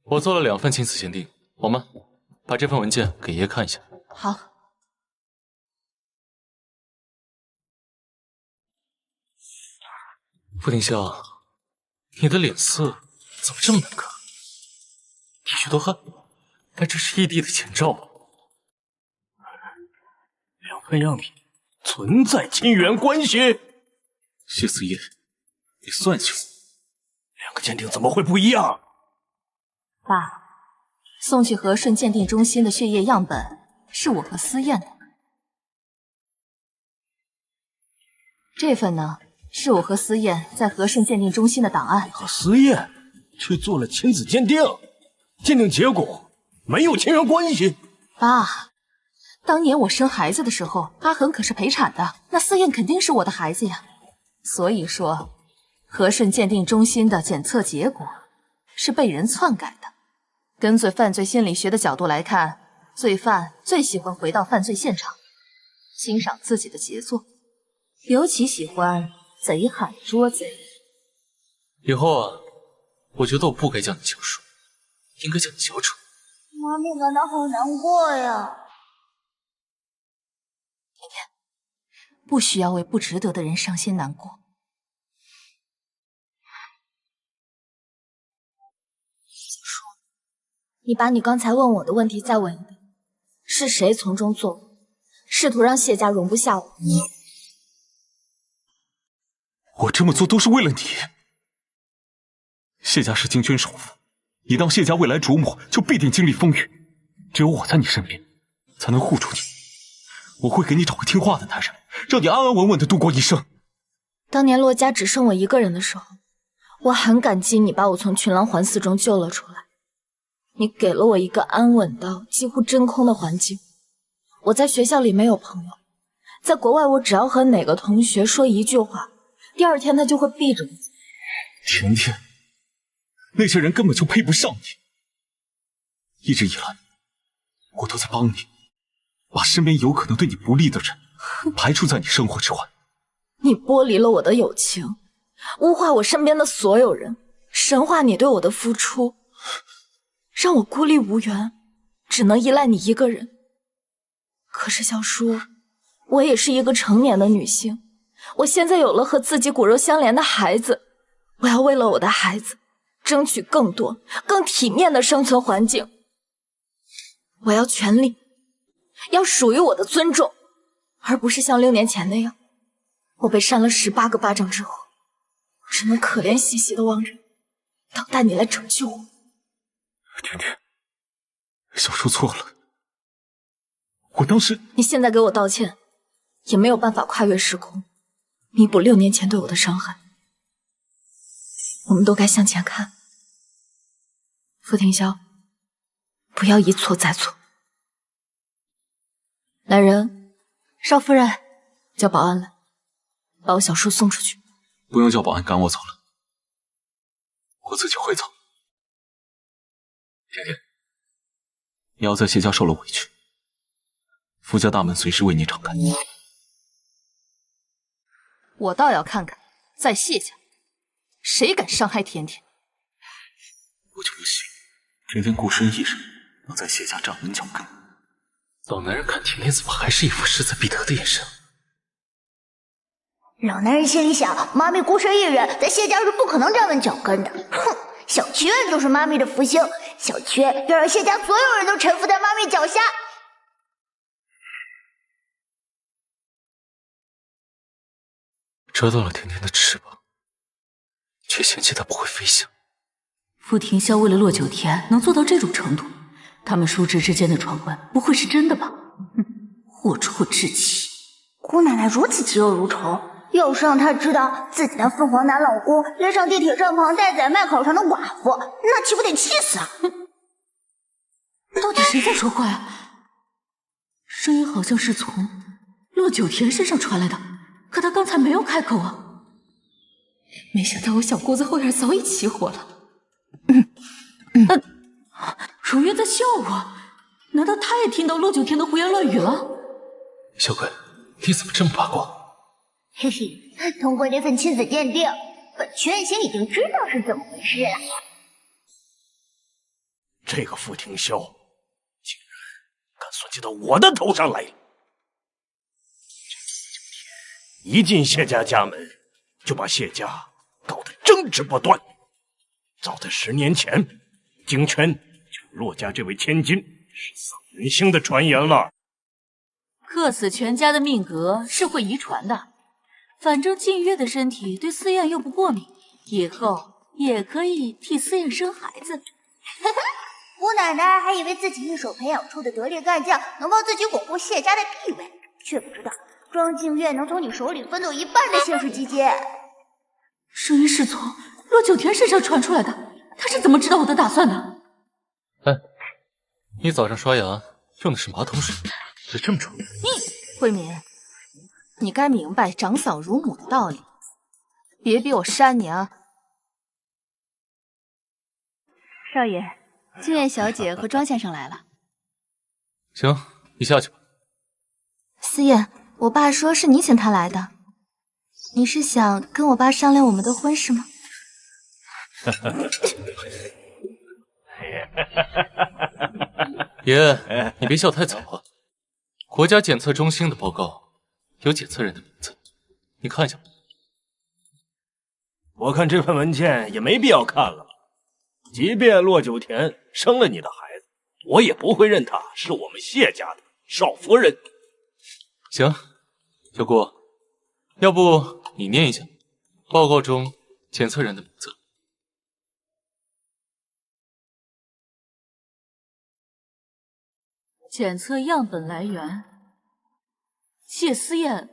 我做了2份亲子鉴定。我们把这份文件给爷看一下。好。傅庭笑，你的脸色怎么这么难看？滴许多汗，该这是异地的前兆吧？2份样品存在亲缘关系。谢思燕，你算清楚，2个鉴定怎么会不一样？爸，送去和顺鉴定中心的血液样本是我和思燕的，这份呢？是我和思燕在和顺鉴定中心的档案。和思燕去做了亲子鉴定，鉴定结果没有亲缘关系。爸，当年我生孩子的时候，阿恒可是陪产的，那思燕肯定是我的孩子呀。所以说，和顺鉴定中心的检测结果是被人篡改的。根据犯罪心理学的角度来看，罪犯最喜欢回到犯罪现场，欣赏自己的杰作，尤其喜欢贼喊捉贼。以后啊，我觉得我不该叫你小叔，应该叫你小楚。妈咪感到好难过呀。甜甜，不需要为不值得的人伤心难过。小叔，你把你刚才问我的问题再问一遍，是谁从中作恶，试图让谢家容不下我？我这么做都是为了你。谢家是京圈首富，你当谢家未来主母，就必定经历风雨。只有我在你身边，才能护住你。我会给你找个听话的男人，让你安安稳稳的度过一生。当年洛家只剩我一个人的时候，我很感激你把我从群狼环伺中救了出来。你给了我一个安稳到几乎真空的环境。我在学校里没有朋友，在国外我只要和哪个同学说一句话，第二天他就会闭着我。甜甜，那些人根本就配不上你。一直以来，我都在帮你，把身边有可能对你不利的人排除在你生活之外。你剥离了我的友情，污化我身边的所有人，神化你对我的付出，让我孤立无援，只能依赖你一个人。可是小叔，我也是一个成年的女性，我现在有了和自己骨肉相连的孩子，我要为了我的孩子争取更多更体面的生存环境。我要权利，要属于我的尊重，而不是像6年前那样，我被扇了18个巴掌之后，只能可怜兮兮的望着，等待你来拯救我。甜甜，小叔错了，我当时……你现在给我道歉，也没有办法跨越时空，弥补6年前对我的伤害。我们都该向前看。傅庭霄，不要一错再错。来人，少夫人，叫保安来，把我小叔送出去。不用叫保安赶我走了，我自己会走。甜甜，你要在谢家受了委屈，傅家大门随时为你敞开。我倒要看看，在谢家，谁敢伤害甜甜。我就不信甜甜孤身一人能在谢家站稳脚跟。老男人看甜甜怎么还是一副势在必得的眼神？老男人心里想，妈咪孤身一人在谢家是不可能站稳脚跟的。哼，小屈就是妈咪的福星，小屈要让谢家所有人都臣服在妈咪脚下。折断了甜甜的翅膀，却嫌弃她不会飞翔。傅庭霄为了洛九天能做到这种程度，他们叔侄之间的传闻不会是真的吧？龌龊至极！姑奶奶如此嫉恶如仇，要是让她知道自己那凤凰男老公连上地铁帐篷带宰卖烤肠的寡妇，那岂不得气死啊！到底谁在说话呀？声音好像是从洛九天身上传来的，可他刚才没有开口啊。没想到我小姑子后院早已起火了。如月在笑我，难道他也听到洛九天的胡言乱语了？小鬼，你怎么这么八卦？嘿嘿，通过这份亲子鉴定，本圈心里就知道是怎么回事了。这个傅庭霄竟然敢算计到我的头上来了！一进谢家家门，就把谢家搞得争执不断。早在10年前，京圈就骆家这位千金是丧元星的传言了。客死全家的命格是会遗传的，反正静月的身体对思燕又不过敏，以后也可以替思燕生孩子。吴奶奶还以为自己一手培养出的得力干将能帮自己巩固谢家的地位，却不知道庄静月能从你手里分走1半的谢氏基金。声音是从骆九田身上传出来的，他是怎么知道我的打算的？哎，你早上刷牙用的是马桶水，嘴这么臭。慧敏，你该明白长嫂如母的道理，别逼我扇你啊！少爷，静月小姐和庄先生来了。行，你下去吧。思燕，我爸说是你请他来的，你是想跟我爸商量我们的婚事吗？爷，你别笑太早啊！国家检测中心的报告有检测人的名字，你看一下吧。我看这份文件也没必要看了吧。即便骆九田生了你的孩子，我也不会认他是我们谢家的少夫人。行，小顾，要不你念一下报告中检测人的名字。检测样本来源：谢思燕、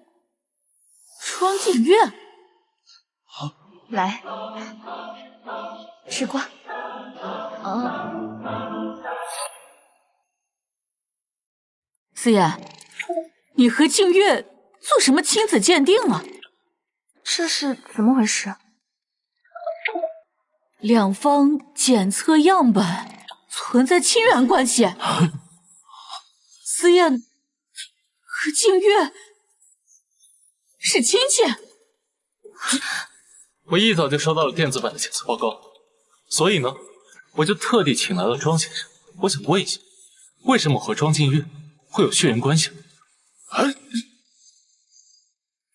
庄静月。来，吃瓜。思燕，你和静月做什么亲子鉴定啊？这是怎么回事？两方检测样本存在亲缘关系。思燕和静月是亲戚。我一早就收到了电子版的检测报告，所以呢，我就特地请来了庄先生。我想问一下，为什么我和庄静月会有血缘关系？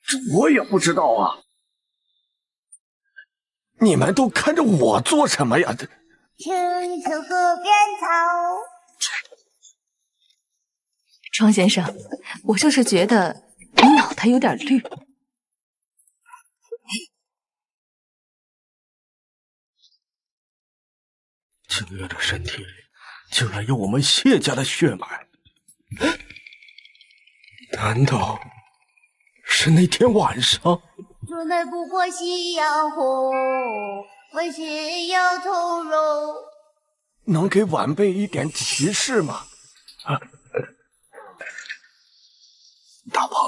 这我也不知道啊！你们都看着我做什么呀？青丘河边草。庄先生，我就是觉得你脑袋有点绿。静月的身体里竟然有我们谢家的血脉，难道是那天晚上？竹梅不过夕阳红，为谁要从容？能给晚辈一点提示吗？大鹏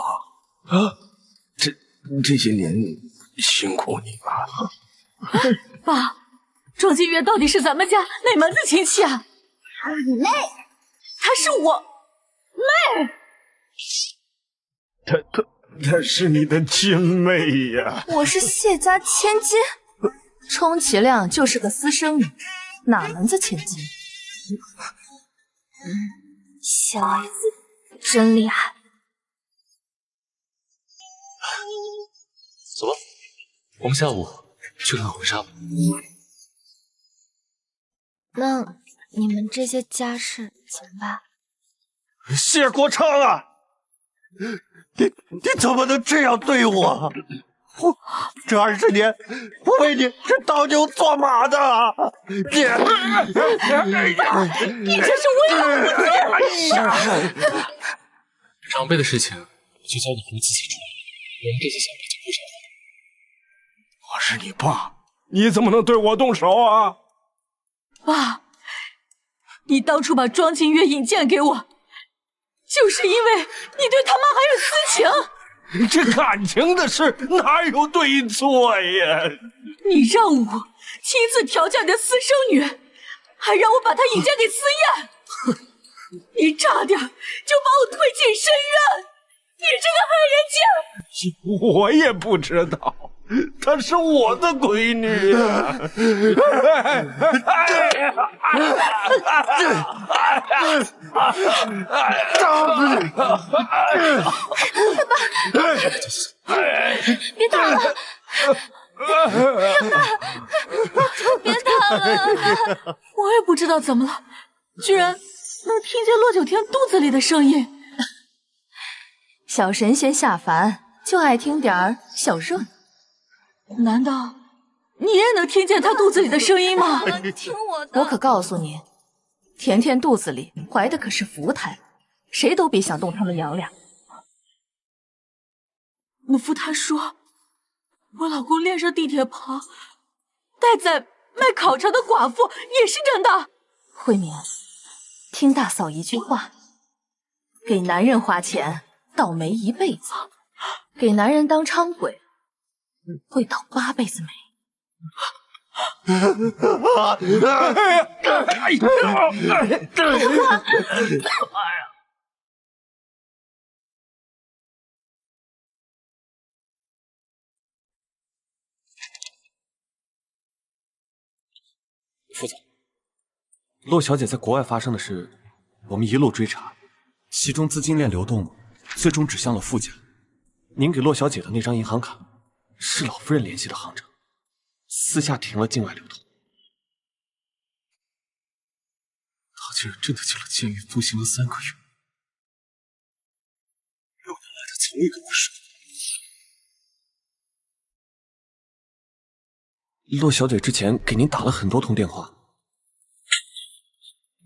这些年辛苦你了。爸，庄静月到底是咱们家哪门子亲戚啊？她是你妹，她是我妹。她是你的亲妹呀！我是谢家千金，充其量就是个私生女，哪门子千金？小儿子真厉害。走吧，我们下午去看婚纱吧。那你们这些家事怎么办？谢国昌啊，你怎么能这样对我？这20年，我为你是当牛做马的，你这是为了我！长辈的事情就交给孩子自己处理，我们这些小辈就不说话。我是你爸，你怎么能对我动手啊？爸，你当初把庄静月引荐给我，就是因为你对他妈还有私情。这感情的事哪有对错呀？你让我亲自调教你的私生女，还让我把他引荐给思燕。你差点就把我推进深渊！你这个害人精！我也不知道，她是我的闺女啊！别打了！别打了！我也不知道怎么了，居然能听见洛九天肚子里的声音。小神仙下凡就爱听点儿小热闹，难道你也能听见他肚子里的声音吗？听我的！我可告诉你，甜甜肚子里怀的可是福胎，谁都别想动他们娘俩。母夫他说，我老公恋上地铁旁待宰卖烤肠的寡妇也是真的。慧敏，听大嫂一句话，给男人花钱倒霉一辈子，给男人当伥鬼会倒8辈子霉。副总，洛小姐在国外发生的事，我们一路追查，其中资金链流动最终指向了傅家。您给洛小姐的那张银行卡，是老夫人联系的行长，私下停了境外流通。他竟然真的进了监狱，服刑了3个月。6年来，他从未跟我说。洛小姐之前给您打了很多通电话，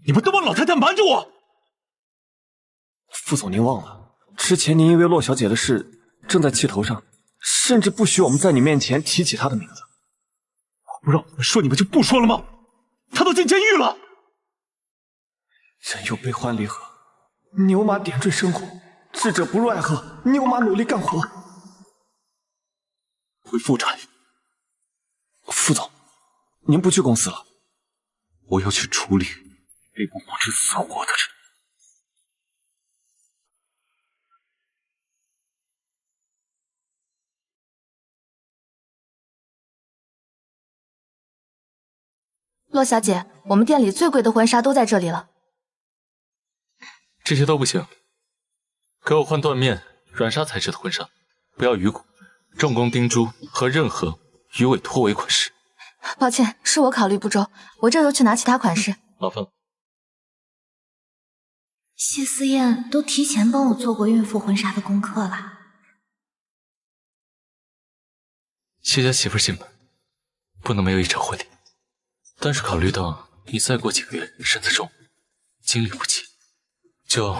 你们都帮老太太瞒着我！副总，您忘了，之前您因为洛小姐的事正在气头上，甚至不许我们在你面前提起她的名字。我不让你们说，你们就不说了吗？她都进监狱了。人有悲欢离合，牛马点缀生活，智者不入爱河，牛马努力干活。恢复产。副总，您不去公司了？我要去处理被我不知死活的人。洛小姐，我们店里最贵的婚纱都在这里了。这些都不行，给我换缎面、软纱材质的婚纱，不要鱼骨、重工钉珠和任何鱼尾拖尾款式。抱歉，是我考虑不周，我这就去拿其他款式。麻烦了。谢思燕都提前帮我做过孕妇婚纱的功课了。谢家媳妇进门，不能没有一场婚礼。但是考虑到你再过几个月身子重，精力不济，就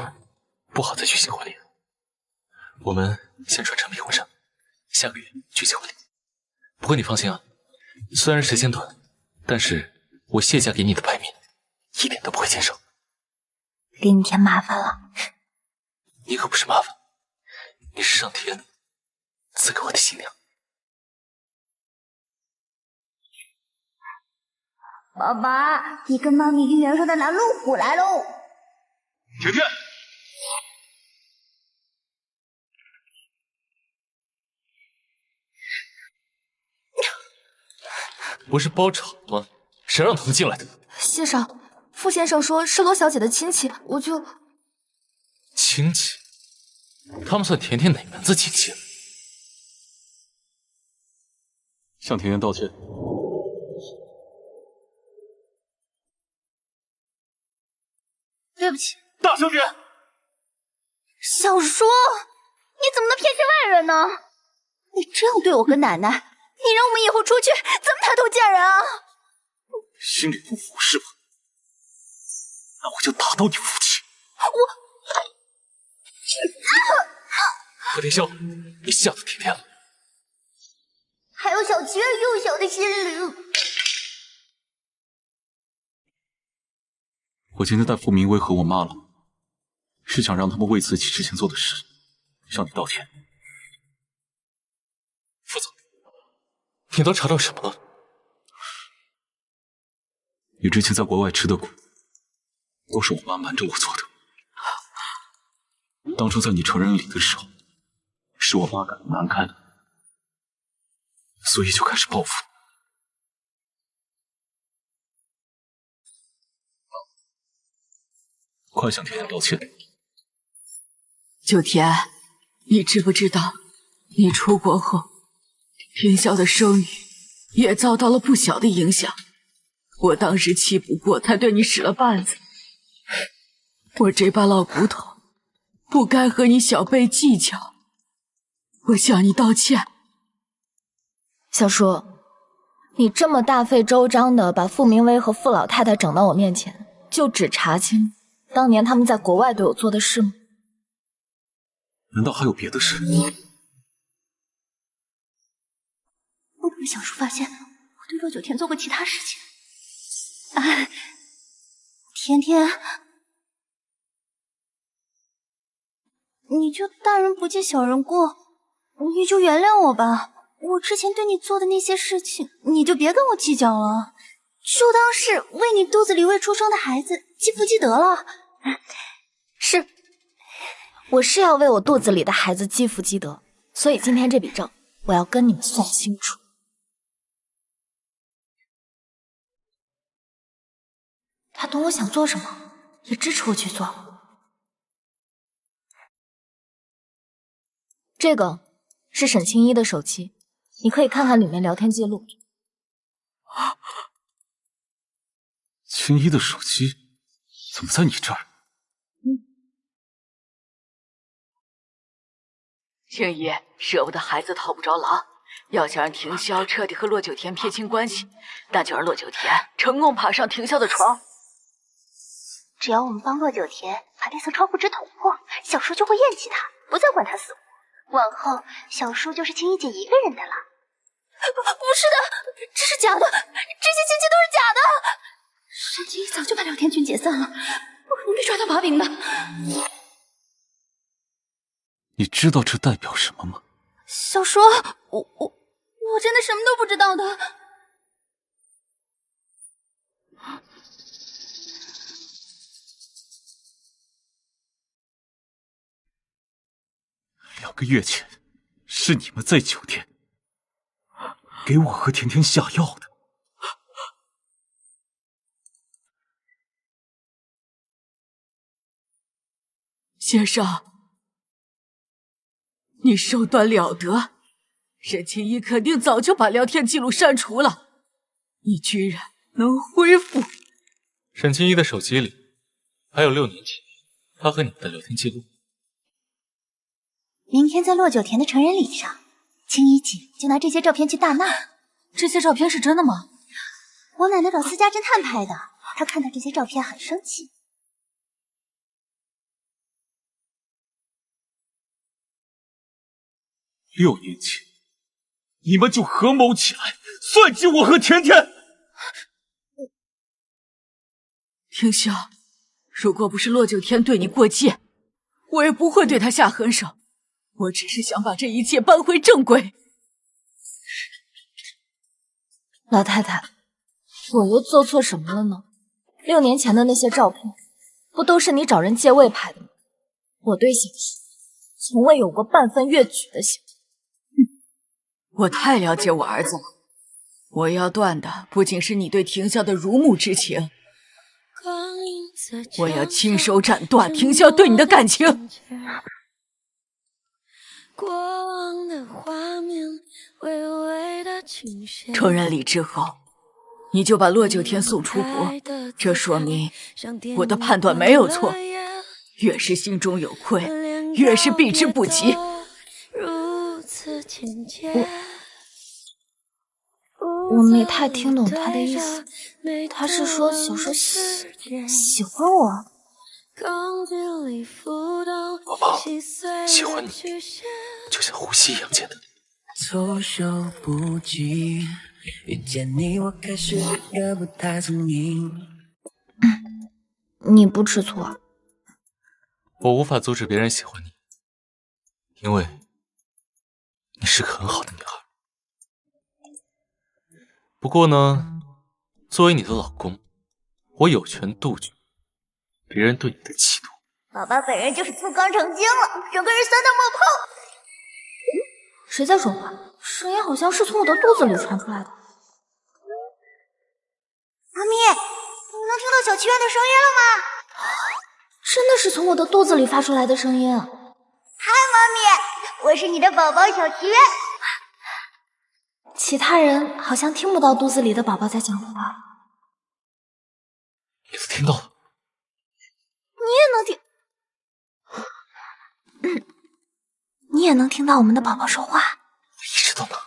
不好再举行婚礼了。我们先穿成品婚纱，下个月举行婚礼。不过你放心啊，虽然时间短，但是我谢家给你的牌面一点都不会减少。给你添麻烦了。你可不是麻烦，你是上天赐给我的新娘。爸爸，你跟妈咪去原上的拿路虎来喽！甜甜，不是包场吗？谁让他们进来的？谢少，傅先生说是罗小姐的亲戚，我就……亲戚？他们算甜甜哪门子亲戚了？向甜甜道歉。对不起，大小姐。小叔，你怎么能骗下外人呢？你这样对我和奶奶，你让我们以后出去怎么抬头见人啊？心里不服是吧？那我就打倒你父亲。何天霄，你吓死甜甜了。还有小七儿幼小的心灵。我今天带傅明威和我妈了，是想让他们为自己之前做的事向你道歉。副总，你都查到什么了？你之前在国外吃的苦，都是我妈瞒着我做的。当初在你成人礼的时候，是我妈赶得难堪的，所以就开始报复。快向甜甜道歉。九田，你知不知道，你出国后，天啸的声誉也遭到了不小的影响。我当时气不过，才对你使了绊子。我这把老骨头，不该和你小辈计较。我向你道歉。小叔，你这么大费周章的把傅明威和傅老太太整到我面前，就只查清当年他们在国外对我做的事吗？难道还有别的事？会不会小叔发现我对洛九田做过其他事情？甜甜，你就大人不计小人过，你就原谅我吧。我之前对你做的那些事情，你就别跟我计较了，就当是为你肚子里未出生的孩子积福积德了。是，我是要为我肚子里的孩子积福积德，所以今天这笔账我要跟你们算清楚。他懂我想做什么，也支持我去做。这个是沈清一的手机，你可以看看里面聊天记录。青衣的手机怎么在你这儿？青衣舍不得孩子套不着狼，要想让庭霄彻底和洛九田撇清关系，那就让洛九田成功爬上庭霄的床。只要我们帮洛九田把那层窗户纸捅破，小叔就会厌弃他，不再管他死活。往后，小叔就是青衣姐一个人的了。不是的，这是假的，这些亲戚都是假的。沈清一早就把聊天群解散了，不可能被抓到把柄的。你知道这代表什么吗？小叔，我真的什么都不知道的。2个月前，是你们在酒店给我和甜甜下药的。先生，你手段了得，沈清一肯定早就把聊天记录删除了，你居然能恢复。沈清一的手机里还有6年前他和你们的聊天记录。明天在洛九田的成人礼上，青衣姐就拿这些照片去大闹。这些照片是真的吗？我奶奶找私家侦探拍的，她看到这些照片很生气。6年前，你们就合谋起来算计我和甜甜。庭霄，如果不是洛九天对你过界，我也不会对他下狠手。我只是想把这一切扳回正轨。老太太，我又做错什么了呢？6年前的那些照片，不都是你找人借位拍的吗？我对小叔从未有过半分越矩的行为。我太了解我儿子了，我要断的不仅是你对庭霄的如沐之情，我要亲手斩断庭霄对你的感情。成人礼之后，你就把洛九天送出国，这说明我的判断没有错。越是心中有愧，越是避之不及。我没太听懂他的意思，他是说小叔喜欢我？宝宝，喜欢你就像呼吸一样简单。措手不及，遇见你我开始也不太聪明。你不吃醋啊？我无法阻止别人喜欢你，因为你是个很好的女孩。不过呢，作为你的老公，我有权杜绝别人对你的企图。宝宝本人就是自刚成精了，整个人酸到冒泡。谁在说话？声音好像是从我的肚子里传出来的。妈咪，你能听到小祈愿的声音了吗？真的是从我的肚子里发出来的声音。嗨，妈咪，我是你的宝宝小祈愿。其他人好像听不到肚子里的宝宝在讲话。你都听到了？你也能听，你也能听到我们的宝宝说话。一直都能。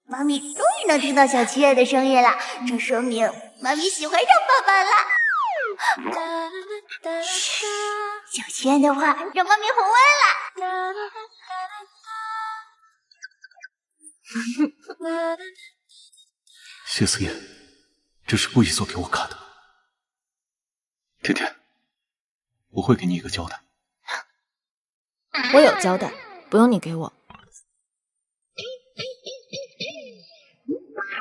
妈咪终于能听到小祈愿的声音了，这说明妈咪喜欢上爸爸了。小祈愿的话让妈咪红温了。谢思燕，这是故意做给我看的。甜甜，我会给你一个交代。我有交代，不用你给我。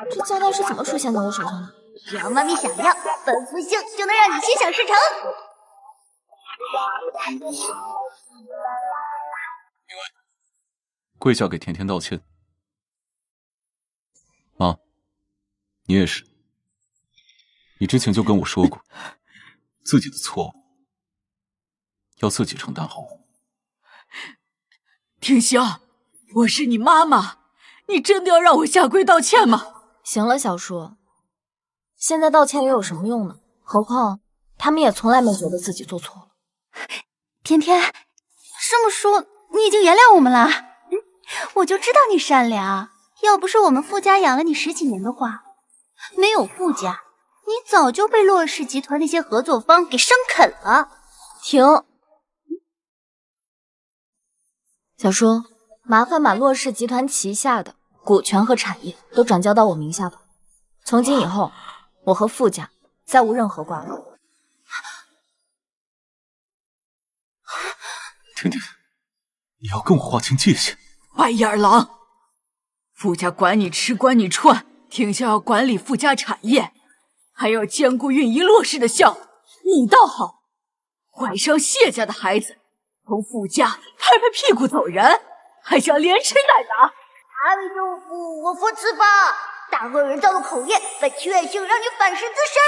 这交代是怎么出现在我手上的？只要妈咪想要，本福星就能让你心想事成。跪下给甜甜道歉。妈，你也是。你之前就跟我说过，自己的错误要自己承担后果。婷香，我是你妈妈，你真的要让我下跪道歉吗？行了，小叔，现在道歉又有什么用呢？何况他们也从来没觉得自己做错了。甜甜，这么说你已经原谅我们了？我就知道你善良，要不是我们傅家养了你10几年的话，没有傅家，你早就被洛氏集团那些合作方给生啃了。停！小叔，麻烦把洛氏集团旗下的股权和产业都转交到我名下吧。从今以后，我和傅家再无任何瓜葛。甜甜，你要跟我划清界限。白眼狼，傅家管你吃管你穿，婷香要管理傅家产业，还要兼顾运营洛氏的项目。你倒好，怀上谢家的孩子，从傅家拍拍屁股走人，还想连吃带打。阿弥陀佛，我佛慈悲，大恶人造的口业，本祈愿星让你反噬自身。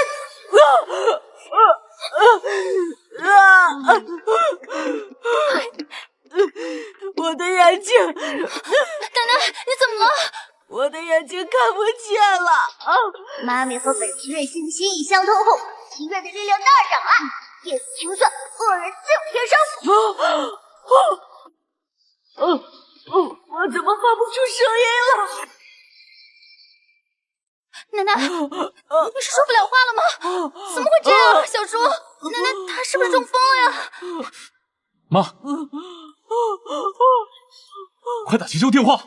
我的眼睛，奶奶，你怎么了？我的眼睛看不见了。妈咪和本祈愿星心意相通后，祈愿的力量大涨啊！叶子清算，恶人自有天生。我怎么发不出声音了？奶奶，你是说不了话了吗？怎么会这样？小猪，奶奶她是不是中风了呀？妈，快打急救电话！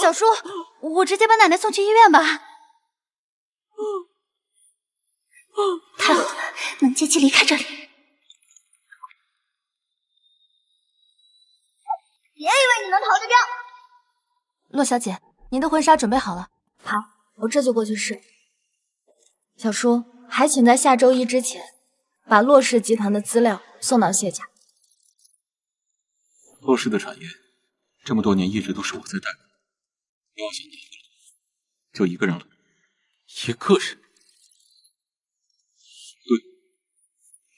小叔，我直接把奶奶送去医院吧。太好了，能借机离开这里。别以为你能逃得掉。洛小姐，您的婚纱准备好了。好，我这就过去试。小叔，还请在下周1之前把洛氏集团的资料送到谢家。洛氏的产业这么多年一直都是我在带的，要想拿回来，就一个人了。一个人？对，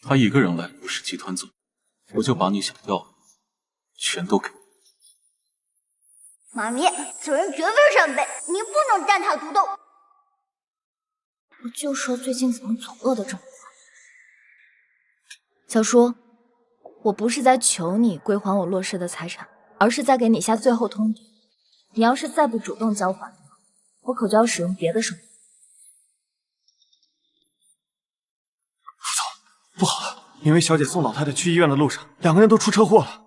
他一个人来洛氏集团做，我就把你想要的全都给我。妈咪，此人绝非善辈，你不能擅踏独斗。我就说最近怎么总饿得这么快。小叔，我不是在求你归还我洛氏的财产，而是在给你下最后通牒。你要是再不主动交还，我可就要使用别的手段。不好了，因为小姐送老太太去医院的路上，2个人都出车祸了。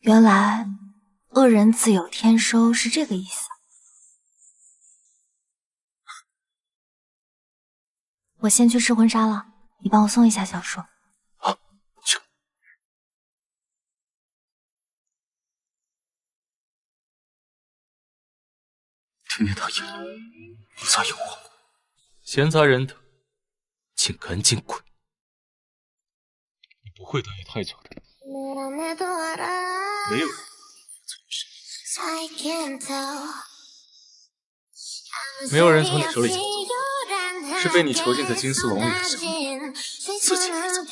原来恶人自有天收是这个意思。我先去试婚纱了，你帮我送一下小叔。今天他眼里不再有我。闲杂人等，请赶紧滚！你不会待太久的。没有人。没有人从你手里抢走，是被你囚禁在金丝笼里的小女，自己飞走。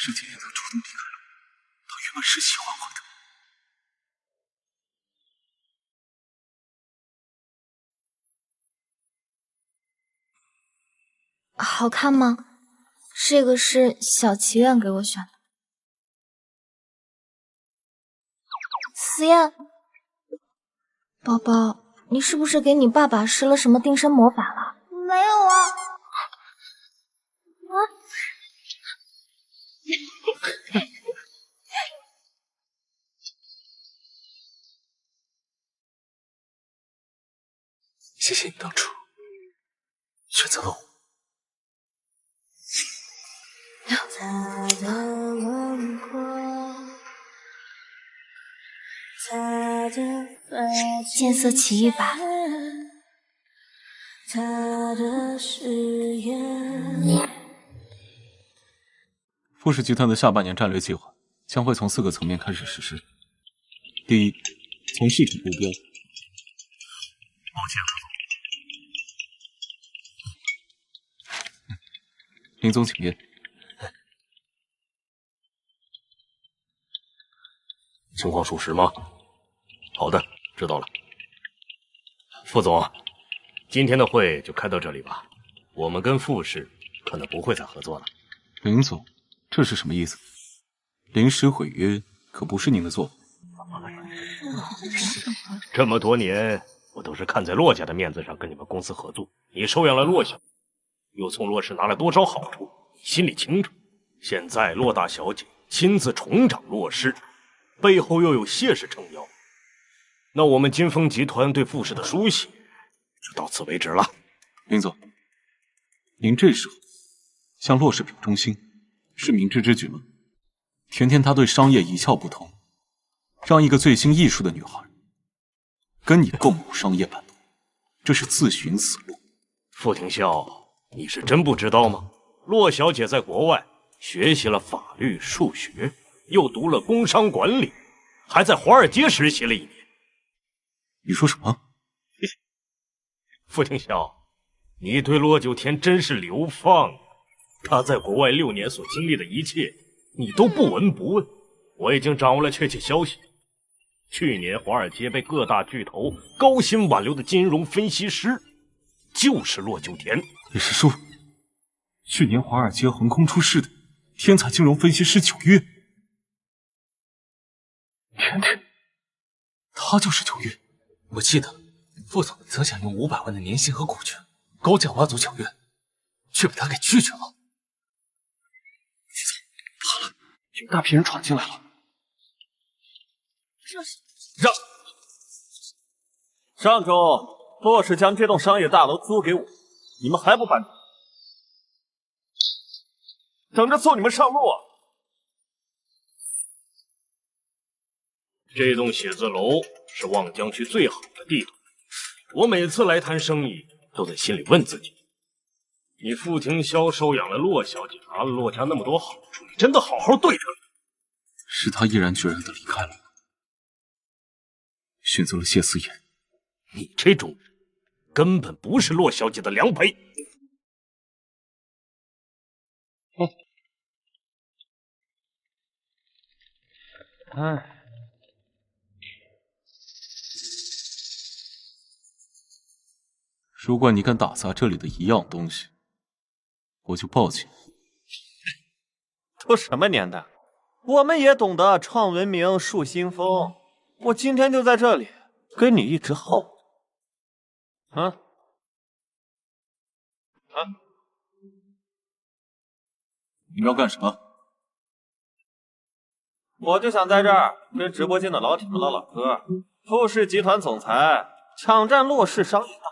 是今天他主动离开了我，他原本是喜欢我的。好看吗？这个是小祈愿给我选的。思燕，宝宝，你是不是给你爸爸施了什么定身魔法了？没有啊。谢谢你当初选择了我。见色起意吧。富士集团的下半年战略计划将会从4个层面开始实施。第一，从市场目标。抱歉，林总，请便。情况属实吗？好的，知道了。副总，今天的会就开到这里吧。我们跟富士可能不会再合作了。林总，这是什么意思？临时毁约可不是您的做法。这么多年，我都是看在骆家的面子上跟你们公司合作。你收养了骆小姐，又从骆氏拿了多少好处，你心里清楚。现在骆大小姐亲自重掌骆氏，背后又有谢氏撑腰，那我们金风集团对富氏的书写就到此为止了。林总，您这时候向骆氏表忠心，是明智之举吗？甜甜她对商业一窍不通，让一个醉心艺术的女孩跟你共舞商业版图，这是自寻死路。傅廷笑，你是真不知道吗？骆小姐在国外学习了法律、数学，又读了工商管理，还在华尔街实习了1年。你说什么？傅廷笑，你对骆九天真是流放。他在国外6年所经历的一切，你都不闻不问。我已经掌握了确切消息。去年华尔街被各大巨头高薪挽留的金融分析师，就是骆九天。你是说，去年华尔街横空出世的天才金融分析师9月？甜甜，他就是9月。我记得副总曾想用500万的年薪和股权高价挖走9月，却被他给拒绝了。副总，怕了，有大批人闯进来了。让！上周骆氏将这栋商业大楼租给我，你们还不搬走？等着送你们上路啊！这栋写字楼是望江区最好的地段，我每次来谈生意，都在心里问自己：你傅廷霄收养了骆小姐，拿了骆家那么多好处，你真的好好对她？是他毅然决然的离开了我，选择了谢思言。你这种人根本不是骆小姐的良陪。如果你敢打砸这里的一样东西，我就报警。都什么年代，我们也懂得创文明、树新风。我今天就在这里跟你一直耗。你们要干什么？我就想在这儿跟直播间的老铁们唠唠嗑。富氏集团总裁抢占洛氏商业大。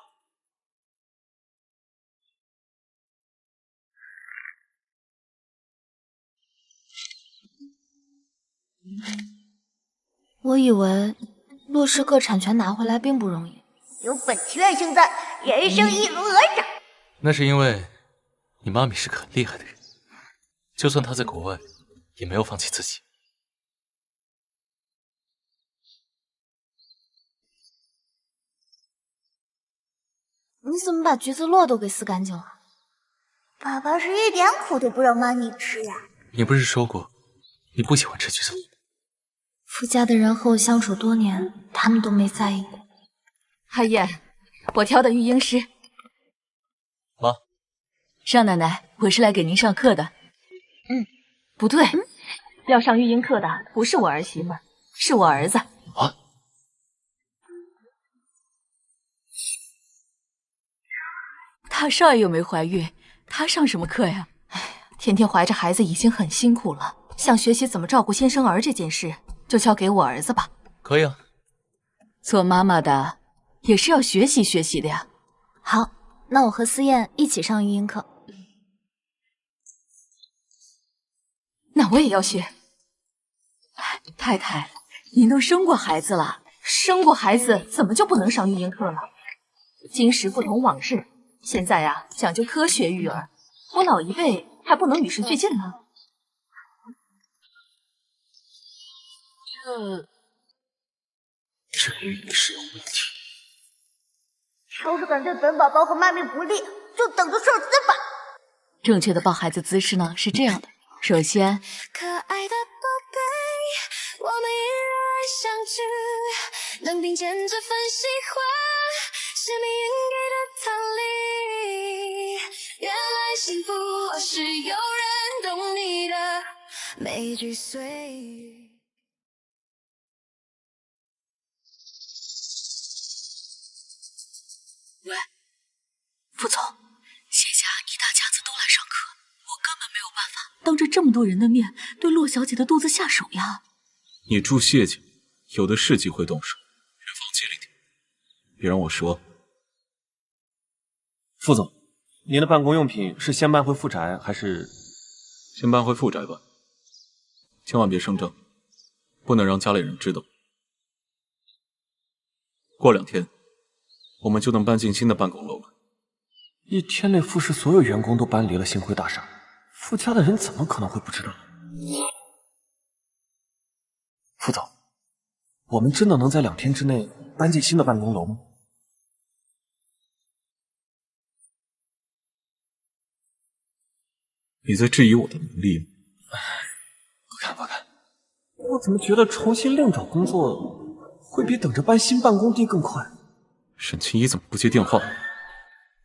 我以为洛氏各产权拿回来并不容易。有本钱现在，人生一如鹅掌。那是因为你妈咪是个很厉害的人，就算她在国外，也没有放弃自己。你怎么把橘子络都给撕干净了？爸爸是一点苦都不让妈咪吃呀。你不是说过你不喜欢吃橘子？傅家的人和我相处多年，他们都没在意过。海燕，我挑的育婴师。妈，少奶奶，我是来给您上课的。不对，要上育婴课的不是我儿媳妇，是我儿子。啊？大少爷又没怀孕，他上什么课呀？天天怀着孩子已经很辛苦了，想学习怎么照顾新生儿这件事，就交给我儿子吧。可以啊。做妈妈的也是要学习学习的呀。好，那我和思燕一起上育婴课。那我也要学。太太，您都生过孩子了，生过孩子怎么就不能上育婴课了？今时不同往日，现在啊讲究科学育儿，我老一辈还不能与时俱进呢。这育婴是有问题。要是敢对本宝宝和妈咪不利，就等着受死吧。正确的抱孩子姿势呢是这样的，首先，可爱的宝贝，我们依然相聚，能并肩这份喜欢，是命运给的逃离。原来幸福是有人懂你的每句碎语。喂，副总，谢家一大家子都来上课，我根本没有办法当着这么多人的面对洛小姐的肚子下手呀。你助谢家有的是机会动手，人放机灵点，别让我说。副总，您的办公用品是先搬回富宅还是？先搬回富宅吧，千万别声张，不能让家里人知道。过2天，我们就能搬进新的办公楼了。1天内，富氏所有员工都搬离了星辉大厦，富家的人怎么可能会不知道？副总，我们真的能在2天之内搬进新的办公楼吗？你在质疑我的能力吗？不看，我怎么觉得重新另找工作会比等着搬新办公地更快？沈清一怎么不接电话？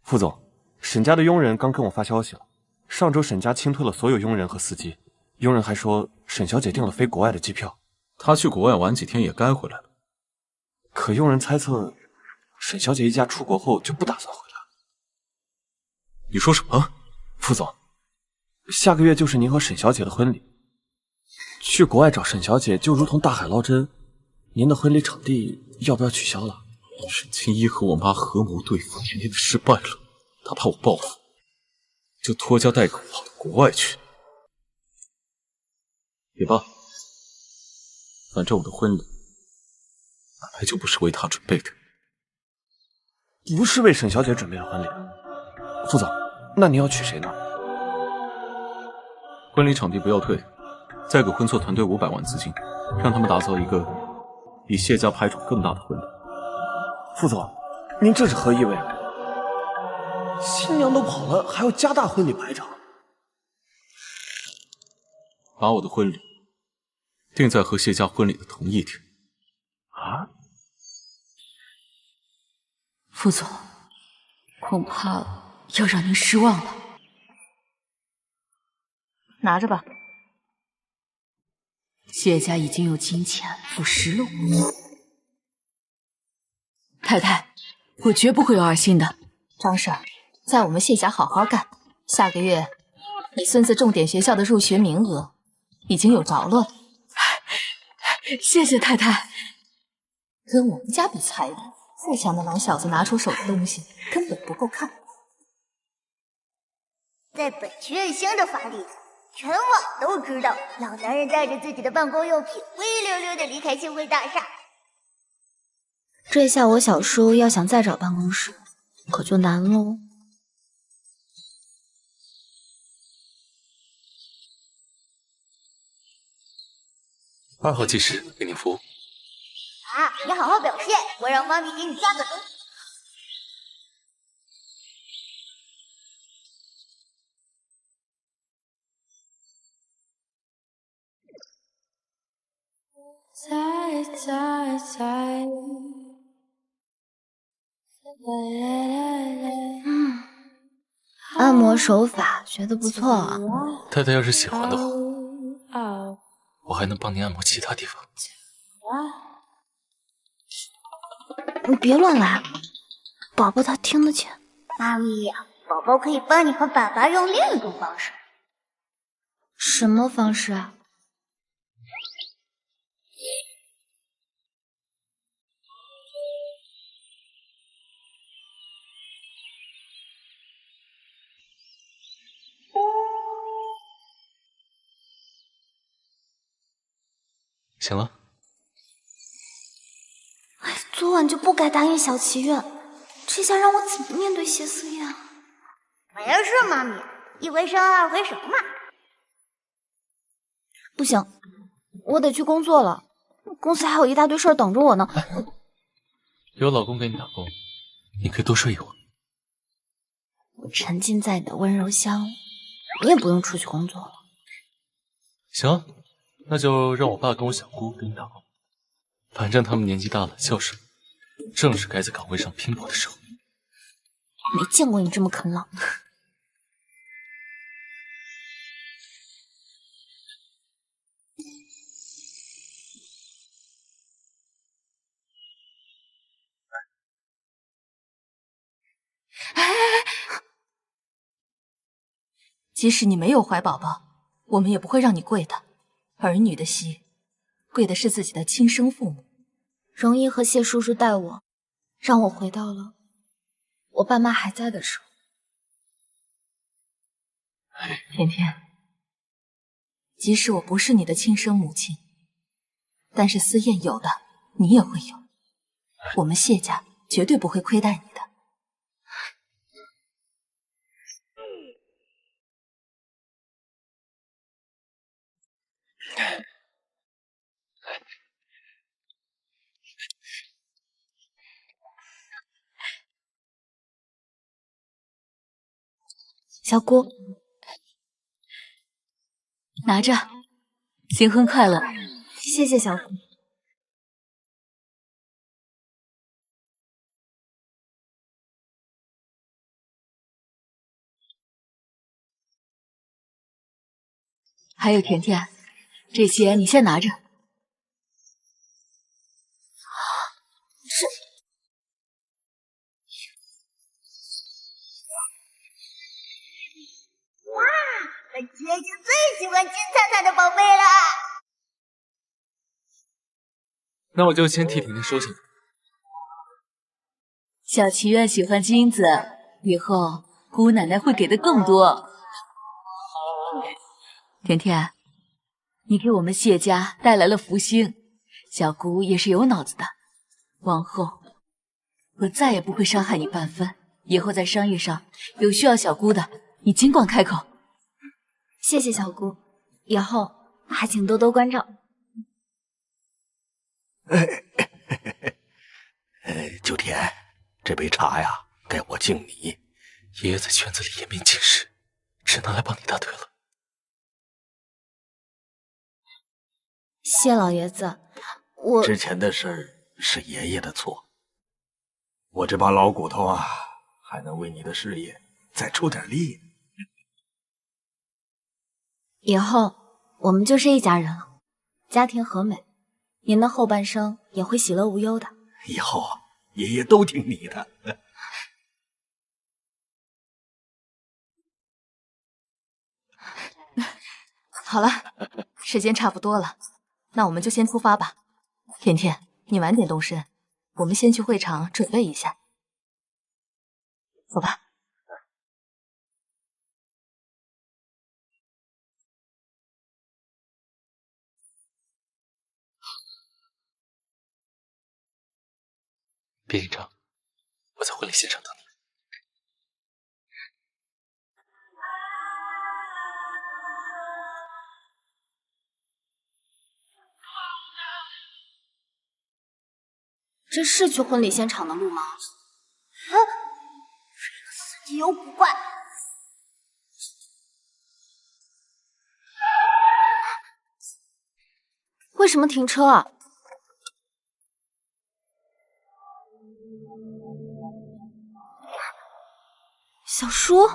副总，沈家的佣人刚跟我发消息了，上周沈家清退了所有佣人和司机，佣人还说沈小姐订了飞国外的机票，她去国外玩几天也该回来了。可佣人猜测沈小姐一家出国后就不打算回来。你说什么？副总，下个月就是您和沈小姐的婚礼，去国外找沈小姐就如同大海捞针，您的婚礼场地要不要取消了？沈清一和我妈合谋对付，甜甜的失败了，他怕我报复，就拖家带口跑到国外去。也罢，反正我的婚礼本来就不是为她准备的。不是为沈小姐准备的婚礼。副总，那您要娶谁呢？婚礼场地不要退，再给婚策团队500万资金，让他们打造一个比谢家排场更大的婚礼。副总，您这是何意味？新娘都跑了，还要加大婚礼排场？把我的婚礼定在和谢家婚礼的同一天。啊？副总，恐怕要让您失望了。拿着吧。谢家已经用金钱腐蚀了我。太太，我绝不会有二心的。张婶儿，在我们谢家好好干，下个月你孙子重点学校的入学名额已经有着落了。谢谢太太。跟我们家比才艺，再强的老小子拿出手的东西根本不够看。在本区院乡的法力，全网都知道老男人带着自己的办公用品灰溜溜的离开星辉大厦。这下我小叔要想再找办公室，可就难喽。2号技师给您服务。啊，你好好表现，我让妈咪给你加个分。按摩手法学得不错啊。太太要是喜欢的话，我还能帮您按摩其他地方。你别乱来，宝宝他听得见。妈咪，宝宝可以帮你和爸爸用另一种方式。什么方式啊？行了。昨晚就不该答应小祈愿，这下让我怎么面对谢思燕啊？没事，妈咪，一回生二回熟嘛。不行，我得去工作了，公司还有一大堆事儿等着我呢。有老公给你打工，你可以多睡一会儿。我沉浸在你的温柔乡里，你也不用出去工作了。行啊，那就让我爸跟我小姑给你打工，反正他们年纪大了，孝顺，正是该在岗位上拼搏的时候。没见过你这么啃老。即使你没有怀宝宝，我们也不会让你跪的。儿女的膝，跪的是自己的亲生父母。容易和谢叔叔带我，让我回到了我爸妈还在的时候。甜甜，即使我不是你的亲生母亲，但是思燕有的，你也会有。我们谢家绝对不会亏待你的。小姑，拿着，新婚快乐！谢谢小姑。还有甜甜，这些你先拿着。哇，本姐姐最喜欢金灿灿的宝贝了。那我就先替甜甜收下。小祈愿喜欢金子，以后姑奶奶会给的更多。甜甜，你给我们谢家带来了福星，小姑也是有脑子的。往后我再也不会伤害你半分，以后在商业上有需要小姑的，你尽管开口。谢谢小姑，以后还请多多关照。九天，这杯茶呀，该我敬你。爷爷在圈子里言明尽实，只能来帮你大腿了。谢老爷子，我之前的事是爷爷的错，我这把老骨头啊，还能为你的事业再出点力。以后我们就是一家人了，家庭和美，您的后半生也会喜乐无忧的。以后啊，爷爷都听你的。好了，时间差不多了，那我们就先出发吧。甜甜，你晚点动身，我们先去会场准备一下。走吧。别紧张，我在婚礼现场等你。这是去婚礼现场的路吗？啊，这个司机有古怪。为什么停车啊？小叔，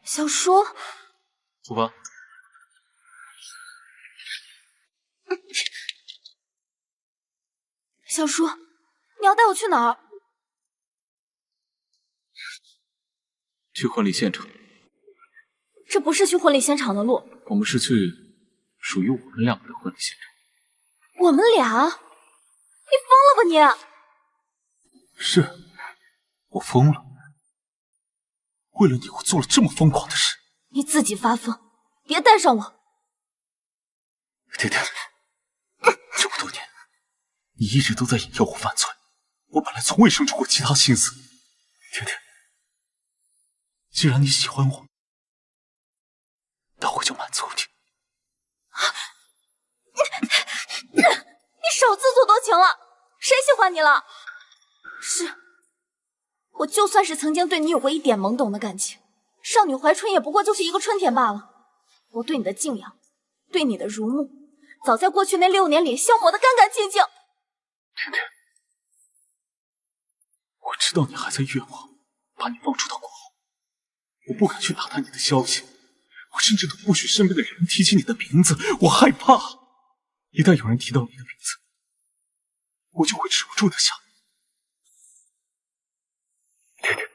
小叔，出发。小叔，你要带我去哪儿？去婚礼现场。这不是去婚礼现场的路。我们是去属于我们两个的婚礼现场。我们俩？你疯了吧你？是，我疯了。为了你，我做了这么疯狂的事。你自己发疯，别带上我。甜甜，这么多年，你一直都在引诱我犯罪，我本来从未生出过其他心思。甜甜，既然你喜欢我，那我就满足你。你少自作多情了，谁喜欢你了？是，我就算是曾经对你有过一点懵懂的感情，少女怀春也不过就是一个春天罢了。我对你的敬仰，对你的如沐，早在过去那6年里消磨得干干净净。甜甜，我知道你还在怨我，把你放出到国后，我不敢去打探你的消息，我甚至都不许身边的人提起你的名字，我害怕，一旦有人提到你的名字，我就会止不住的想。甜甜，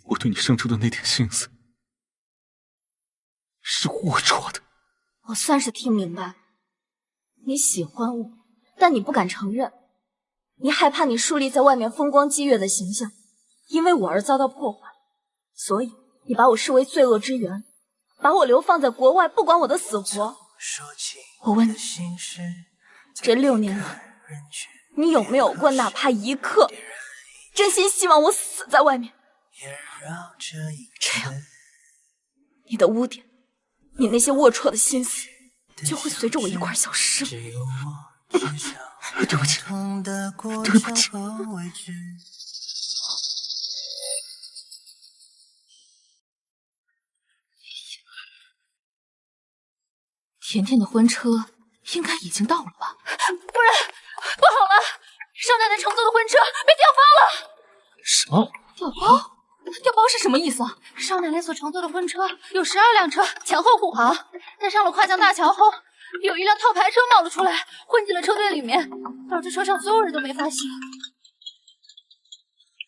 我对你生出的那点心思，是龌龊的。我算是听明白了，你喜欢我，但你不敢承认，你害怕你树立在外面风光激越的形象，因为我而遭到破坏，所以你把我视为罪恶之源，把我流放在国外，不管我的死活。我问你，这6年来，你有没有过哪怕一刻真心希望我死在外面？这样，你的污点，你那些龌龊的心思，就会随着我一块消失了。对不起，对不起。甜甜的婚车应该已经到了吧？夫人，不好了，少奶奶乘坐的婚车被调包了。什么？调包？调包是什么意思啊？少奶奶所乘坐的婚车有12辆车前后护航，在上了跨江大桥后，有一辆套牌车冒了出来，混进了车队里面，导致车上所有人都没发现。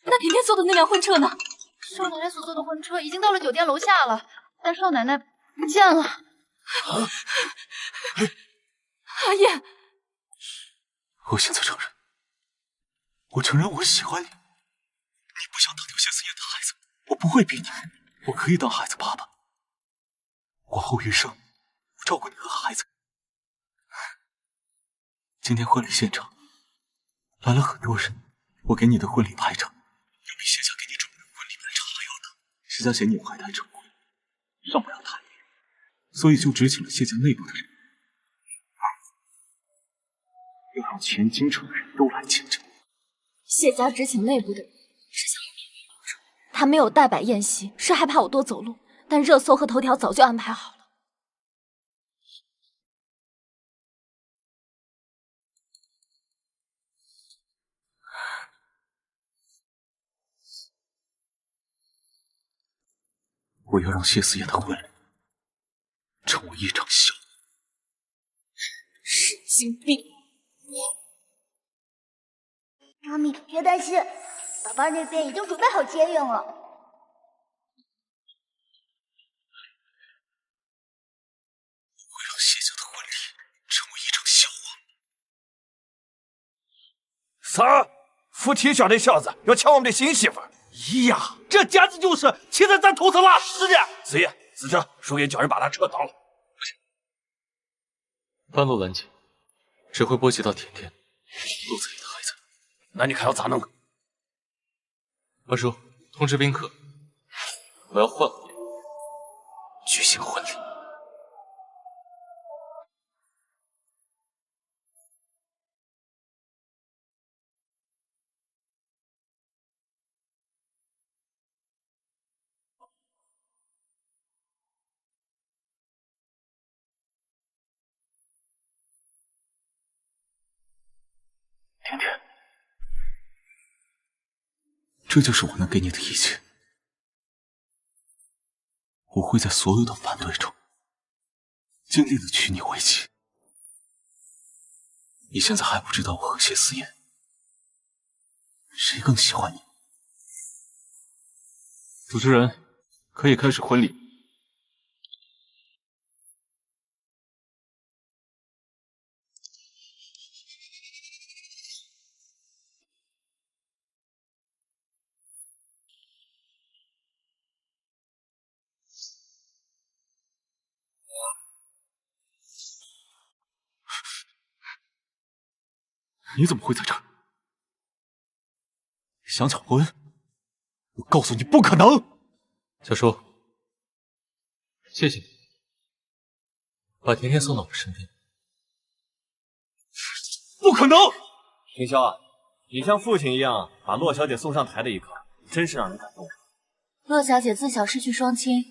那甜甜坐的那辆婚车呢？少奶奶所坐的婚车已经到了酒店楼下了，但少奶奶不见了。阿燕，我现在承认，我承认我喜欢你。你不想当条谢思燕的孩子，我不会逼你，我可以当孩子爸爸。往后余生，我照顾你和孩子。今天婚礼现场来了很多人，我给你的婚礼排场要比谢家给你准备的婚礼排场还要大。谢家嫌你怀胎成婚，上不了台面，所以就只请了谢家内部的人，要让全京城的人都来见证。谢家只请内部的人，是想我免于流程。他没有大摆宴席，是害怕我多走路，但热搜和头条早就安排好了。我要让谢思燕的婚礼成为一场笑话。神经病！妈咪，别担心，爸爸那边已经准备好接应了。啥？福提家这小子要抢我们的新媳妇？咦呀，这简直就是骑在咱头上拉屎的！四爷，死者，属爷叫人把他扯倒了。半路拦截，只会波及到甜甜肚子里的孩子。那你看要咋弄？二叔，通知宾客，我要换婚礼，举行婚礼。甜甜，这就是我能给你的一切。我会在所有的反对中，尽力的娶你为妻。你现在还不知道我和谢思妍谁更喜欢你。主持人，可以开始婚礼。你怎么会在这儿？想抢婚？我告诉你不可能！小叔，谢谢你把甜甜送到我身边。不可能！凌霄啊，你像父亲一样把洛小姐送上台的一刻，真是让人感动。洛小姐自小失去双亲，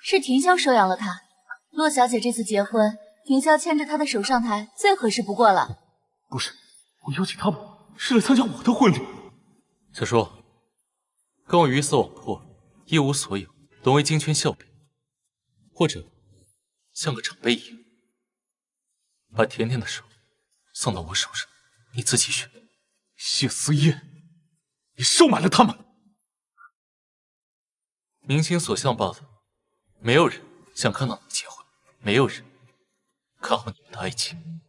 是婷霄收养了她。洛小姐这次结婚，婷霄牵着她的手上台，最合适不过了。不是，我邀请他们是来参加我的婚礼。小叔，跟我鱼死网破，一无所有，沦为金圈笑柄，或者像个长辈一样，把甜甜的手送到我手上，你自己选。谢思燕，你收买了他们。民心所向罢了，没有人想看到你们结婚，没有人看好你们的爱情。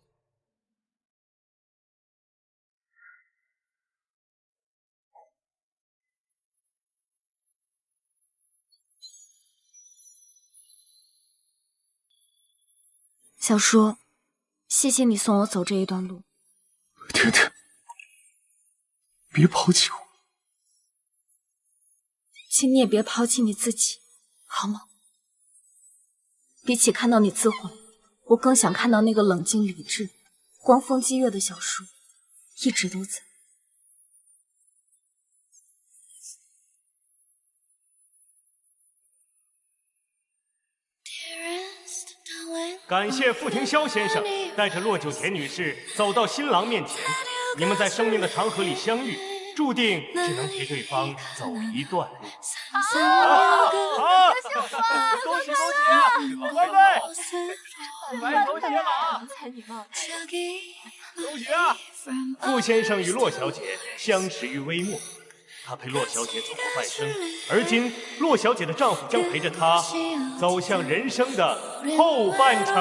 小叔，谢谢你送我走这一段路。甜甜，别抛弃我，请你也别抛弃你自己，好吗？比起看到你自毁，我更想看到那个冷静理智、光风霁月的小叔一直都在。感谢傅廷霄先生带着骆九田女士走到新郎面前，你们在生命的长河里相遇，注定只能陪对方走一段。恭喜恭喜，乖乖，白头偕老，才女貌。恭喜啊！傅先生与骆小姐相识于微末，他陪骆小姐走过半生，而今骆小姐的丈夫将陪着她走向人生的后半程。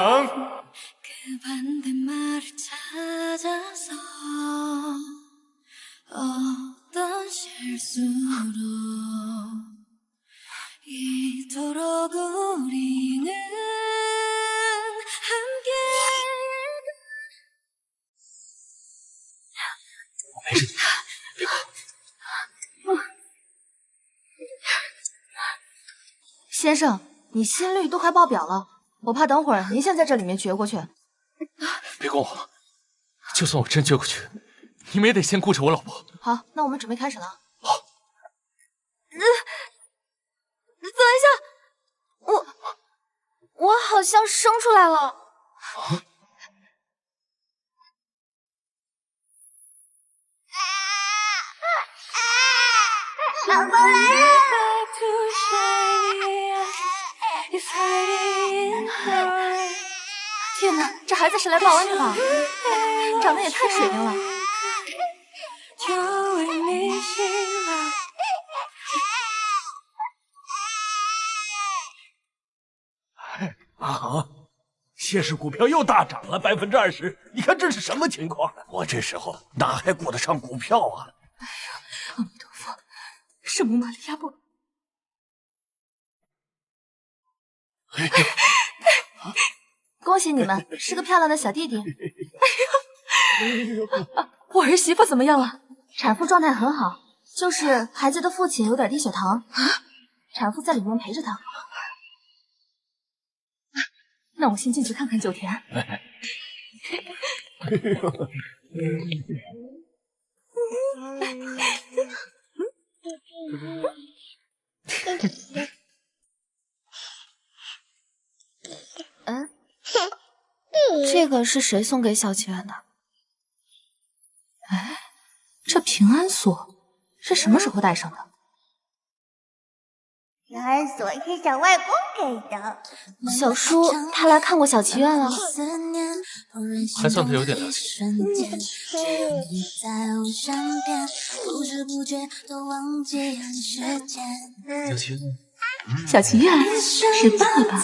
我陪着你，别哭。先生，你心率都快爆表了，我怕等会儿您先在这里面撅过去。别管我，就算我真撅过去，你们也得先顾着我老婆。好，那我们准备开始了。好。等一下，我好像生出来了。老公来了！天哪，这孩子是来报恩的吧？长得也太水灵了。啊！谢氏股票又大涨了20%，你看这是什么情况啊？我这时候哪还顾得上股票啊？阿弥陀佛，圣母玛利亚不。恭喜你们，是个漂亮的小弟弟。我儿媳妇怎么样了？产妇状态很好，就是孩子的父亲有点低血糖，产妇在里面陪着他。那我先进去看看九田。嗯，这个是谁送给小祈愿的？哎，这平安锁是什么时候戴上的？平安锁是小外公给的。小叔他来看过小祈愿了，还算他有点良心。小祈愿，小祈愿是爸爸。